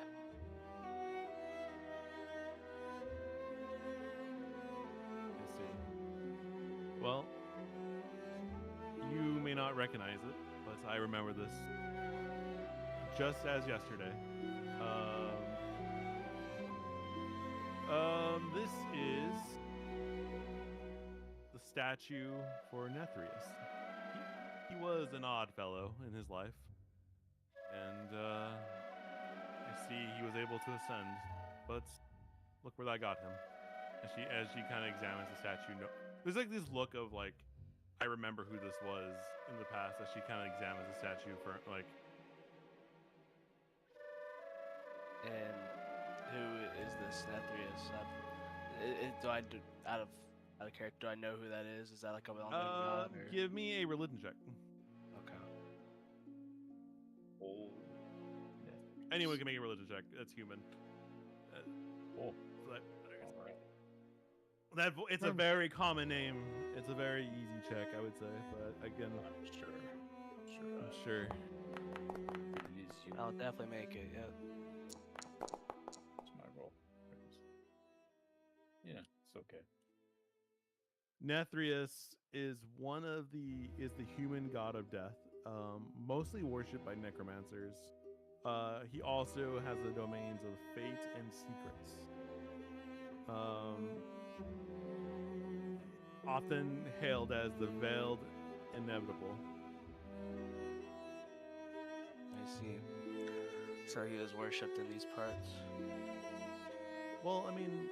I see. Well, you may not recognize it, but I remember this just as yesterday. This is the statue for Nethrius. He was an odd fellow in his life, and I see he was able to ascend. But look where that got him. As she kind of examines the statue, there's like this look of like, I remember who this was in the past. As she kind of examines the statue for like. And who is this Nethrius? Out of character, do I know who that is? Is that like a well-known god? Or... Give me a religion check. Okay. Oh. Anyone can make a religion check. That's human. Oh. So All right. it's a very common name. It's a very easy check, I would say. But again, I'm sure. I'm sure. It is you. I'll definitely make it. Yeah. It's my roll. Yeah, it's okay. Nethrius is the human god of death, mostly worshipped by necromancers. He also has the domains of fate and secrets. Often hailed as the veiled inevitable. I see. So he was worshipped in these parts. Well, I mean,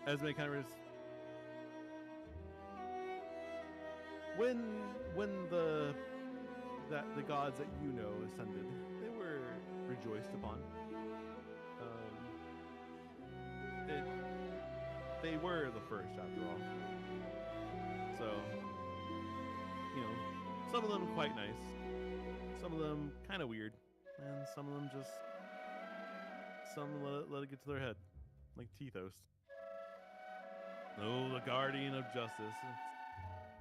Esme kind of when the gods that you know ascended, they were rejoiced upon. They were the first, after all. So, some of them quite nice, some of them kind of weird, and some of them let it get to their head, like Tethos. Oh, the guardian of justice.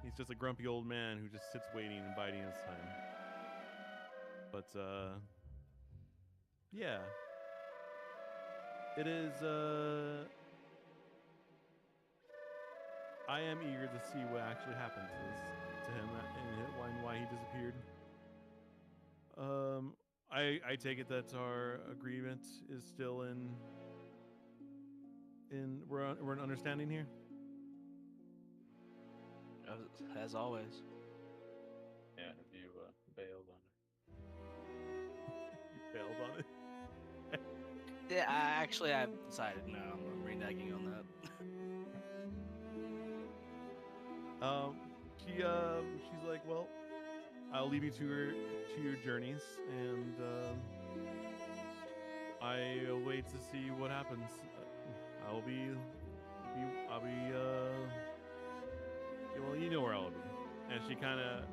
He's just a grumpy old man who just sits waiting and biding his time. But, yeah. It is, I am eager to see what actually happened to him and why he disappeared. I take it that our agreement is still we're in understanding here? As always. Yeah, have you bailed on You failed on it. Yeah, I've decided no. I'm reneging on that. She's like, well, I'll leave you to your journeys, and I'll wait to see what happens. I'll be well, you know where I'll be. And she kind of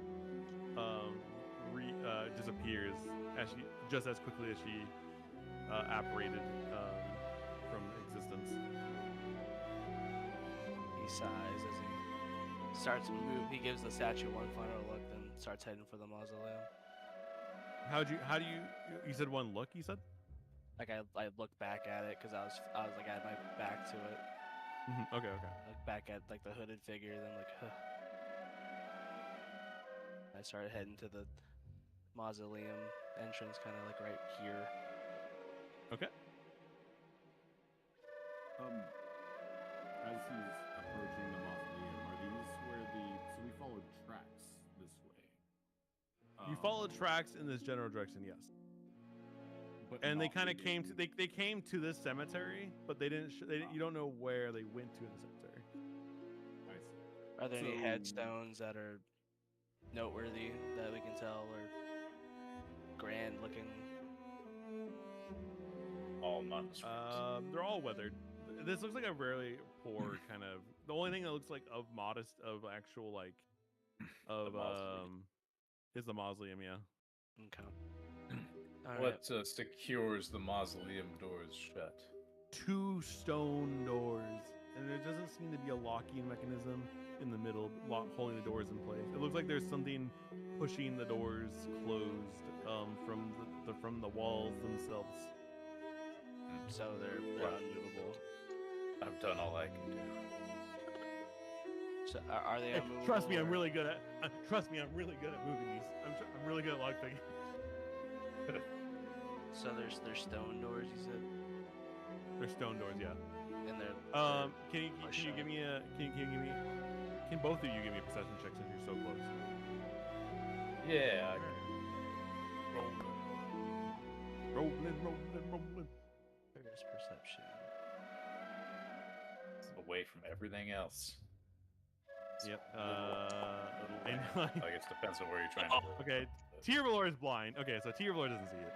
disappears just as quickly as she apparated from existence. He sighs as he starts to move. He gives the statue one final look, then starts heading for the mausoleum. How do you said one look, you said? Like I looked back at it because I was like I had my back to it. Okay. Looked back at like the hooded figure, then like, huh. I started heading to the mausoleum entrance, kind of like right here. Okay. As he's approaching the mausoleum, are these where so we followed tracks this way? You followed tracks in this general direction, yes. But And they not kind of leading- came to they came to this cemetery, but they didn't. You don't know where they went to in the cemetery. I see. Are there any So- headstones that are noteworthy that we can tell or grand looking? all nondescript. They're all weathered. This looks like a really poor kind of. The only thing that looks like of actual like of mausoleum. is the mausoleum. Yeah. Okay. All right. What secures the mausoleum doors shut? 2 stone doors, and there doesn't seem to be a locking mechanism in the middle holding the doors in place. It looks like there's something pushing the doors closed from the walls themselves. So they're Well, unmovable. I've done all I can do. So are they unmovable? Trust me, I'm or- really good at moving these. I'm really good at lockpicking. So there's stone doors, you said, They're stone doors, yeah. and they're Can you give me can both of you give me a perception check since you're so close? Yeah. Rolling. There's perception. It's away from everything else. Yep. Little and lamb. I guess depends on where you're trying to go. okay. Tier Valor is blind. Okay, so Tier Valor doesn't see it.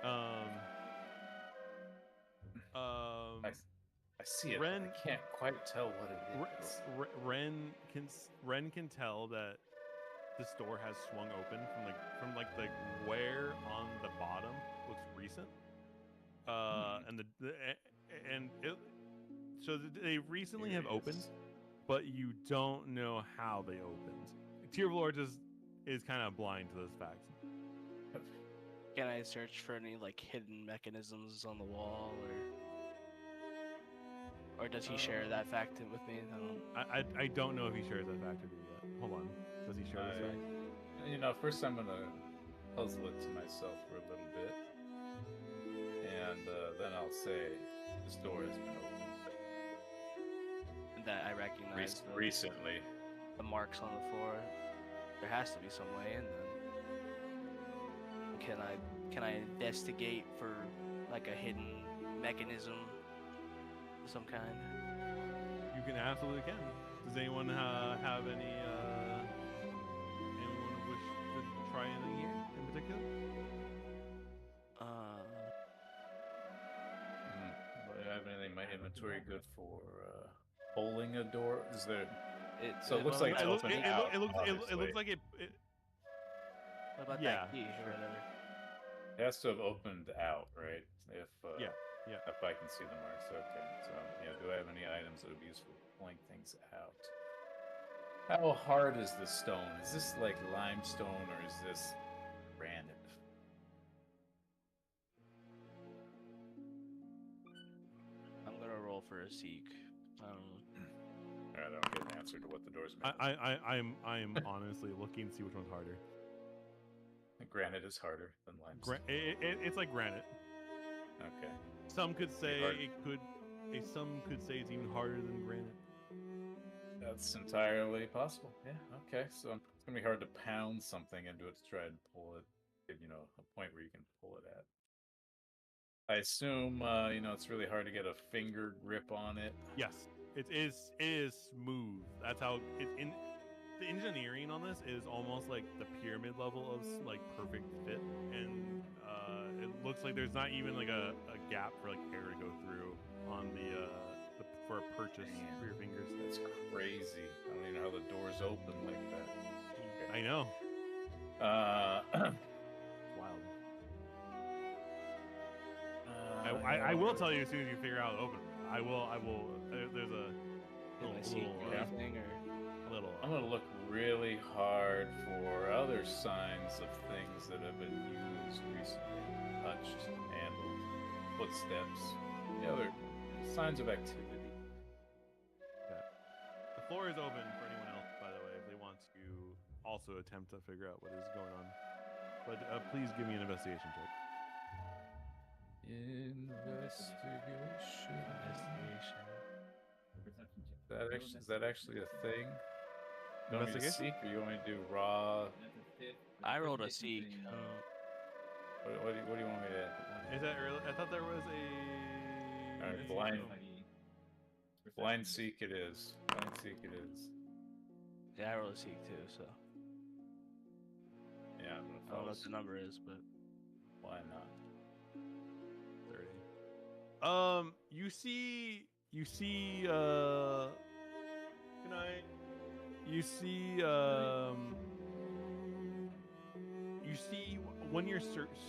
I see it, Ren- but I can't quite tell what it is. Ren can tell that this door has swung open from the wear on the bottom looks recent. So they recently have opened, but you don't know how they opened. Tier Valor just is kind of blind to those facts. Can I search for any like hidden mechanisms on the wall, or does he share that fact with me? I don't know if he shares that fact with you yet. Hold on. Does he share this fact? First I'm gonna puzzle it to myself for a little bit, and then I'll say this door has been opened That I recognize recently. the marks on the floor. There has to be some way in them. Can I investigate for like a hidden mechanism of some kind? You can absolutely can. Does anyone have anyone wish to try anything here in particular? Do I have anything in my inventory good for holding a door? Is there? So it looks like it's open out, it looks obviously. like it. What about Yeah, that key or whatever? It has to have opened out, right? If Yeah. if I can see the marks, okay. So yeah, do I have any items that would be useful for pulling things out? How hard is this stone? Is this like limestone or is this granite? I'm gonna roll for a seek. I don't get an answer to what the door's made. I'm honestly looking to see which one's harder. Granite is harder than limestone. It's like granite. Okay. Some could say hard. it could. some could say it's even harder than granite. That's entirely possible. Yeah. Okay. So it's gonna be hard to pound something into it to try and pull it. Get, a point where you can pull it at. I assume it's really hard to get a finger grip on it. Yes, it is smooth. That's how it's in. The engineering on this is almost like the pyramid level of like perfect fit, and it looks like there's not even like a gap for like air to go through on the for a purchase for your fingers. That's crazy. I don't even know how the doors open like that. I know. Wild. I will tell you as soon as you figure out how to open it. I will. There's a little. I'm gonna look really hard for other signs of things that have been used recently, touched, handled, footsteps, the other signs of activity. Okay. The floor is open for anyone else, by the way, if they want to also attempt to figure out what is going on. But please give me an investigation check. Investigation. Perception check. Is that actually a thing? You want me to seek, or you want me to do raw? That's a fifth. I rolled a seek. What do you want me to add? Is that early? I thought there was a. All right, blind seek it is. Blind seek it is. Yeah, I rolled a seek too. So Yeah, I'm I don't know what the number is, but why not? 30. You see. Good night. You see when you're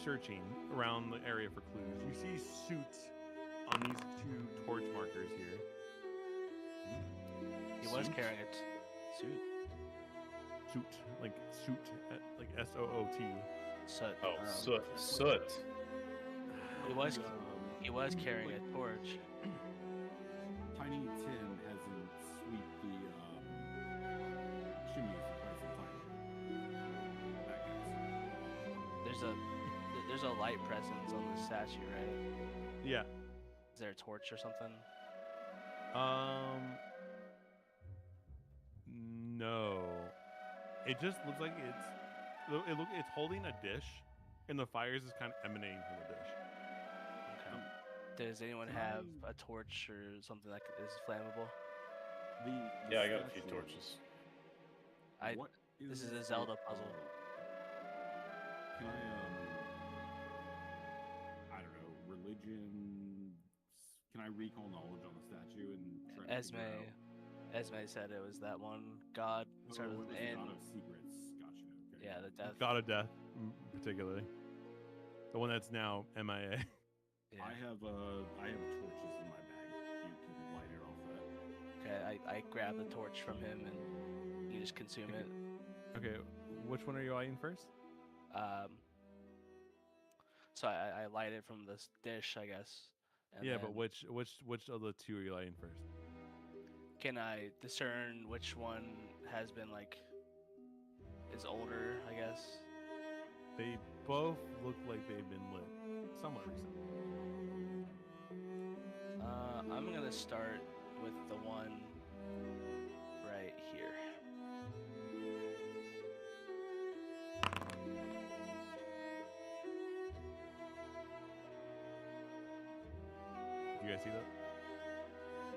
searching around the area for clues, you see suits on these two torch markers here. he was carrying a suit. Suit, like SOOT. Soot. Oh, soot. He was carrying a torch. Tiny Tim hasn't swept the chimneys for quite some time. That guy's. There's a light presence on the statue, right? Yeah. Is there a torch or something? No. It just looks like it's holding a dish, and the fires is kind of emanating from the dish. Okay. Does anyone have a torch or something that is flammable? Yeah, I got a few torches. This is a Zelda puzzle. Can I don't know, religion? Can I recall knowledge on the statue and try to figure out? Esme said it was that one god. Started with an N. God of secrets. Gotcha. Okay. Yeah, the death. God of Death, particularly. The one that's now MIA. Yeah. I have torches in my bag. You can light it off that. Okay, I grab the torch from him and you just consume it. Okay, which one are you lighting first? So I light it from this dish, I guess. And Yeah, then but which of the two are you lighting first? can I discern which one has been is older, I guess? They both look like they've been lit somewhat recently. I'm gonna start with the one right here. You guys see that?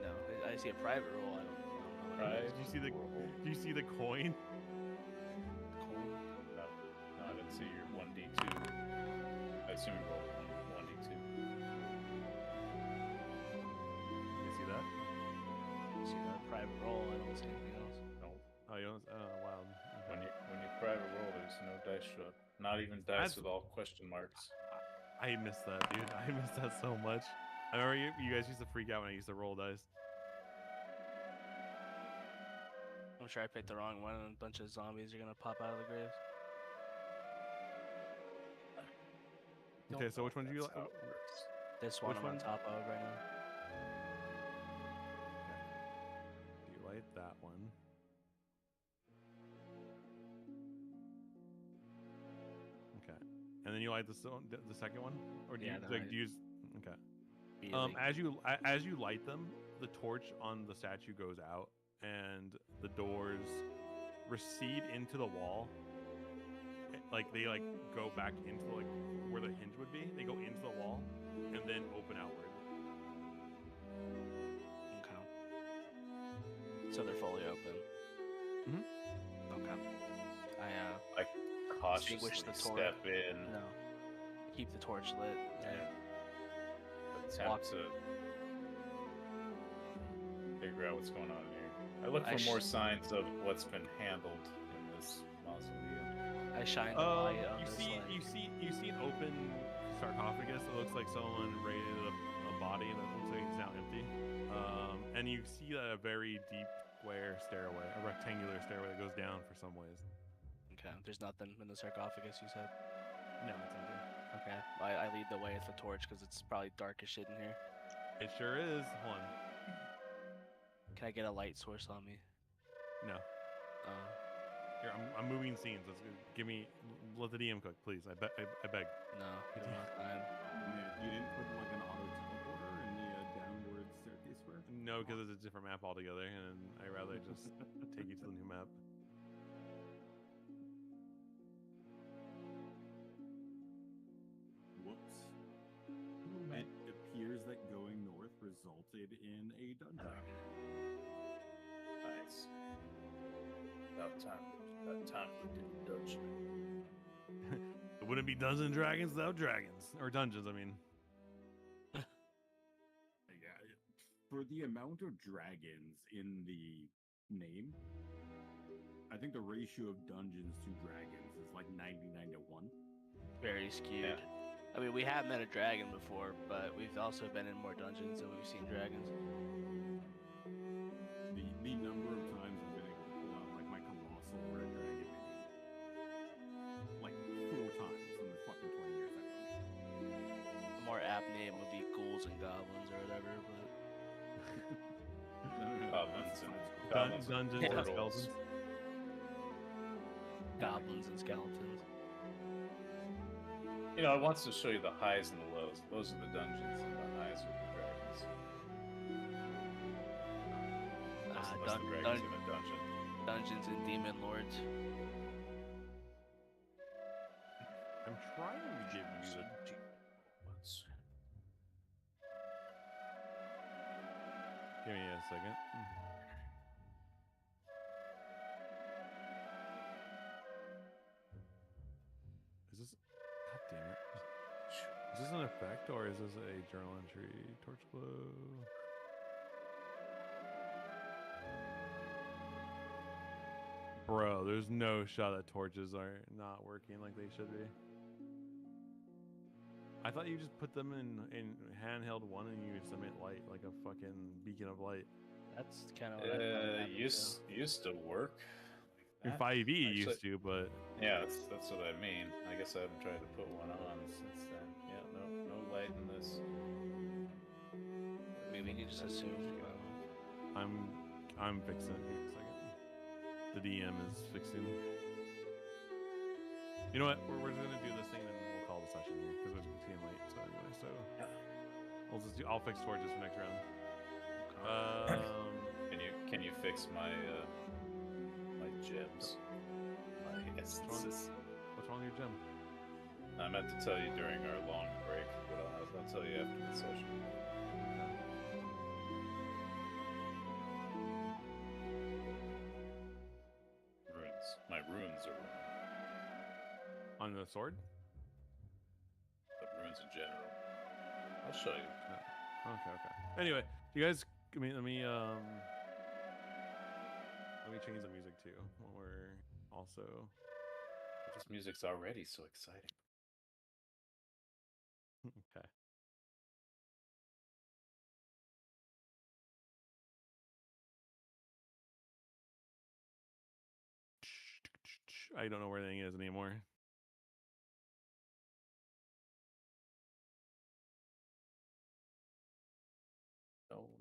No, I see a private roll. I don't know. Right. Did you see the coin? No, I didn't see your 1d2. I assume you rolled 1d2. You see that? I see the private roll. I don't see anything else. No. Oh, you don't? Oh, wild. When you private roll, there's no dice shot. Not even dice with all question marks. I missed that, dude. I missed that so much. I remember you guys used to freak out when I used to roll dice. I'm sure I picked the wrong one and a bunch of zombies are gonna pop out of the graves. Okay, so which one do you like? This one Which I'm one? on top of right now. Do you light that one? Okay, and then you light the second one, or do Yeah, you then like I- do you use? Okay. As you light them, the torch on the statue goes out, and the doors recede into the wall. Like they go back into where the hinge would be. They go into the wall and then open outward. Okay. So they're fully open. Mm-hmm. Okay. I cautiously extinguish the torch. step in. No. Keep the torch lit. Yeah. Attempt to figure out what's going on here. I look for more signs of what's been handled in this mausoleum. I shine the light on You this, see an open sarcophagus that looks like someone raided a body and it looks like it's now empty. And you see a very deep square stairway, a rectangular stairway that goes down for some ways. Okay. There's nothing in the sarcophagus, you said? No, it's empty. Okay. I lead the way with the torch because it's probably dark as shit in here. It sure is. Hold on. Can I get a light source on me? No. Here, I'm moving scenes. Let the DM cook, please. I beg. No, we don't have time. You didn't put like an auto teleporter in the downward staircase square? No, because it's a different map altogether, and I'd rather just take you to the new map. Whoops. It appears that going north resulted in a dungeon. Nice. About time we did a dungeon. It wouldn't be Dungeons and Dragons without dragons. Or dungeons, I mean. Yeah, for the amount of dragons in the name, I think the ratio of dungeons to dragons is like 99 to 1. Very skewed. I mean, we have met a dragon before, but we've also been in more dungeons than we've seen dragons. The number of times I've been able to pull out like my colossal red dragon mini, like 4 times in the fucking 20 years I've done. The more apt name would be ghouls and goblins or whatever, but Goblins Dungeons and skeletons. goblins and skeletons. You know, it wants to show you the highs and the lows. Those are the dungeons, and the highs are the dragons. Unless the dragons in a dungeon. Dungeons and demon lords. I'm trying to give you Give me a second. Is this... God damn it. Is this an effect or is this a journal entry? Torch glow. Bro, there's no shot that torches are not working like they should be. I thought you just put them in handheld one and you just emit light like a fucking beacon of light. That's kind of what I used to work. In 5e used to, but yeah, that's what I mean. I guess I haven't tried to put one on since then. Yeah, no light in this. Maybe you just assume. I'm fixing it. Give me a second. The DM is fixing. You know what? We're just gonna do this thing and we'll call the session here because it's getting late. So anyway, I'll fix torches for next round. Can you fix my my gems? My essences. What's wrong with your gem? I meant to tell you during our long break, but I'll tell you after the session. Runes. My runes are wrong. On the sword? But runes in general. I'll show you. Okay. Anyway, you guys, let me change the music too. While we're also. This music's already so exciting. Okay. I don't know where anything is anymore.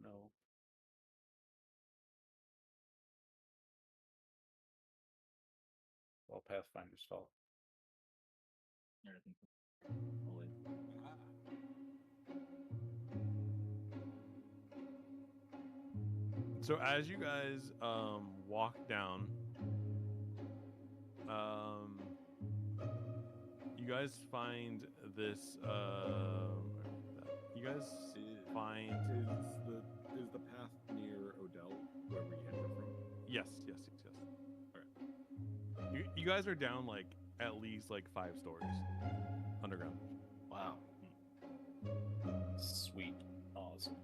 No. Well, Pathfinder's fault. Everything. Holy. So as you guys walk down, you guys find this. You guys find is the path near Odell where we enter from? yes. Okay. You guys are down like at least like 5 stories underground. Wow. Sweet. Awesome.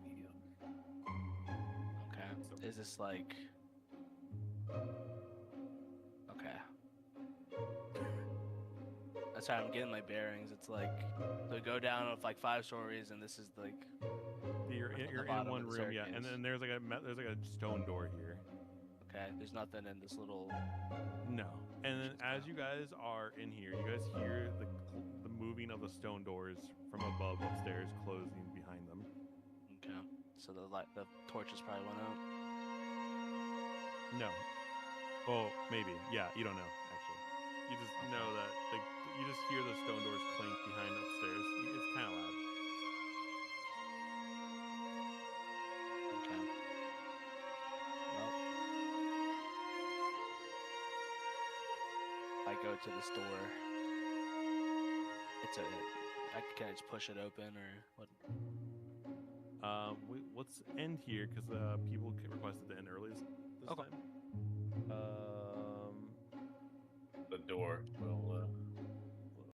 Okay. Is this like? Okay. That's how I'm getting my bearings. It's like so go down of like 5 stories, and this is like. You're in bottom one of the room, yeah, and staircase. then there's like a stone door here. Okay. There's nothing in this little. No. And then as you guys are in here, you guys hear the moving of the stone doors from above upstairs closing behind them. Okay. So the torches probably went out. No. Oh, maybe. Yeah, you don't know actually. You just know that you just hear the stone doors clink behind upstairs. It's kind of loud. Okay. Well, I go to this door. Can I just push it open or what? Let's end here because people requested to end early this Okay. time. The door will